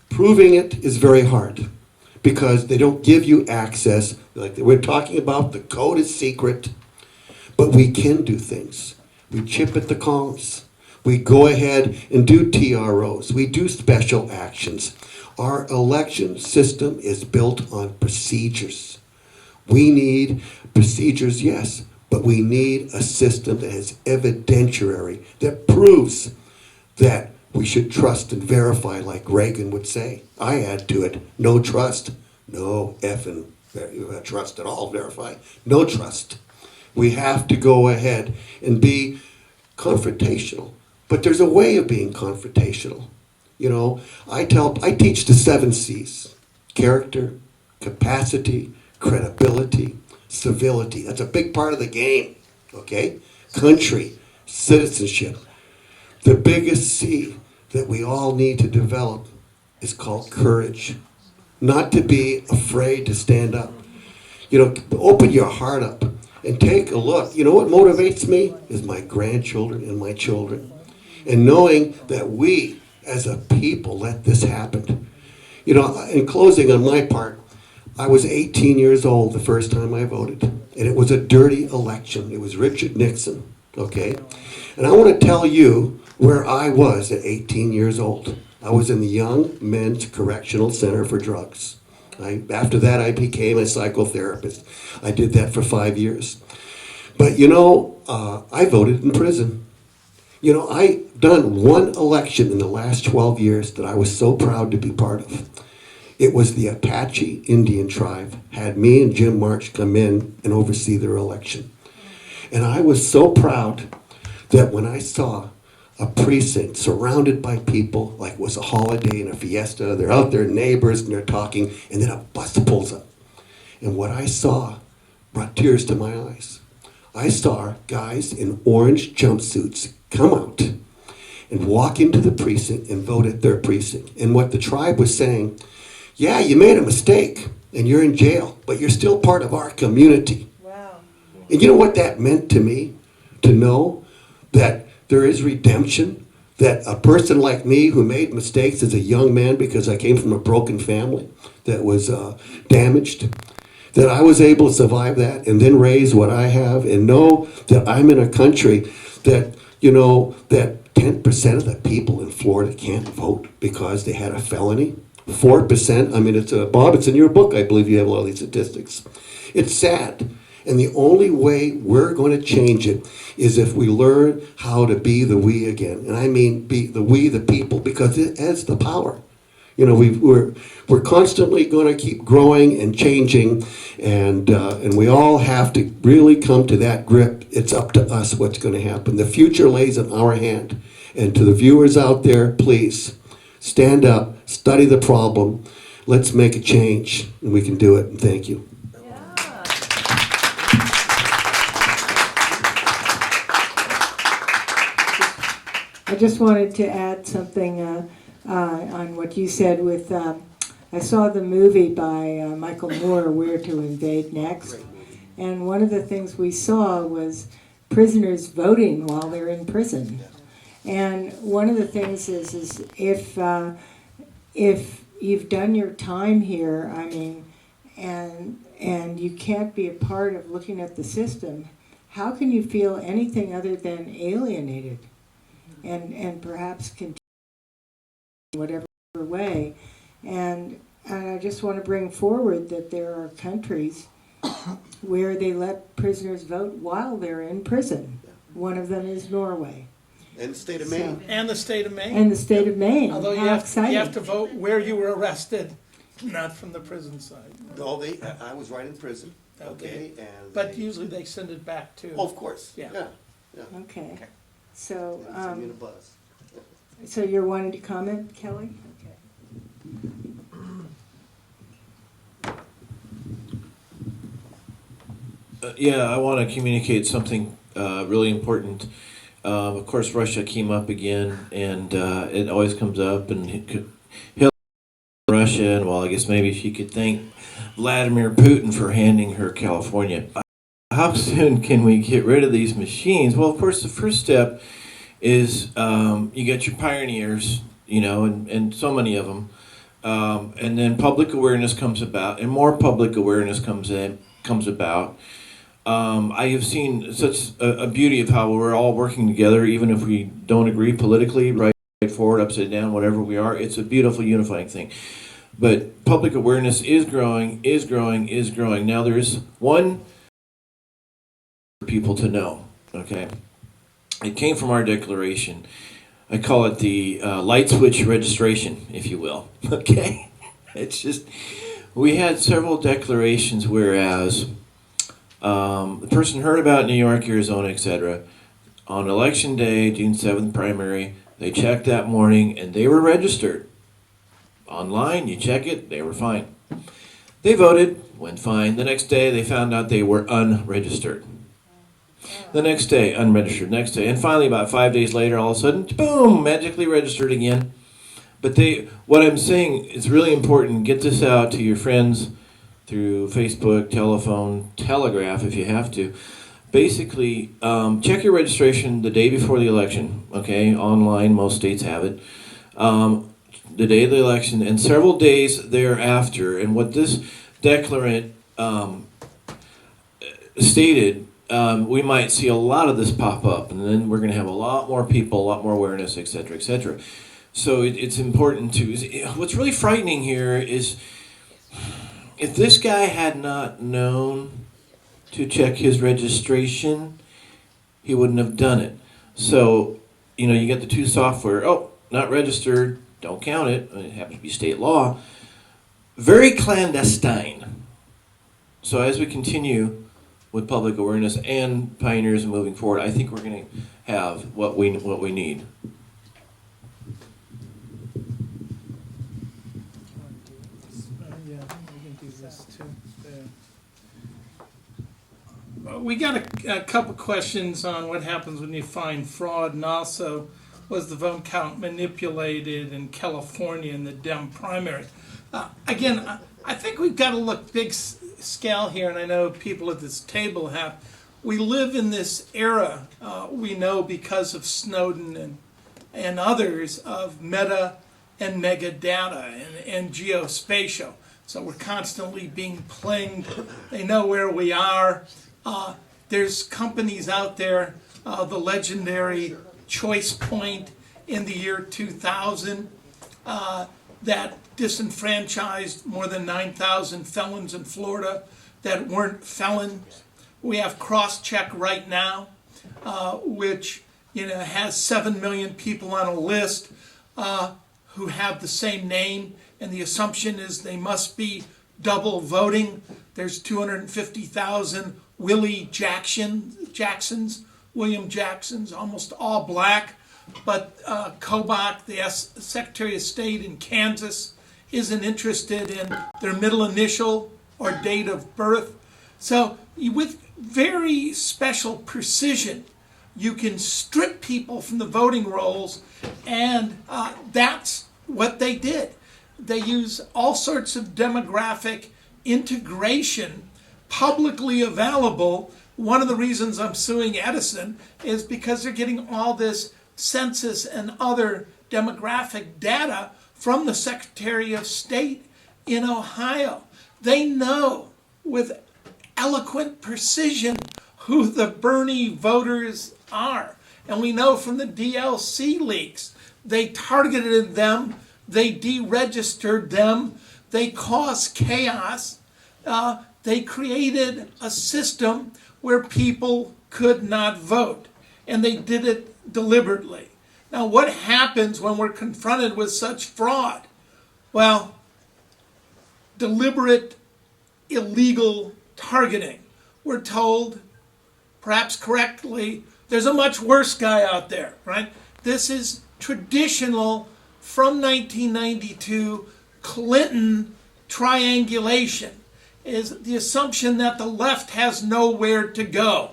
Speaker 8: Proving it is very hard because they don't give you access. Like we're talking about, the code is secret, but we can do things. We chip at the columns. We go ahead and do TROs. We do special actions. Our election system is built on procedures. We need procedures, yes, but we need a system that is evidentiary, that proves that we should trust and verify, like Reagan would say. I add to it, no trust, no effing trust at all, verify, no trust. We have to go ahead and be confrontational. But there's a way of being confrontational. You know, I teach the 7 C's: character, capacity, credibility, civility. That's a big part of the game, okay? Country, citizenship. The biggest C that we all need to develop is called courage. Not to be afraid to stand up. You know, open your heart up and take a look. You know what motivates me is my grandchildren and my children. And knowing that we, as a people, let this happen. You know, in closing on my part, I was 18 years old the first time I voted. And it was a dirty election. It was Richard Nixon, okay? And I want to tell you where I was at 18 years old. I was in the Young Men's Correctional Center for Drugs. After that, I became a psychotherapist. I did that for 5 years. But you know, I voted in prison. You know, I've done one election in the last 12 years that I was so proud to be part of. It was the Apache Indian tribe had me and Jim March come in and oversee their election. And I was so proud that when I saw a precinct surrounded by people like it was a holiday and a fiesta, they're out there, neighbors, and they're talking, and then a bus pulls up. And what I saw brought tears to my eyes. I saw guys in orange jumpsuits come out and walk into the precinct and vote at their precinct. And what the tribe was saying, yeah, you made a mistake and you're in jail, but you're still part of our community.
Speaker 9: Wow.
Speaker 8: And you know what that meant to me? To know that there is redemption, that a person like me who made mistakes as a young man because I came from a broken family that was damaged, that I was able to survive that and then raise what I have and know that I'm in a country that, you know, that 10% of the people in Florida can't vote because they had a felony. 4%, I mean, it's Bob, it's in your book, I believe you have all these statistics. It's sad. And the only way we're going to change it is if we learn how to be the we again. And I mean be the we, the people, because it has the power. You know, we're constantly going to keep growing and changing, and we all have to really come to that grip. It's up to us what's going to happen. The future lays in our hand. And to the viewers out there, please stand up, study the problem. Let's make a change, and we can do it. And thank you.
Speaker 1: I just wanted to add something on what you said with, I saw the movie by Michael Moore, Where to Invade Next, and one of the things we saw was prisoners voting while they're in prison. And one of the things is if you've done your time here, I mean, and you can't be a part of looking at the system, how can you feel anything other than alienated? And perhaps continue in whatever way. And I just want to bring forward that there are countries where they let prisoners vote while they're in prison. One of them is Norway.
Speaker 8: And the state of Maine.
Speaker 3: And the state of Maine.
Speaker 1: And the state of Maine.
Speaker 3: Although you
Speaker 1: How
Speaker 3: have
Speaker 1: exciting.
Speaker 3: to vote where you were arrested, not from the prison side.
Speaker 8: No, I was right in prison. Okay. And
Speaker 3: But usually they send it back to.
Speaker 8: Oh, of course.
Speaker 3: Yeah.
Speaker 1: Okay. So,
Speaker 8: Send me in a bus.
Speaker 1: so you're wanting to comment, Kelly?
Speaker 10: Yeah, I want to communicate something really important. Of course, Russia came up again, and it always comes up, and Hillary, Russia, and well, I guess maybe she could thank Vladimir Putin for handing her California. How soon can we get rid of these machines? Well, of course, the first step is you get your pioneers, you know, and so many of them, and then public awareness comes about, and more public awareness comes about. I have seen such a beauty of how we're all working together, even if we don't agree politically, right forward, upside down, whatever we are. It's a beautiful unifying thing. But public awareness is growing, is growing, is growing. Now there's one for people to know, okay? It came from our declaration. I call it the light switch registration, if you will, okay? It's just, we had several declarations whereas the person heard about New York, Arizona, etc. On election day, June 7th primary, they checked that morning and they were registered. Online, you check it, they were fine. They voted, went fine. The next day, they found out they were unregistered. The next day, unregistered. Next day, and finally, about 5 days later, all of a sudden, boom, magically registered again. But what I'm saying is really important. Get this out to your friends through Facebook, telephone, telegraph if you have to. Basically, check your registration the day before the election. Okay, online, most states have it. The day of the election and several days thereafter. And what this declarant stated, we might see a lot of this pop up, and then we're going to have a lot more people, a lot more awareness, etc., etc. So it's important to. What's really frightening here is if this guy had not known to check his registration, he wouldn't have done it. So, you get the two software. Oh, not registered. Don't count it. It happens to be state law. Very clandestine. So as we continue with public awareness and pioneers moving forward, I think we're going to have what we need.
Speaker 3: Yeah, we can do this too. We got a couple questions on what happens when you find fraud, and also was the vote count manipulated in California in the Dem primary. Again, I think we've got to look big scale here, and I know people at this table have. We live in this era, we know because of Snowden and others, of meta and mega data and geospatial. So we're constantly being pinged. They know where we are. There's companies out there, the legendary Choice Point in the year 2000, that disenfranchised more than 9,000 felons in Florida that weren't felons. We have Crosscheck right now, which has 7 million people on a list who have the same name, and the assumption is they must be double voting. There's 250,000 William Jacksons, almost all black. But Kobach, the Secretary of State in Kansas, isn't interested in their middle initial or date of birth. So with very special precision, you can strip people from the voting rolls, and that's what they did. They use all sorts of demographic integration, publicly available. One of the reasons I'm suing Edison is because they're getting all this census and other demographic data from the Secretary of State in Ohio. They know with eloquent precision who the Bernie voters are. And we know from the DLC leaks, they targeted them, they deregistered them, they caused chaos, they created a system where people could not vote, and they did it deliberately. Now, what happens when we're confronted with such fraud? Well, deliberate, illegal targeting. We're told, perhaps correctly, there's a much worse guy out there, right? This is traditional from 1992 Clinton triangulation, is the assumption that the left has nowhere to go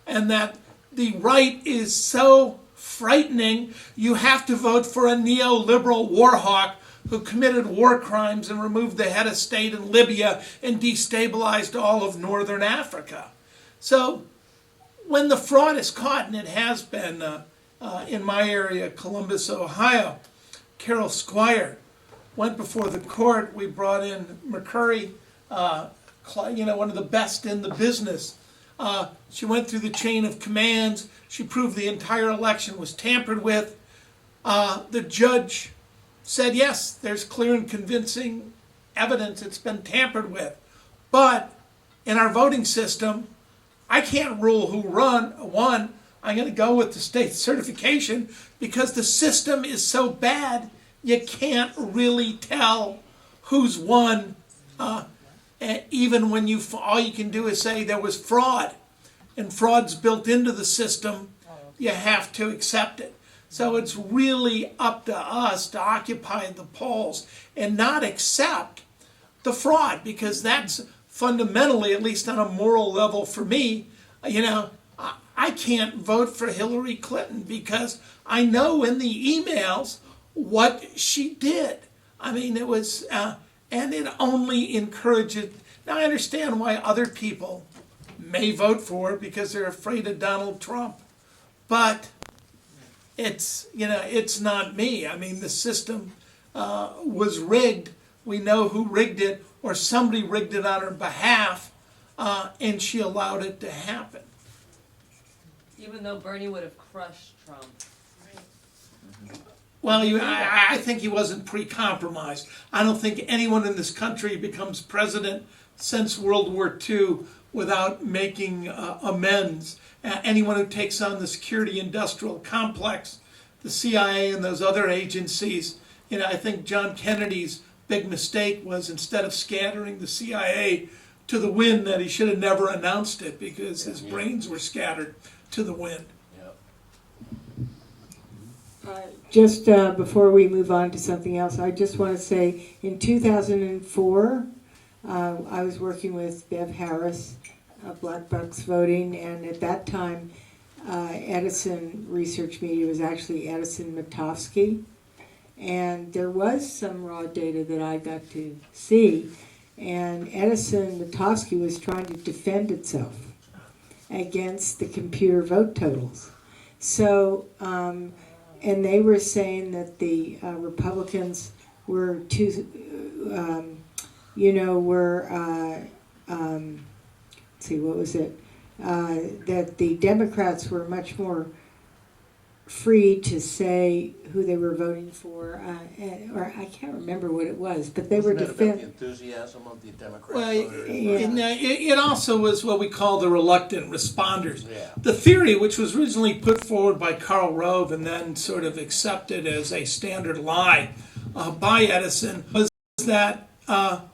Speaker 3: and that the right is so frightening you have to vote for a neoliberal war hawk who committed war crimes and removed the head of state in Libya and destabilized all of northern Africa. So when the fraud is caught, and it has been in my area, Columbus, Ohio, Carol Squire went before the court. We brought in McCurry, one of the best in the business. She went through the chain of commands. She proved the entire election was tampered with. The judge said, yes, there's clear and convincing evidence it's been tampered with. But in our voting system, I can't rule who won. I'm going to go with the state certification because the system is so bad, you can't really tell who's won. Even when all you can do is say there was fraud, and fraud's built into the system, you have to accept it. So it's really up to us to occupy the polls and not accept the fraud, because that's fundamentally, at least on a moral level for me, I can't vote for Hillary Clinton because I know in the emails what she did. I mean, it was, and it only encourages. Now I understand why other people may vote for her because they're afraid of Donald Trump, but it's not me. I mean, the system was rigged. We know who rigged it, or somebody rigged it on her behalf, and she allowed it to happen.
Speaker 11: Even though Bernie would have crushed Trump.
Speaker 3: Well, I think he wasn't pre-compromised. I don't think anyone in this country becomes president since World War II without making amends. Anyone who takes on the security industrial complex, the CIA and those other agencies, I think John Kennedy's big mistake was, instead of scattering the CIA to the wind, that he should have never announced it because his brains were scattered to the wind.
Speaker 1: Just before we move on to something else, I just want to say in 2004, I was working with Bev Harris, Black Bucks Voting, and at that time, Edison Research Media was actually Edison Matovsky, and there was some raw data that I got to see, and Edison Matovsky was trying to defend itself against the computer vote totals. So, and they were saying that the Republicans were too, let's see, what was it? That the Democrats were much more free to say who they were voting for, or I can't remember what it was, but they were defending
Speaker 5: the enthusiasm of the Democrat
Speaker 3: Well,
Speaker 5: voters.
Speaker 3: it also was what we call the reluctant responders.
Speaker 5: Yeah.
Speaker 3: The theory, which was originally put forward by Karl Rove and then sort of accepted as a standard lie by Edison, was that for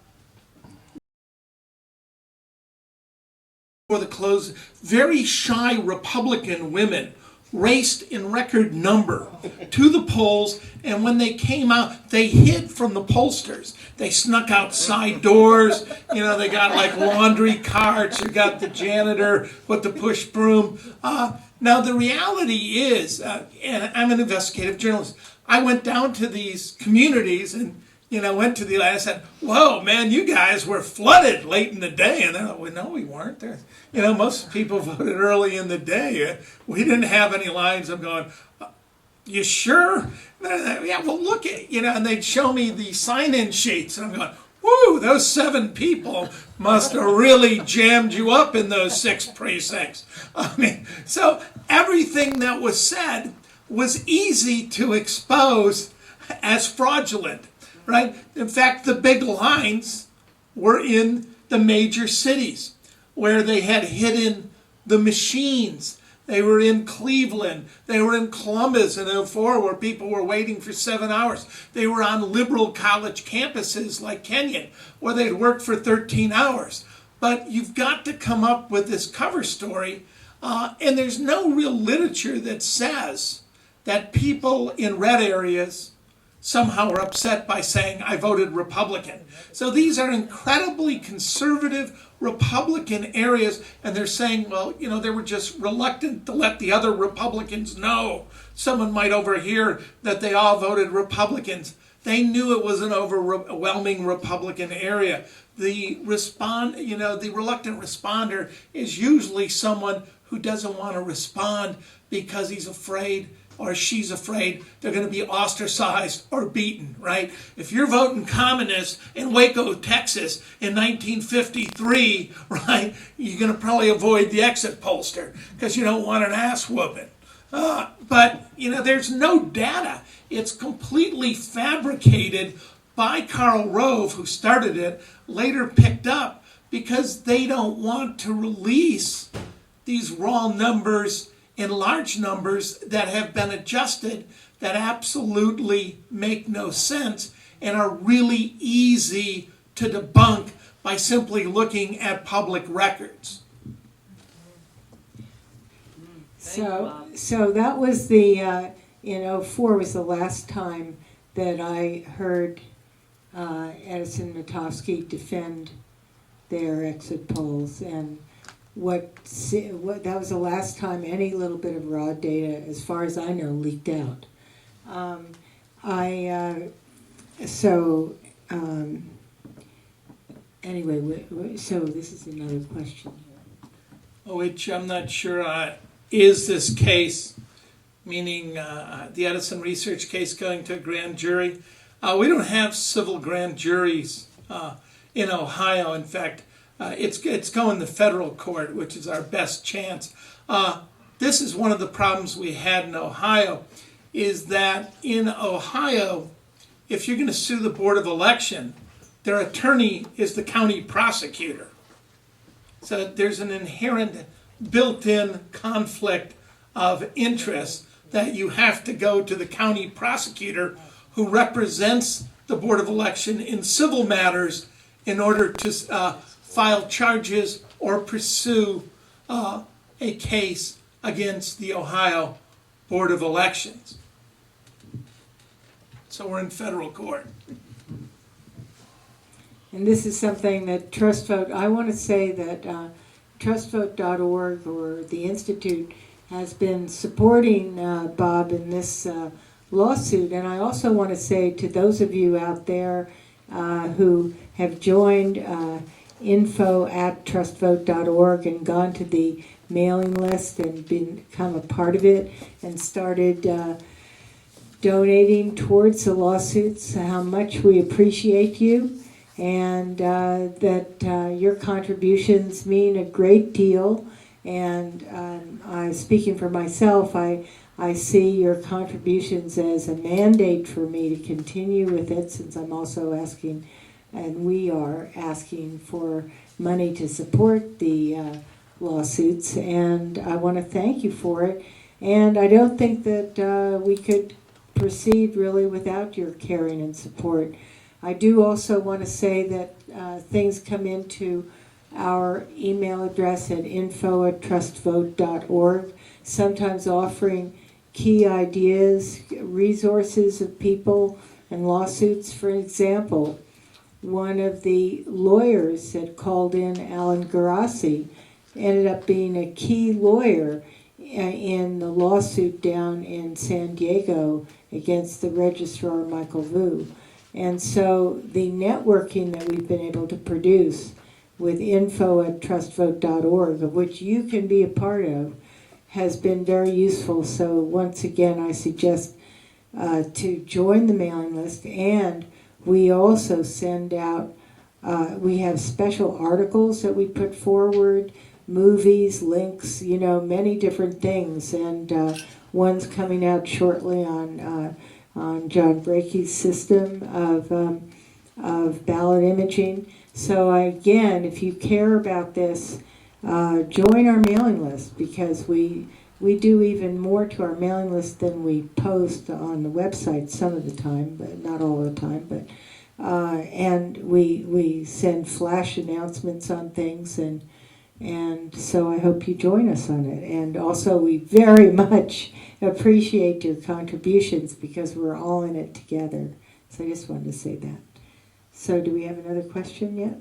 Speaker 3: the close, very shy Republican women raced in record number to the polls, and when they came out, they hid from the pollsters. They snuck out side doors, they got like laundry carts, you got the janitor with the push broom. Now the reality is, and I'm an investigative journalist, I went down to these communities and went to I said, whoa, man, you guys were flooded late in the day. And they're like, well, no, we weren't. Most people voted early in the day. We didn't have any lines. I'm going, you sure? Yeah, well, look at, and they'd show me the sign-in sheets. And I'm going, whoo, those 7 people must have really jammed you up in those 6 precincts. I mean, so everything that was said was easy to expose as fraudulent. Right? In fact, the big lines were in the major cities where they had hidden the machines. They were in Cleveland. They were in Columbus in 2004 where people were waiting for 7 hours. They were on liberal college campuses like Kenyon where they'd worked for 13 hours. But you've got to come up with this cover story, and there's no real literature that says that people in red areas somehow are upset by saying, I voted Republican. So these are incredibly conservative Republican areas, and they're saying, well, they were just reluctant to let the other Republicans know. Someone might overhear that they all voted Republicans. They knew it was an overwhelming Republican area. The reluctant responder is usually someone who doesn't want to respond because he's afraid or she's afraid they're going to be ostracized or beaten, right? If you're voting communist in Waco, Texas in 1953, right, you're going to probably avoid the exit pollster because you don't want an ass whooping. But there's no data. It's completely fabricated by Karl Rove, who started it, later picked up because they don't want to release these raw numbers in large numbers that have been adjusted that absolutely make no sense and are really easy to debunk by simply looking at public records.
Speaker 1: So that was the, in '04 was the last time that I heard Edison Matovsky defend their exit polls, and what that was the last time any little bit of raw data, as far as I know, leaked out. Anyway, so this is another question here.
Speaker 3: Which I'm not sure, is this case, meaning the Edison research case, going to a grand jury? We don't have civil grand juries in Ohio. In fact, it's going to federal court, which is our best chance. This is one of the problems we had in Ohio, is that in Ohio, if you're going to sue the Board of Election, their attorney is the county prosecutor. So there's an inherent built-in conflict of interest that you have to go to the county prosecutor who represents the Board of Election in civil matters in order to file charges or pursue a case against the Ohio Board of Elections. So we're in federal court.
Speaker 1: And this is something that TrustVote, I want to say that trustvote.org or the Institute has been supporting Bob in this lawsuit. And I also want to say to those of you out there who have joined info@trustvote.org and gone to the mailing list and become a part of it and started donating towards the lawsuits, how much we appreciate you, and that your contributions mean a great deal. And speaking for myself, I see your contributions as a mandate for me to continue with it, since I'm also asking, and we are asking for money to support the lawsuits, and I want to thank you for it. And I don't think that we could proceed really without your caring and support. I do also want to say that things come into our email address at info@trustvote.org, sometimes offering key ideas, resources of people and lawsuits. For example, one of the lawyers that called in, Alan Garassi, ended up being a key lawyer in the lawsuit down in San Diego against the registrar Michael Vu. And so the networking that we've been able to produce with info@trustvote.org, of which you can be a part of, has been very useful. So once again, I suggest to join the mailing list. And we also send out, we have special articles that we put forward, movies, links, many different things. And one's coming out shortly on John Brakey's system of ballot imaging. So again, if you care about this, join our mailing list, because we do even more to our mailing list than we post on the website some of the time, but not all the time. But and we send flash announcements on things, and so I hope you join us on it. And also, we very much appreciate your contributions, because we're all in it together. So I just wanted to say that. So do we have another question yet?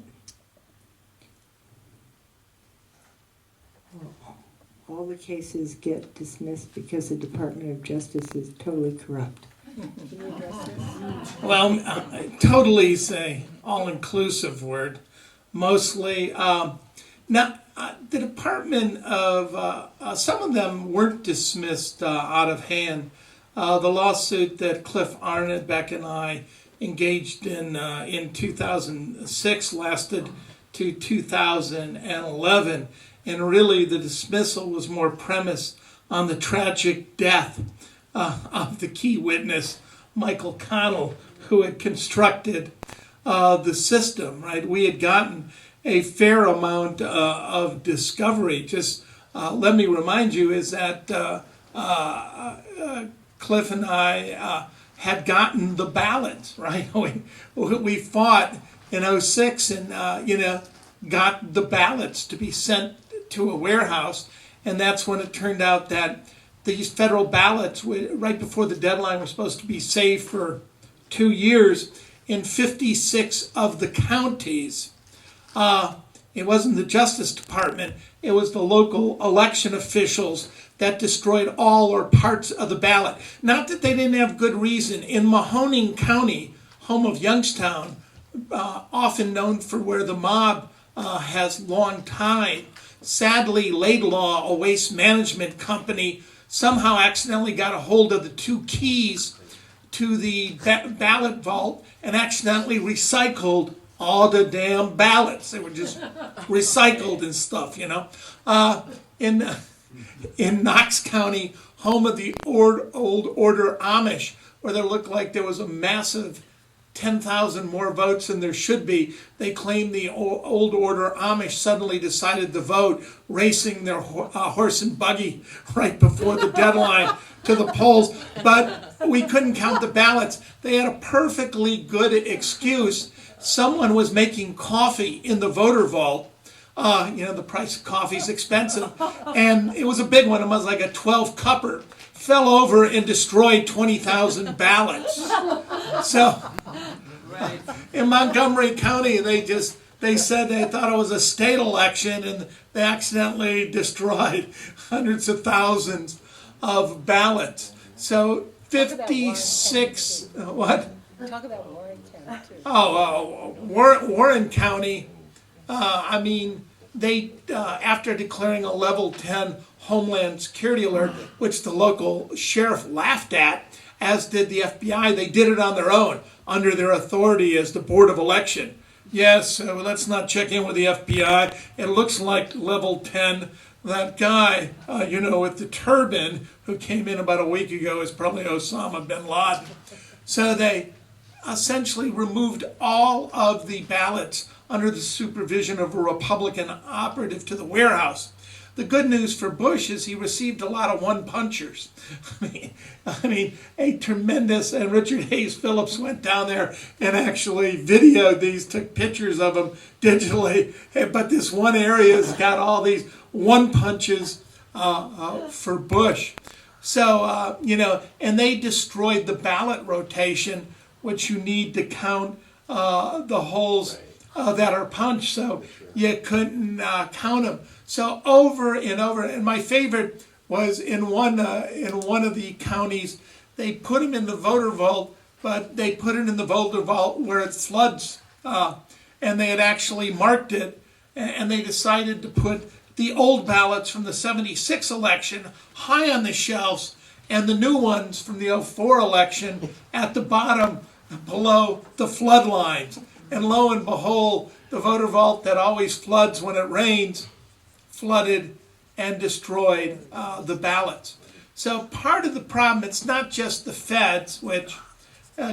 Speaker 1: All the cases get dismissed because the Department of Justice is totally corrupt. Can you address this?
Speaker 3: Well, totally is an all-inclusive word. Mostly, now, the Department of, some of them weren't dismissed out of hand. The lawsuit that Cliff Arnebeck and I engaged in 2006 lasted to 2011. And really, the dismissal was more premised on the tragic death of the key witness, Michael Connell, who had constructed the system, right? We had gotten a fair amount of discovery. Just let me remind you is that Cliff and I had gotten the ballots, right? We fought in '06 and, got the ballots to be sent to a warehouse. And that's when it turned out that these federal ballots, right before the deadline, were supposed to be saved for 2 years in 56 of the counties. It wasn't the Justice Department, it was the local election officials that destroyed all or parts of the ballot. Not that they didn't have good reason. In Mahoning County, home of Youngstown, often known for where the mob has long time, sadly, Laidlaw, a waste management company, somehow accidentally got a hold of the 2 keys to the ballot vault and accidentally recycled all the damn ballots. They were just recycled and stuff, In Knox County, home of the Old Order Amish, where there looked like there was a massive 10,000 more votes than there should be. They claim the Old Order Amish suddenly decided to vote, racing their horse and buggy right before the deadline to the polls. But we couldn't count the ballots. They had a perfectly good excuse. Someone was making coffee in the voter vault. The price of coffee is expensive. And it was a big one. It was like a 12-cupper. Fell over and destroyed 20,000 ballots. So in Montgomery County, they said they thought it was a state election and they accidentally destroyed hundreds of thousands of ballots. So 56, what?
Speaker 9: Talk about Warren County too.
Speaker 3: Warren County, they, after declaring a level 10 Homeland Security alert, which the local sheriff laughed at, as did the FBI, they did it on their own, under their authority as the Board of Election. Yes, let's not check in with the FBI. It looks like level 10. That guy, with the turban, who came in about a week ago, is probably Osama bin Laden. So they essentially removed all of the ballots under the supervision of a Republican operative to the warehouse. The good news for Bush is he received a lot of one-punchers. A tremendous, and Richard Hayes Phillips went down there and actually videoed these, took pictures of them digitally. But this one area has got all these one-punches for Bush. So, and they destroyed the ballot rotation, which you need to count the holes that are punched, so you couldn't count them. So over and over, and my favorite was in one of the counties, they put them in the voter vault, but they put it in the voter vault where it floods, and they had actually marked it, and they decided to put the old ballots from the '76 election high on the shelves, and the new ones from the '04 election at the bottom below the flood lines. And lo and behold, the voter vault that always floods when it rains, flooded and destroyed the ballots. So part of the problem, it's not just the feds, which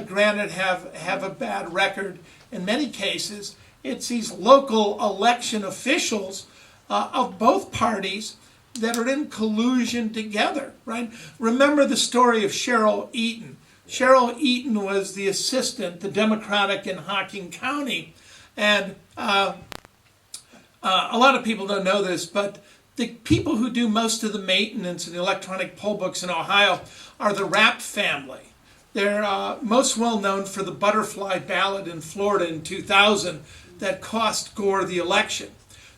Speaker 3: granted have a bad record in many cases. It's these local election officials of both parties that are in collusion together, right? Remember the story of Cheryl Eaton. Cheryl Eaton was the assistant, the Democratic in Hocking County, and a lot of people don't know this, but the people who do most of the maintenance in the electronic poll books in Ohio are the Rapp family. They're most well known for the butterfly ballot in Florida in 2000 that cost Gore the election.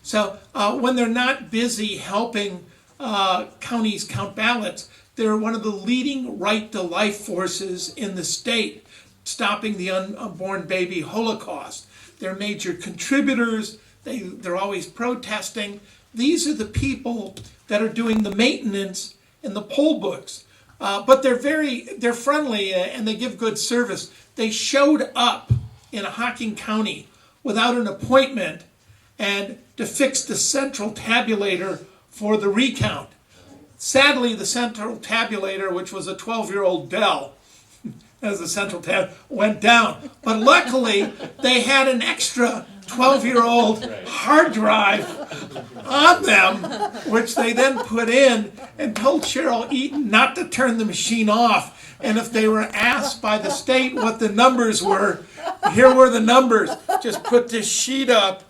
Speaker 3: So when they're not busy helping counties count ballots, they're one of the leading right-to-life forces in the state, stopping the unborn baby Holocaust. They're major contributors. They're always protesting. These are the people that are doing the maintenance in the poll books. But they're friendly and they give good service. They showed up in Hocking County without an appointment and to fix the central tabulator for the recount. Sadly, the central tabulator, which was a 12-year-old Dell, as the central tab went down. But luckily, they had an extra 12-year-old hard drive on them, which they then put in and told Cheryl Eaton not to turn the machine off. And if they were asked by the state what the numbers were, here were the numbers. Just put this sheet up.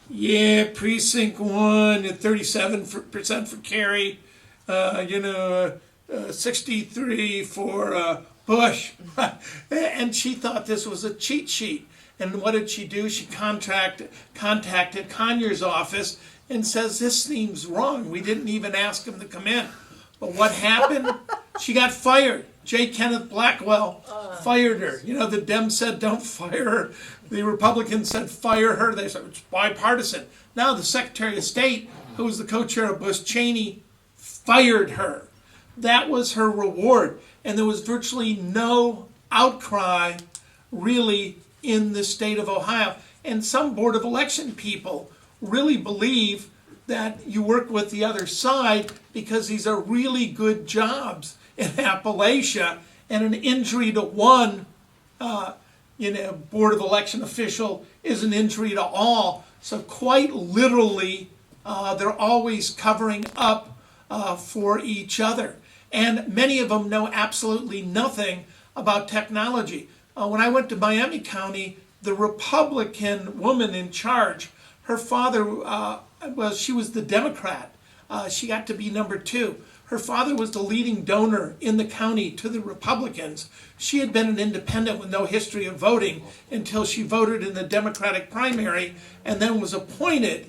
Speaker 3: Yeah, precinct 1 at 37% for Kerry, 63 for Bush. And she thought this was a cheat sheet. And what did she do? She contacted Conyers' office and says, this seems wrong. We didn't even ask him to come in. But what happened? She got fired. J. Kenneth Blackwell fired her. The Dems said, don't fire her. The Republicans said, fire her. They said, it's bipartisan. Now the Secretary of State, who was the co-chair of Bush Cheney, fired her. That was her reward. And there was virtually no outcry, really, in the state of Ohio. And some Board of Election people really believe that you work with the other side because these are really good jobs in Appalachia, and an injury to one Board of Election official is an injury to all. So quite literally, they're always covering up for each other. And many of them know absolutely nothing about technology. When I went to Miami County, the Republican woman in charge, her father, she was the Democrat. She got to be number 2. Her father was the leading donor in the county to the Republicans. She had been an independent with no history of voting until she voted in the Democratic primary and then was appointed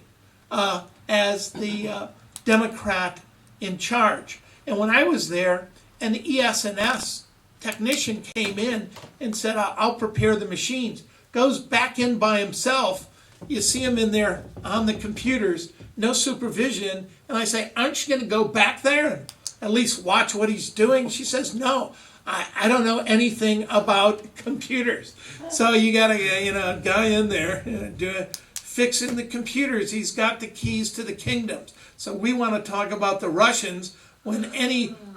Speaker 3: as the Democrat in charge. And when I was there, an ES&S technician came in and said, I'll prepare the machines. Goes back in by himself. You see him in there on the computers, no supervision. And I say, aren't you going to go back there and at least watch what he's doing? She says, no, I don't know anything about computers. So you got a guy in there fixing the computers. He's got the keys to the kingdoms. So we want to talk about the Russians when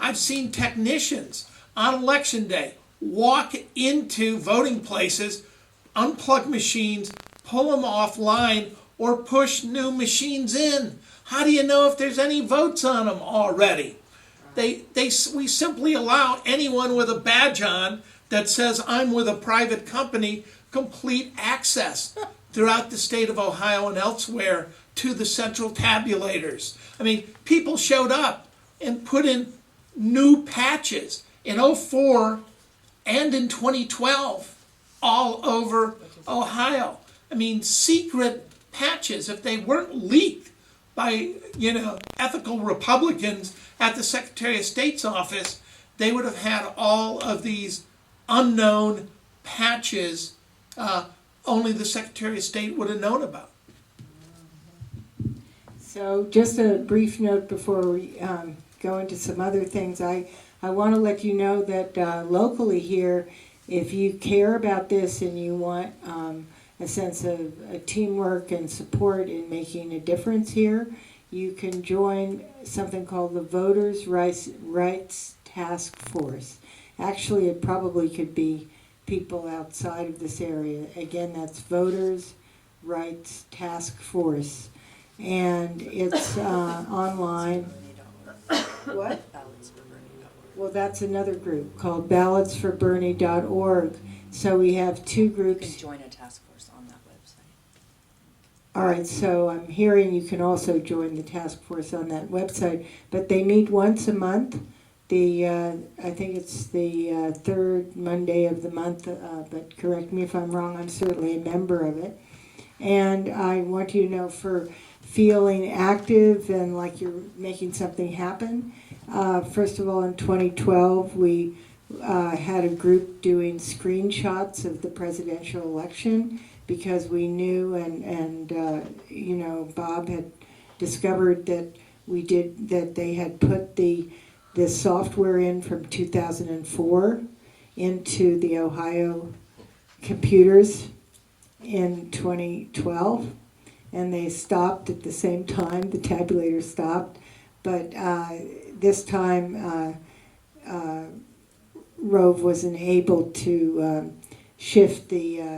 Speaker 3: I've seen technicians on election day walk into voting places, unplug machines, pull them offline, or push new machines in. How do you know if there's any votes on them already? We simply allow anyone with a badge on that says I'm with a private company complete access throughout the state of Ohio and elsewhere to the central tabulators. I mean, people showed up and put in new patches in 2004 and in 2012 all over Ohio. I mean, secret patches, if they weren't leaked by, ethical Republicans at the Secretary of State's office, they would have had all of these unknown patches only the Secretary of State would have known about.
Speaker 1: So just a brief note before we go into some other things. I want to let you know that locally here, if you care about this and you want a sense of teamwork and support in making a difference here, you can join something called the Voters' Rights Task Force. Actually, it probably could be people outside of this area. Again, that's Voters' Rights Task Force. And it's online. What? Well, that's another group called ballotsforbernie.org. So we have two groups.
Speaker 6: You can join a task force on that website.
Speaker 1: All right, so I'm hearing you can also join the task force on that website, but they meet once a month. I think it's the third Monday of the month, but correct me if I'm wrong, I'm certainly a member of it. And I want you to know, for feeling active and like you're making something happen, first of all, in 2012, we had a group doing screenshots of the presidential election because we knew and Bob had discovered that they had put the software in from 2004 into the Ohio computers in 2012, and they stopped at the same time. The tabulator stopped, but this time Rove wasn't able to shift the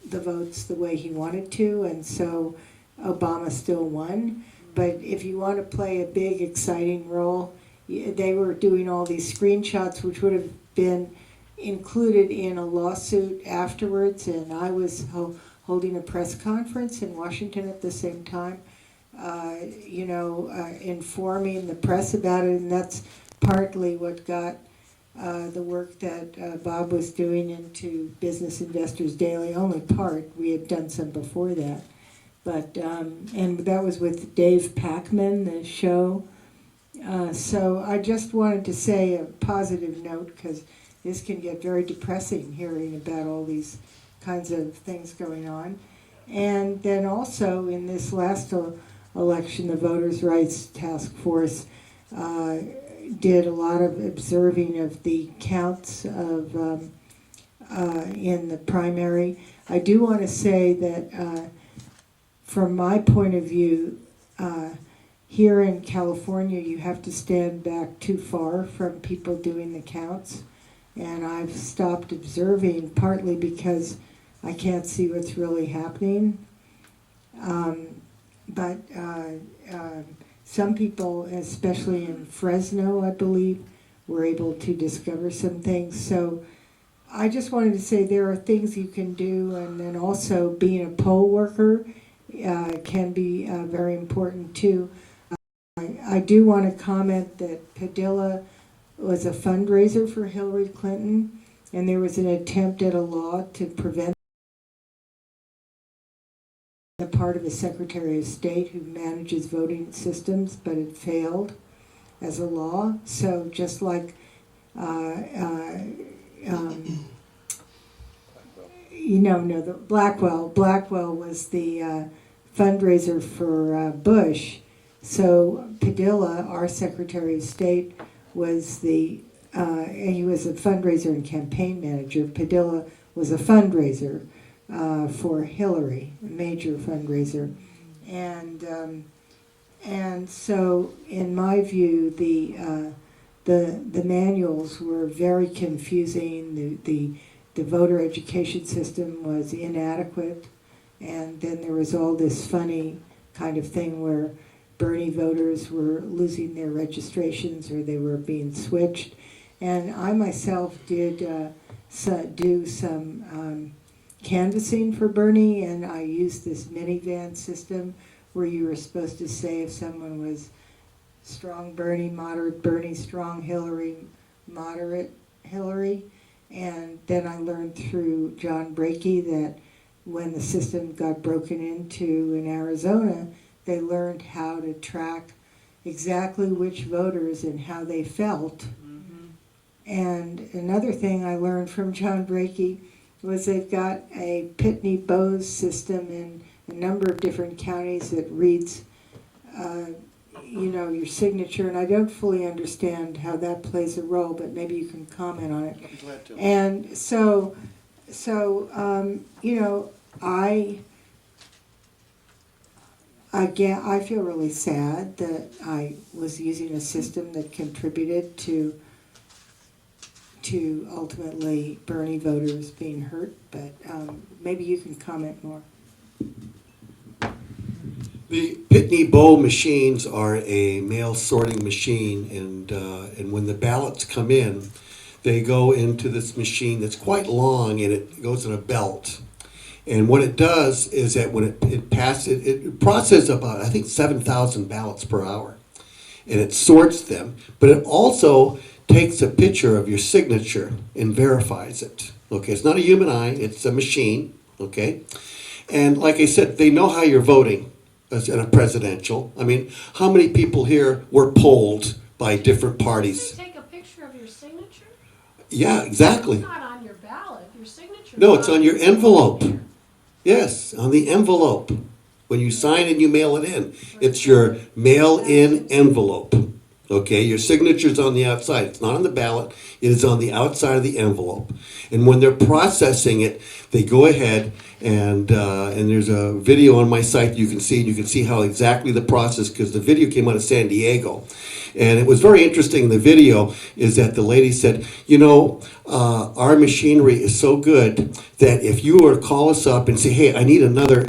Speaker 1: votes the way he wanted to, and so Obama still won. But if you want to play a big, exciting role, they were doing all these screenshots, which would have been included in a lawsuit afterwards, and I was holding a press conference in Washington at the same time, informing the press about it, and that's partly what got the work that Bob was doing into Business Investors Daily. Only part. We had done some before that. But, and that was with Dave Pacman, the show. So I just wanted to say a positive note, because this can get very depressing hearing about all these kinds of things going on. And then also in this last election, the Voters' Rights Task Force did a lot of observing of the counts of in the primary. I do want to say that from my point of view, here in California, you have to stand back too far from people doing the counts. And I've stopped observing, partly because I can't see what's really happening. But some people, especially in Fresno, I believe, were able to discover some things. So I just wanted to say there are things you can do, and then also being a poll worker can be very important too. I do want to comment that Padilla was a fundraiser for Hillary Clinton, and there was an attempt at a law to prevent the part of the Secretary of State who manages voting systems, but it failed as a law. So just like the Blackwell was the fundraiser for Bush. So Padilla, our Secretary of State, was he was a fundraiser and campaign manager. Padilla was a fundraiser for Hillary, a major fundraiser, and so in my view, the manuals were very confusing. The voter education system was inadequate, and then there was all this funny kind of thing where Bernie voters were losing their registrations or they were being switched. And I myself did do some canvassing for Bernie, and I used this minivan system where you were supposed to say if someone was strong Bernie, moderate Bernie, strong Hillary, moderate Hillary. And then I learned through John Brakey that when the system got broken into in Arizona, they learned how to track exactly which voters and how they felt. Mm-hmm. And another thing I learned from John Brakey was they've got a Pitney Bowes system in a number of different counties that reads, your signature, and I don't fully understand how that plays a role, but maybe you can comment on it.
Speaker 3: I'm glad to.
Speaker 1: And so I feel really sad that I was using a system that contributed to ultimately Bernie voters being hurt, but maybe you can comment more.
Speaker 8: The Pitney Bow machines are a mail sorting machine, and when the ballots come in, they go into this machine that's quite long, and it goes in a belt. And what it does is that when it passes, it processes about, I think, 7,000 ballots per hour. And it sorts them, but it also takes a picture of your signature and verifies it. Okay, it's not a human eye, it's a machine, okay? And like I said, they know how you're voting in a presidential. I mean, how many people here were polled by different parties?
Speaker 9: Does it take a picture of your signature?
Speaker 8: Yeah, exactly.
Speaker 9: It's not on your ballot. Your signature.
Speaker 8: No, it's on your envelope. Yes, on the envelope. When you sign and you mail it in, it's your mail-in envelope. Okay, your signature's on the outside. It's not on the ballot. It is on the outside of the envelope. And when they're processing it, they go ahead and there's a video on my site you can see. And you can see how exactly the process, because the video came out of San Diego. And it was very interesting in the video is that the lady said, you know, our machinery is so good that if you were to call us up and say, hey, I need another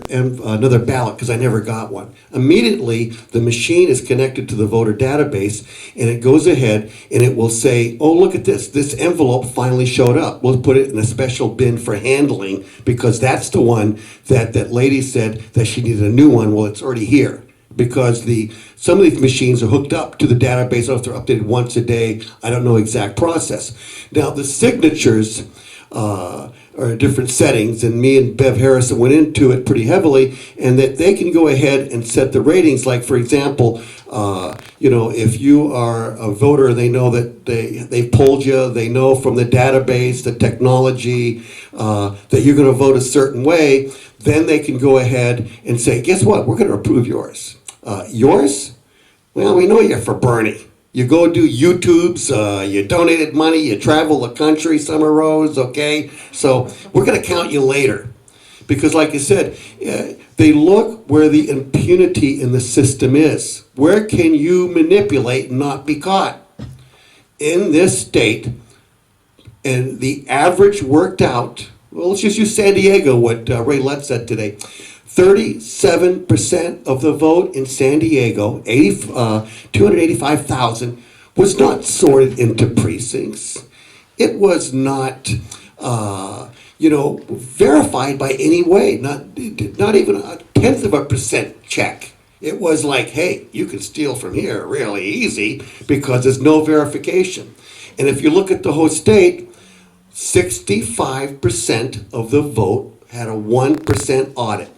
Speaker 8: ballot because I never got one, immediately the machine is connected to the voter database and it goes ahead and it will say, oh, look at this. This envelope finally showed up. We'll put it in a special bin for handling because that's the one that lady said that she needed a new one. Well, it's already here. Because some of these machines are hooked up to the database. I don't know if they're updated once a day. I don't know exact process. Now the signatures are different settings, and me and Bev Harrison went into it pretty heavily, and that they can go ahead and set the ratings. Like for example, you know, if you are a voter, they know that they've polled you. They know from the database, the technology, that you're going to vote a certain way. Then they can go ahead and say, guess what? We're going to approve yours. Yours? Well, we know you're for Bernie. You go do YouTubes, you donated money, you travel the country, summer rows, okay? So we're going to count you later. Because like I said, they look where the impunity in the system is. Where can you manipulate and not be caught? In this state, and the average worked out, well, let's just use San Diego, what Ray Lett said today. 37% of the vote in San Diego, 285,000, was not sorted into precincts. It was not, you know, verified by any way, not even 0.1% check. It was like, hey, you can steal from here really easy because there's no verification. And if you look at the whole state, 65% of the vote had a 1% audit.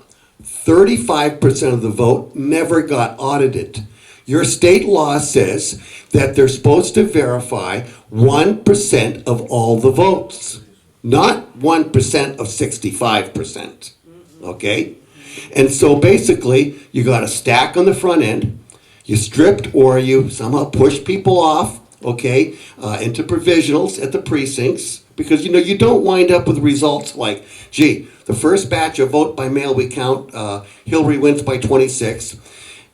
Speaker 8: 35% of the vote never got audited. Your state law says that they're supposed to verify 1% of all the votes, not 1% of 65%. Okay? And so basically, you got a stack on the front end, you stripped or you somehow pushed people off, okay, into provisionals at the precincts, because, you know, you don't wind up with results like, gee, the first batch of vote by mail we count, Hillary wins by 26.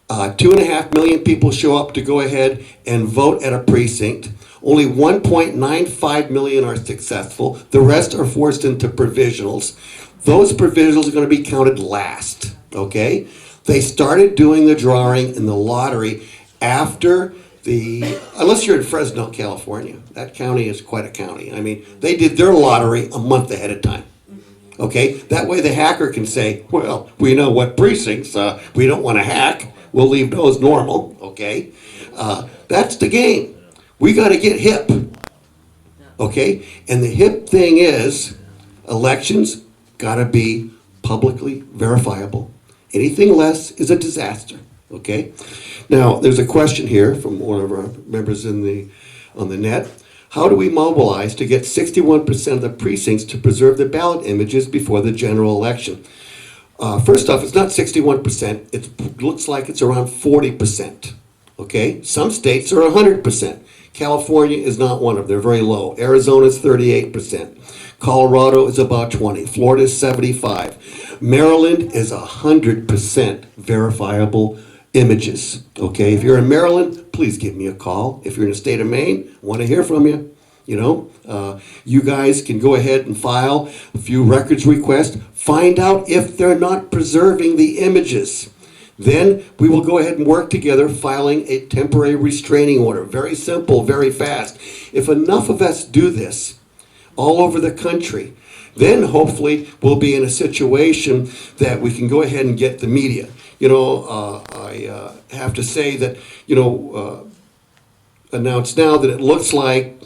Speaker 8: 2.5 million people show up to go ahead and vote at a precinct. Only 1.95 million are successful. The rest are forced into provisionals. Those provisionals are going to be counted last, okay? They started doing the drawing in the lottery after unless you're in Fresno, California. That county is quite a county. I mean, they did their lottery a month ahead of time. Okay? That way the hacker can say, well, we know what precincts we don't want to hack. We'll leave those normal. Okay? That's the game. We got to get hip. Okay? And the hip thing is elections got to be publicly verifiable. Anything less is a disaster. Okay? Now, there's a question here from one of our members on the net. How do we mobilize to get 61% of the precincts to preserve the ballot images before the general election? First off, it's not 61%. It looks like it's around 40%. Okay? Some states are 100%. California is not one of them. They're very low. Arizona is 38%. Colorado is about 20. Florida is 75. Maryland is 100% verifiable images. Okay, if you're in Maryland, please give me a call. If you're in the state of Maine, I want to hear from you. You know, you guys can go ahead and file a few records requests. Find out if they're not preserving the images. Then we will go ahead and work together filing a temporary restraining order. Very simple, very fast. If enough of us do this all over the country, then hopefully we'll be in a situation that we can go ahead and get the media. You know, I have to say that, you know, announced now that it looks like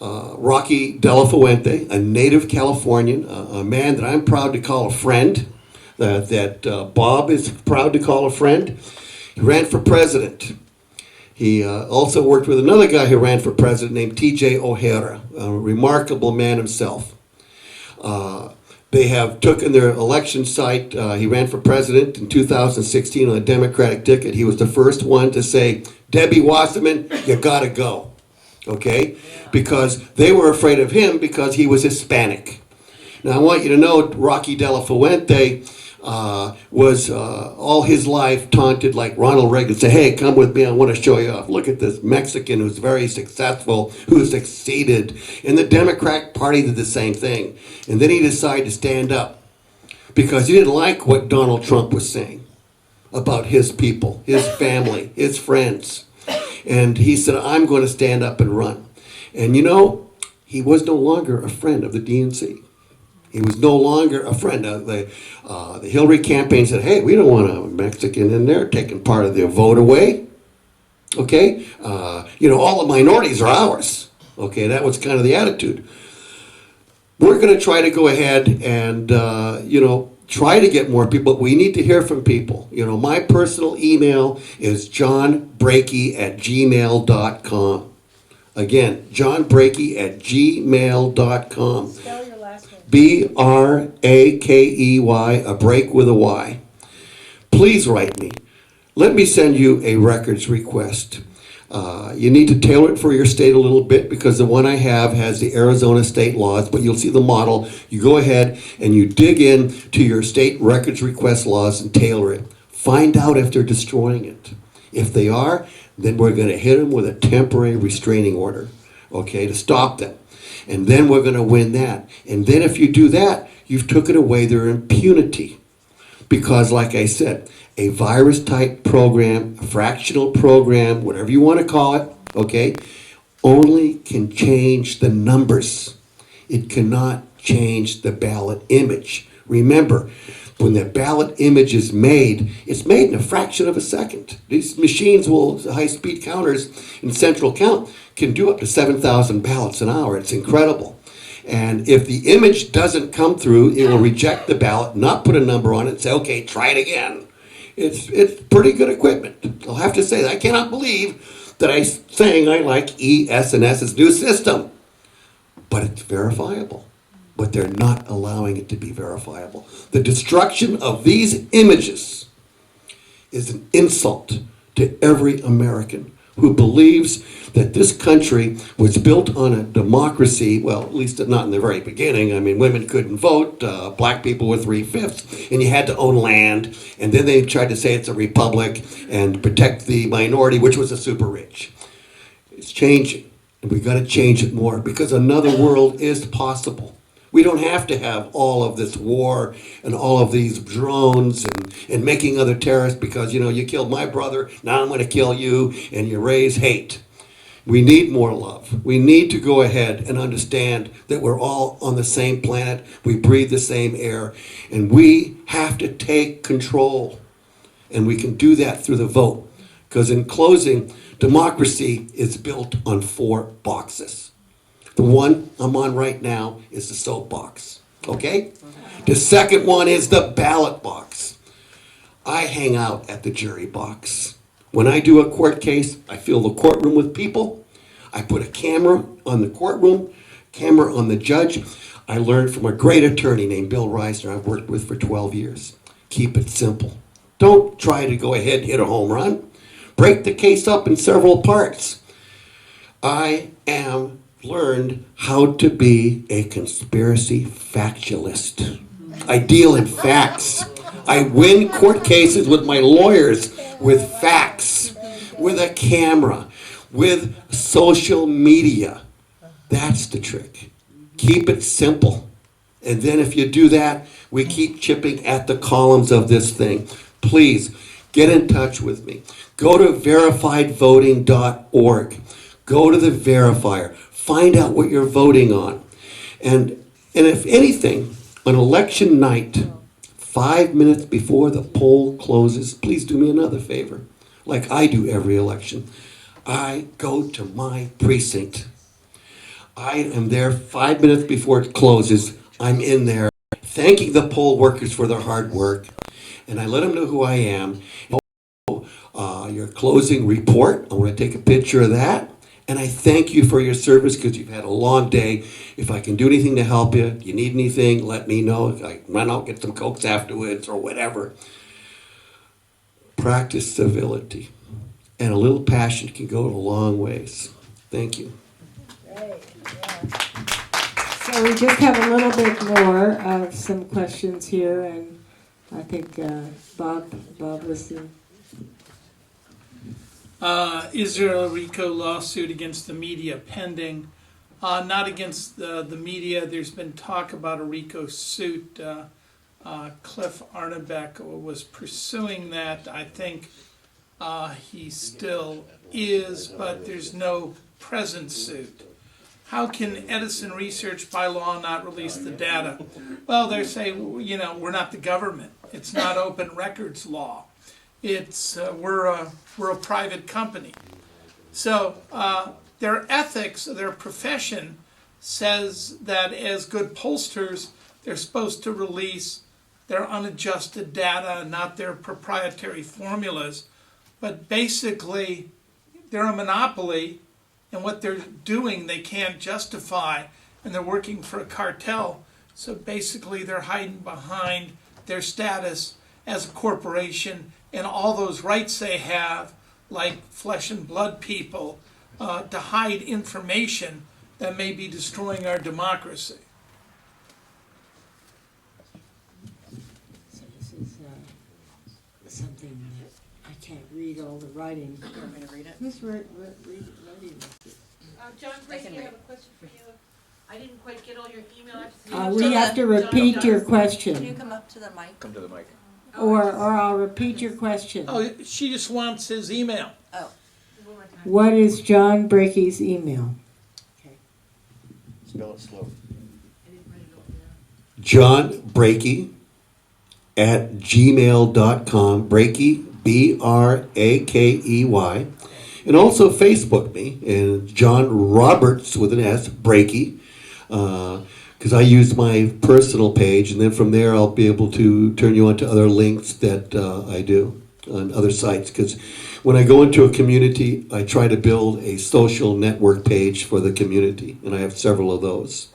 Speaker 8: Rocky De La Fuente, a native Californian, a man that I'm proud to call a friend, that Bob is proud to call a friend, he ran for president. He also worked with another guy who ran for president named T.J. O'Hara, a remarkable man himself. They have taken their election site. He ran for president in 2016 on a Democratic ticket. He was the first one to say, Debbie Wasserman, you gotta go. Okay? Because they were afraid of him because he was Hispanic. Now I want you to know Rocky De La Fuente was all his life taunted like Ronald Reagan, say, hey, come with me, I want to show you off. Look at this Mexican who's very successful, who succeeded. And the Democratic Party did the same thing. And then he decided to stand up because he didn't like what Donald Trump was saying about his people, his family, his friends. And he said, I'm going to stand up and run. And you know, he was no longer a friend of the DNC. He was no longer a friend of the Hillary campaign. Said, hey, we don't want a Mexican in there taking part of their vote away. Okay? You know, all the minorities are ours. Okay, that was kind of the attitude. We're going to try to go ahead and, you know, try to get more people. We need to hear from people. You know, my personal email is johnbrakey@gmail.com. Again, johnbrakey@gmail.com.
Speaker 9: Spell your last name.
Speaker 8: Brakey, a break with a Y. Please write me. Let me send you a records request. You need to tailor it for your state a little bit because the one I have has the Arizona state laws, but you'll see the model. You go ahead and you dig in to your state records request laws and tailor it. Find out if they're destroying it. If they are, then we're going to hit them with a temporary restraining order, okay, to stop them. And then we're going to win that. And then if you do that, you've taken away their impunity. Because like I said, a virus type program, a fractional program, whatever you want to call it, okay, only can change the numbers. It cannot change the ballot image. Remember, when the ballot image is made, it's made in a fraction of a second. These machines will, high-speed counters in central count, can do up to 7,000 ballots an hour. It's incredible. And if the image doesn't come through, it will reject the ballot, not put a number on it, and say, okay, try it again. It's pretty good equipment. I'll have to say that. I cannot believe that I'm saying I like ES&S's new system. But it's verifiable. But they're not allowing it to be verifiable. The destruction of these images is an insult to every American who believes that this country was built on a democracy, well, at least not in the very beginning. I mean, women couldn't vote, black people were 3/5, and you had to own land, and then they tried to say it's a republic and protect the minority, which was the super rich. It's changing, and we've got to change it more because another world is possible. We don't have to have all of this war and all of these drones and making other terrorists because, you know, you killed my brother, now I'm going to kill you, and you raise hate. We need more love. We need to go ahead and understand that we're all on the same planet, we breathe the same air, and we have to take control. And we can do that through the vote. Because in closing, democracy is built on 4 boxes. The one I'm on right now is the soapbox, okay? The second one is the ballot box. I hang out at the jury box. When I do a court case, I fill the courtroom with people. I put a camera on the courtroom, camera on the judge. I learned from a great attorney named Bill Reisner I've worked with for 12 years. Keep it simple. Don't try to go ahead and hit a home run. Break the case up in several parts. I am learned how to be a conspiracy factualist. I deal in facts. I win court cases with my lawyers with facts, with a camera, with social media. That's the trick. Keep it simple. And then if you do that, we keep chipping at the columns of this thing. Please get in touch with me. Go to verifiedvoting.org. Go to the verifier. Find out what you're voting on. And if anything, on election night, 5 minutes before the poll closes, please do me another favor, like I do every election. I go to my precinct. I am there 5 minutes before it closes. I'm in there thanking the poll workers for their hard work. And I let them know who I am. Your closing report, I want to take a picture of that. And I thank you for your service because you've had a long day. If I can do anything to help you, you need anything, let me know. If I run out, get some Cokes afterwards or whatever. Practice civility. And a little passion can go a long ways. Thank you.
Speaker 9: Great, yeah.
Speaker 1: So we just have a little bit more of some questions here, and
Speaker 9: I think Bob was the...
Speaker 3: Is there a RICO lawsuit against the media pending? Not against the media. There's been talk about a RICO suit. Cliff Arnebeck was pursuing that. I think he still is, but there's no present suit. How can Edison Research by law not release the data? Well, they're saying, you know, we're not the government. It's not open records law. It's we're a private company. So their ethics, their profession says that as good pollsters, they're supposed to release their unadjusted data, not their proprietary formulas. But basically, they're a monopoly, and what they're doing they can't justify, and they're working for a cartel. So basically, they're hiding behind their status as a corporation and all those rights they have, like flesh and blood people, to hide information that may be destroying our democracy.
Speaker 9: So this is something that I can't read all the writing.
Speaker 6: You want me to read it?
Speaker 9: Who's writing this?
Speaker 13: John Brady, I have a question for you. I didn't quite get all your email.
Speaker 9: We have to repeat your question.
Speaker 6: Can you come up to the mic?
Speaker 4: Come to the mic.
Speaker 9: Or I'll repeat your question.
Speaker 3: Oh, she just wants his email.
Speaker 6: Oh.
Speaker 9: What is John Brakey's email?
Speaker 4: Spell it slow.
Speaker 8: John Brakey at gmail.com. Brakey, Brakey. And also Facebook me, and John Roberts with an S, Brakey, because I use my personal page, and then from there I'll be able to turn you on to other links that I do on other sites. Because when I go into a community, I try to build a social network page for the community, and I have several of those.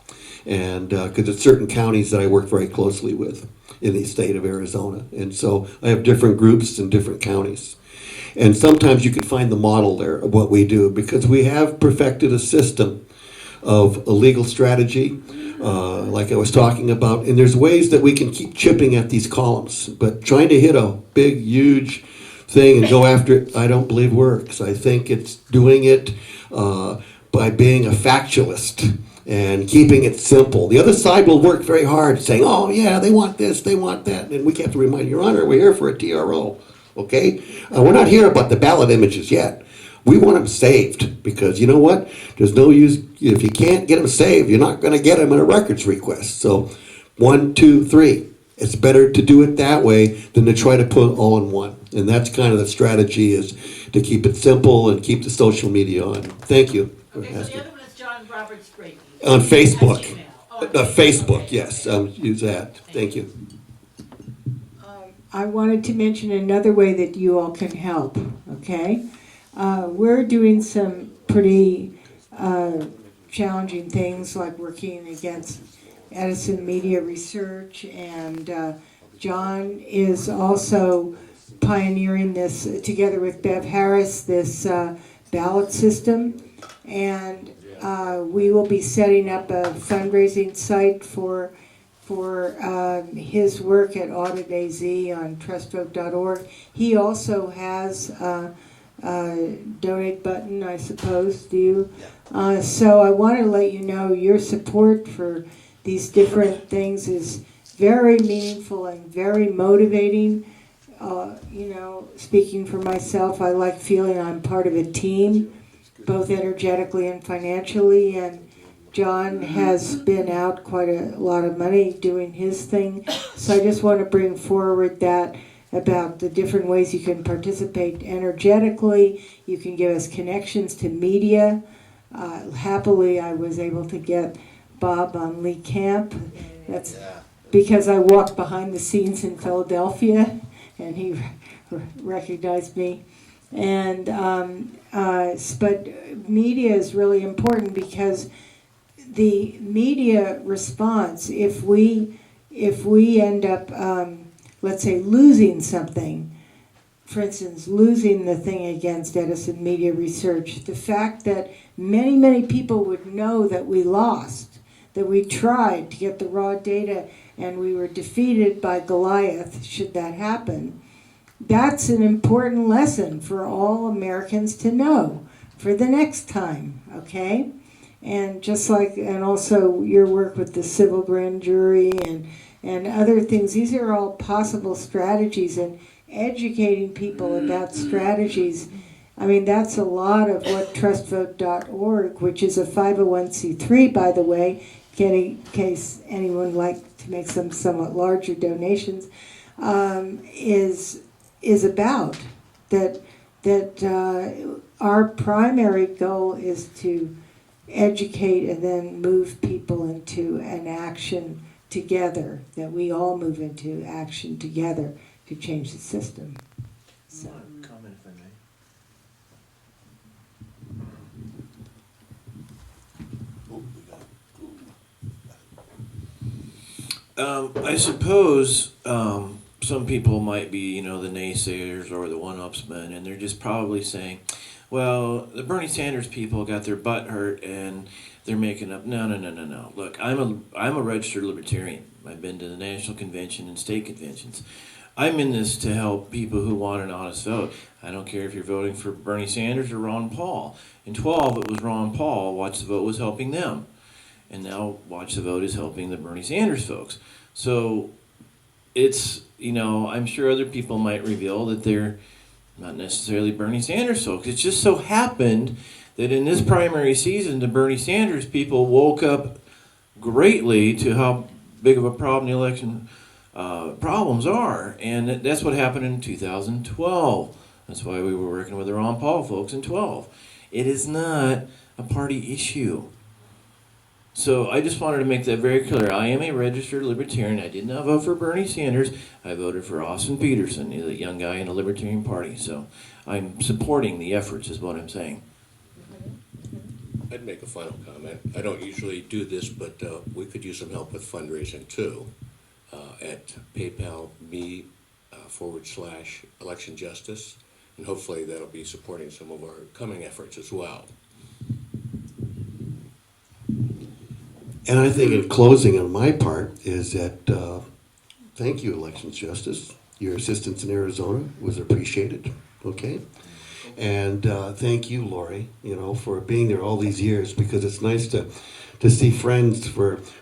Speaker 8: And because it's certain counties that I work very closely with in the state of Arizona. And so I have different groups in different counties. And sometimes you can find the model there of what we do, because we have perfected a system of a legal strategy, like I was talking about. And there's ways that we can keep chipping at these columns. But trying to hit a big, huge thing and go after it, I don't believe works. I think it's doing it by being a factualist and keeping it simple. The other side will work very hard saying, oh, yeah, they want this, they want that. And we have to remind, Your Honor, we're here for a TRO. Okay? We're not here about the ballot images yet. We want them saved, because you know what? There's no use. If you can't get them saved, you're not going to get them in a records request. So 1, 2, 3. It's better to do it that way than to try to put all in one. And that's kind of the strategy, is to keep it simple and keep the social media on. Thank you.
Speaker 13: Okay, so the other one is John Roberts Brady.
Speaker 8: On Facebook.
Speaker 13: Facebook,
Speaker 8: yes. Use that. Thank you.
Speaker 9: I wanted to mention another way that you all can help, okay? We're doing some pretty challenging things, like working against Edison Media Research, and John is also pioneering this together with Bev Harris, this ballot system, and we will be setting up a fundraising site for his work at Audit AZ on trustvote.org. He also has a donate button, I suppose, do you? So I want to let you know your support for these different things is very meaningful and very motivating. You know, speaking for myself, I like feeling I'm part of a team, both energetically and financially, and John has been out quite a lot of money doing his thing. So I just want to bring forward that about the different ways you can participate energetically. You can give us connections to media. Happily, I was able to get Bob on Lee Camp. That's because I walked behind the scenes in Philadelphia, and he recognized me. And but media is really important, because the media response, if we end up, let's say, losing something, for instance, losing the thing against Edison Media Research, the fact that many people would know that we lost, that we tried to get the raw data and we were defeated by Goliath, should that happen. That's an important lesson for all Americans to know for the next time, okay? And just like, and also your work with the civil grand jury and other things, these are all possible strategies, and educating people about strategies. I mean, that's a lot of what TrustVote.org, which is a 501c3, by the way, in case anyone would like to make some somewhat larger donations, is about. That our primary goal is to educate and then move people into an action together, that we all move into action together to change the system. So.
Speaker 10: Comment if I may. I suppose some people might be, the naysayers or the one-upsmen, and they're just probably saying, well, the Bernie Sanders people got their butt hurt and they're making up. No. Look, I'm a registered libertarian. I've been to the national convention and state conventions. I'm in this to help people who want an honest vote. I don't care if you're voting for Bernie Sanders or Ron Paul. In 12, it was Ron Paul. Watch the Vote was helping them. And now Watch the Vote is helping the Bernie Sanders folks. So it's, I'm sure other people might reveal that they're not necessarily Bernie Sanders folks. It just so happened that in this primary season, the Bernie Sanders people woke up greatly to how big of a problem the election problems are. And that's what happened in 2012. That's why we were working with the Ron Paul folks in 12. It is not a party issue. So I just wanted to make that very clear. I am a registered libertarian. I did not vote for Bernie Sanders. I voted for Austin Peterson, the young guy in the Libertarian Party. So I'm supporting the efforts is what I'm saying.
Speaker 5: I'd make a final comment. I don't usually do this, but we could use some help with fundraising too. At PayPal me /election justice, and hopefully that'll be supporting some of our coming efforts as well.
Speaker 8: And I think in closing on my part is that thank you, Elections Justice. Your assistance in Arizona was appreciated, okay? And thank you, Lori, for being there all these years, because it's nice to see friends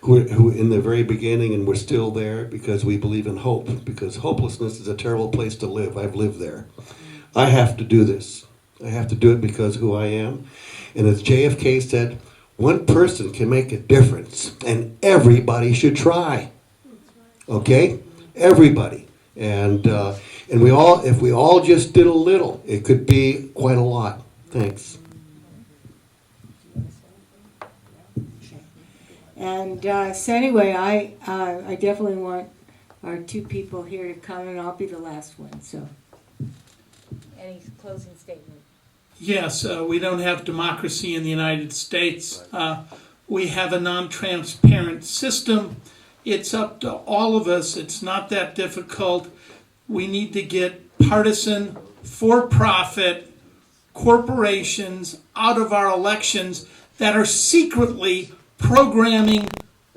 Speaker 8: who in the very beginning and we're still there because we believe in hope, because hopelessness is a terrible place to live. I've lived there. I have to do this. I have to do it because of who I am. And as JFK said, one person can make a difference, and everybody should try. Okay? Everybody. And if we all just did a little, it could be quite a lot. Thanks.
Speaker 9: And so anyway, I definitely want our two people here to come, and I'll be the last one. So,
Speaker 13: Any closing statement?
Speaker 3: Yes, we don't have democracy in the United States. We have a non-transparent system. It's up to all of us. It's not that difficult. We need to get partisan, for-profit corporations out of our elections that are secretly programming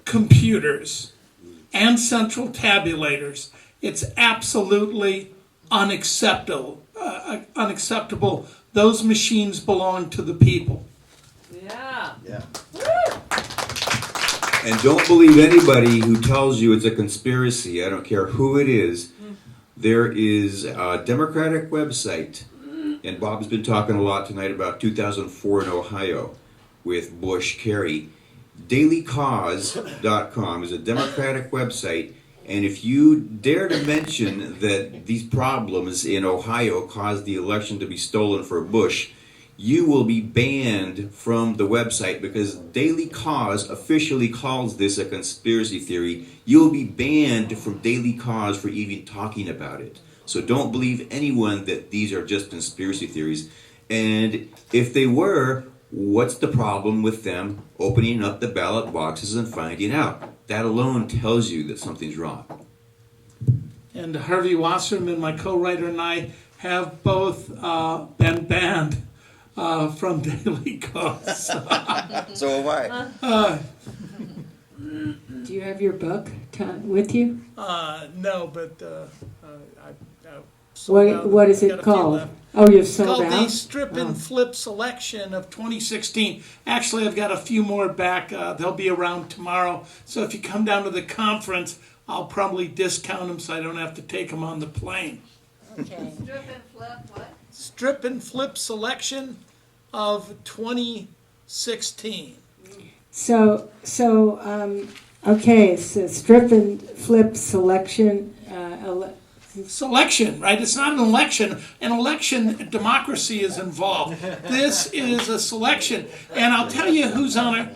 Speaker 3: computers and central tabulators. It's absolutely unacceptable. Those machines belong to the people.
Speaker 11: Yeah.
Speaker 4: And don't believe anybody who tells you it's a conspiracy. I don't care who it is. There is a Democratic website, and Bob's been talking a lot tonight about 2004 in Ohio with Bush Kerry. DailyCause.com is a Democratic website, and if you dare to mention that these problems in Ohio caused the election to be stolen for Bush, you will be banned from the website, because Daily Cause officially calls this a conspiracy theory. You'll be banned from Daily Cause for even talking about it. So don't believe anyone that these are just conspiracy theories. And if they were, what's the problem with them opening up the ballot boxes and finding out? That alone tells you that something's wrong.
Speaker 3: And Harvey Wasserman, my co-writer, and I have both been banned from Daily Cause.
Speaker 4: So have I.
Speaker 9: Do you have your book with you?
Speaker 3: No, but I sold out.
Speaker 9: What is
Speaker 3: Got
Speaker 9: it
Speaker 3: a few
Speaker 9: called?
Speaker 3: left.
Speaker 9: Oh, you've
Speaker 3: It's
Speaker 9: sold
Speaker 3: called
Speaker 9: out?
Speaker 3: the Strip
Speaker 9: Oh.
Speaker 3: and Flip Selection of 2016. Actually, I've got a few more back. They'll be around tomorrow. So if you come down to the conference, I'll probably discount them so I don't have to take them on the plane.
Speaker 9: Okay.
Speaker 13: Strip and flip, what?
Speaker 3: Strip and Flip Selection of 2016.
Speaker 9: Okay, so strip and flip selection,
Speaker 3: Selection, right? It's not an election. An election, democracy is involved. This is a selection. And I'll tell you who's on it.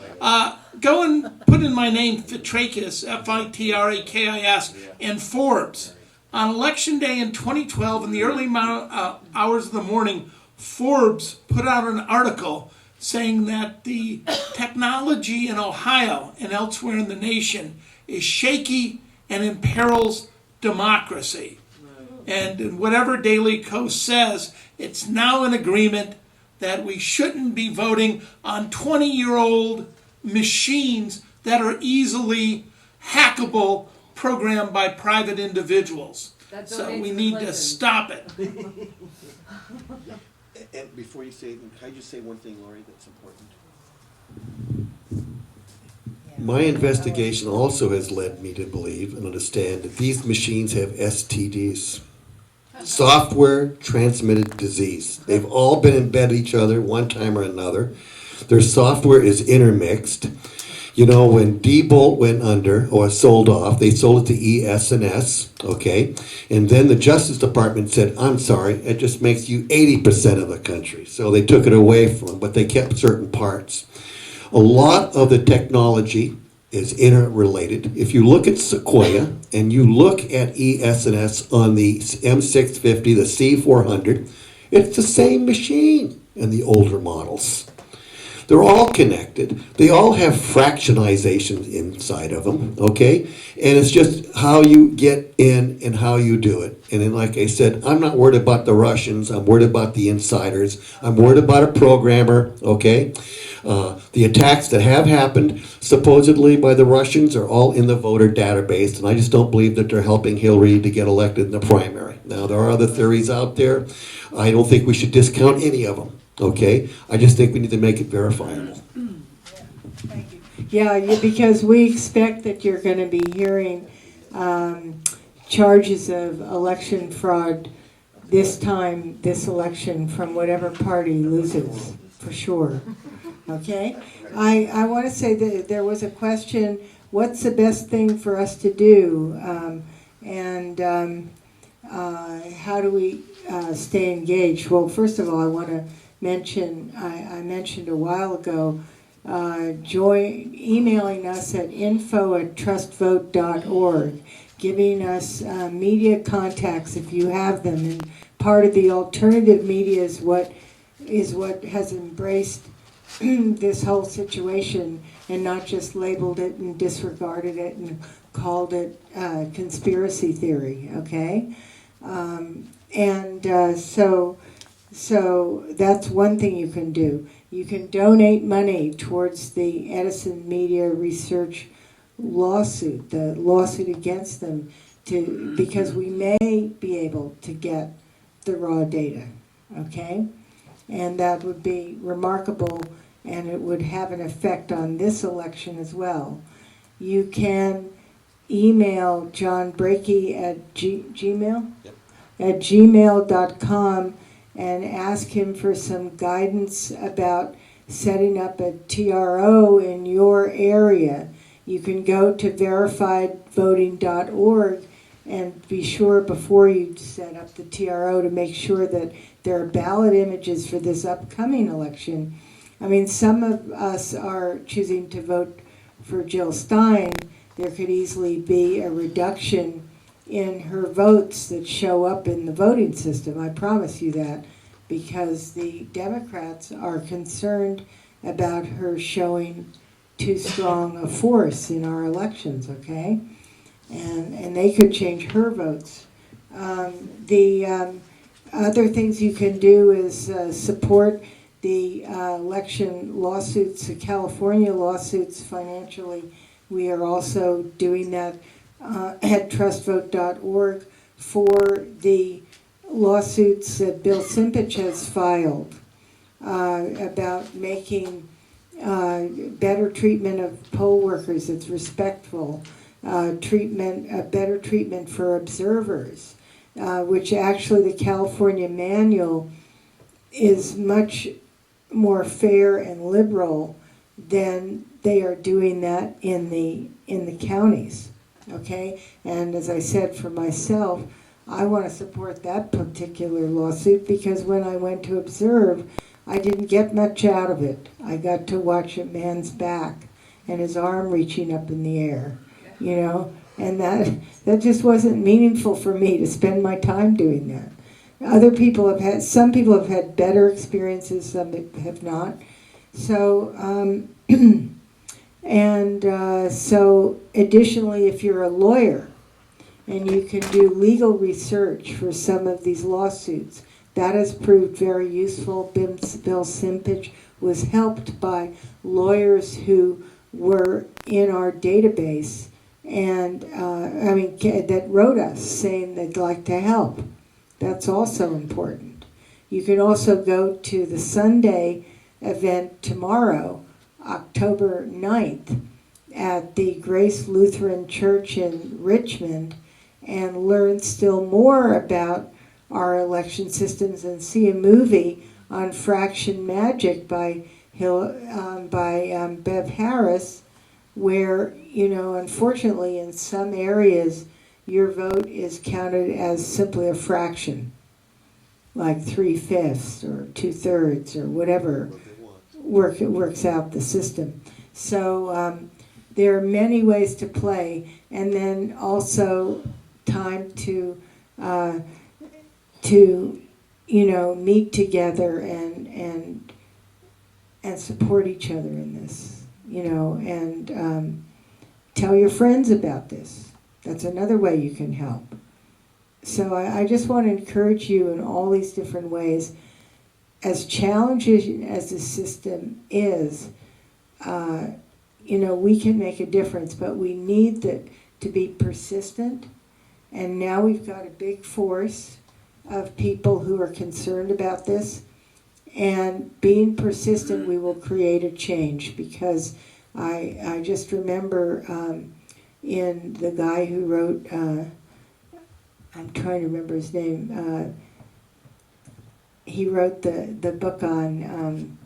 Speaker 3: Go and put in my name, Fitrakis, Fitrakis, in Forbes. On Election Day in 2012, in the early hours of the morning, Forbes put out an article saying that the technology in Ohio and elsewhere in the nation is shaky and imperils democracy. And whatever Daily Kos says, it's now an agreement that we shouldn't be voting on 20-year-old machines that are easily hackable, programmed by private individuals. So we need to stop it.
Speaker 8: And before you say, can I just say one thing, Lori, that's important? My investigation also has led me to believe and understand that these machines have STDs. Software transmitted disease. They've all been embedded each other one time or another. Their software is intermixed. You know, when Diebold went under or sold off, they sold it to ES&S, okay? And then the Justice Department said, I'm sorry, it just makes you 80% of the country. So they took it away from them, but they kept certain parts. A lot of the technology is interrelated. If you look at Sequoia and you look at ES&S on the M650, the C400, it's the same machine in the older models. They're all connected. They all have fractionization inside of them, okay? And it's just how you get in and how you do it. And then, like I said, I'm not worried about the Russians. I'm worried about the insiders. I'm worried about a programmer, okay? The attacks that have happened, supposedly by the Russians, are all in the voter database, and I just don't believe that they're helping Hillary to get elected in the primary. Now, there are other theories out there. I don't think we should discount any of them. Okay, I just think we need to make it verifiable.
Speaker 9: Yeah, because we expect that you're going to be hearing charges of election fraud this time, this election, from whatever party loses, for sure. Okay? I want to say that there was a question, what's the best thing for us to do? How do we stay engaged? Well, first of all, I want to mention, I mentioned a while ago, emailing us at info@trustvote.org, giving us media contacts if you have them. And part of the alternative media is what has embraced this whole situation and not just labeled it and disregarded it and called it conspiracy theory, okay? So that's one thing you can do. You can donate money towards the Edison Media Research lawsuit, the lawsuit against them, because we may be able to get the raw data, okay? And that would be remarkable, and it would have an effect on this election as well. You can email John Brakey at Gmail? Yep. At gmail.com and ask him for some guidance about setting up a TRO in your area. You can go to verifiedvoting.org and be sure before you set up the TRO to make sure that there are ballot images for this upcoming election. I mean, some of us are choosing to vote for Jill Stein. There could easily be a reduction in her votes that show up in the voting system. I promise you that, because the Democrats are concerned about her showing too strong a force in our elections, okay? And they could change her votes. Other things you can do is support the election lawsuits, the California lawsuits financially We are also doing that at trustvote.org for the lawsuits that Bill Simpich has filed about making better treatment of poll workers that's respectful, better treatment for observers, which actually the California manual is much more fair and liberal than they are doing that in the counties. Okay, and as I said for myself, I want to support that particular lawsuit because when I went to observe, I didn't get much out of it. I got to watch a man's back and his arm reaching up in the air, you know, and that just wasn't meaningful for me to spend my time doing that. Some people have had better experiences, some have not. So, so additionally, if you're a lawyer and you can do legal research for some of these lawsuits, that has proved very useful. Bill Simpich was helped by lawyers who were in our database and that wrote us saying they'd like to help. That's also important. You can also go to the Sunday event tomorrow, October 9th, at the Grace Lutheran Church in Richmond and learn still more about our election systems and see a movie on fraction magic by Bev Harris, where, you know, unfortunately in some areas your vote is counted as simply a fraction, like 3/5 or 2/3 or whatever works out the system. So there are many ways to play, and then also time to meet together and support each other in this, and tell your friends about this. That's another way you can help. So I just want to encourage you in all these different ways. As challenging as the system is, we can make a difference, but we need to be persistent. And now we've got a big force of people who are concerned about this. And being persistent, we will create a change, because I just remember in the guy who wrote, I'm trying to remember his name, he wrote the book on,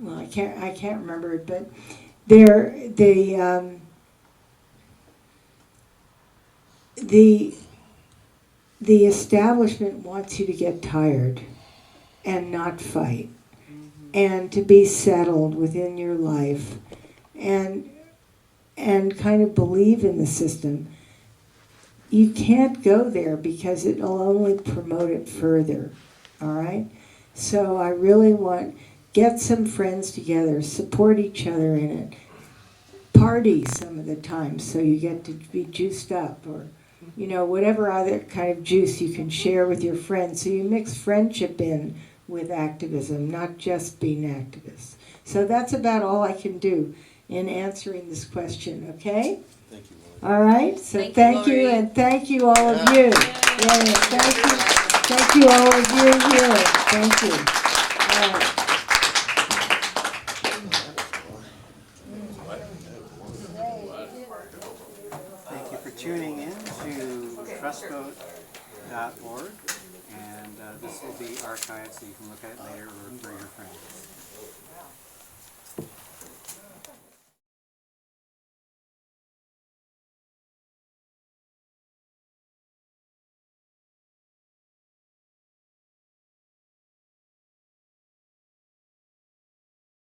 Speaker 9: I can't remember it, but the establishment wants you to get tired and not fight, and to be settled within your life, and kind of believe in the system. You can't go there because it'll only promote it further, all right? So I really want, get some friends together, support each other in it, party some of the time so you get to be juiced up, or whatever other kind of juice you can share with your friends. So you mix friendship in with activism, not just being activists. So that's about all I can do in answering this question, okay?
Speaker 8: Thank you, Lori.
Speaker 9: All right, so thank you, and thank you all of you. Yeah, thank you all of you here. Thank you. All right.
Speaker 14: Thank you for tuning in to TrustVote.org, and this will be archived so you can look at it later or refer your friends.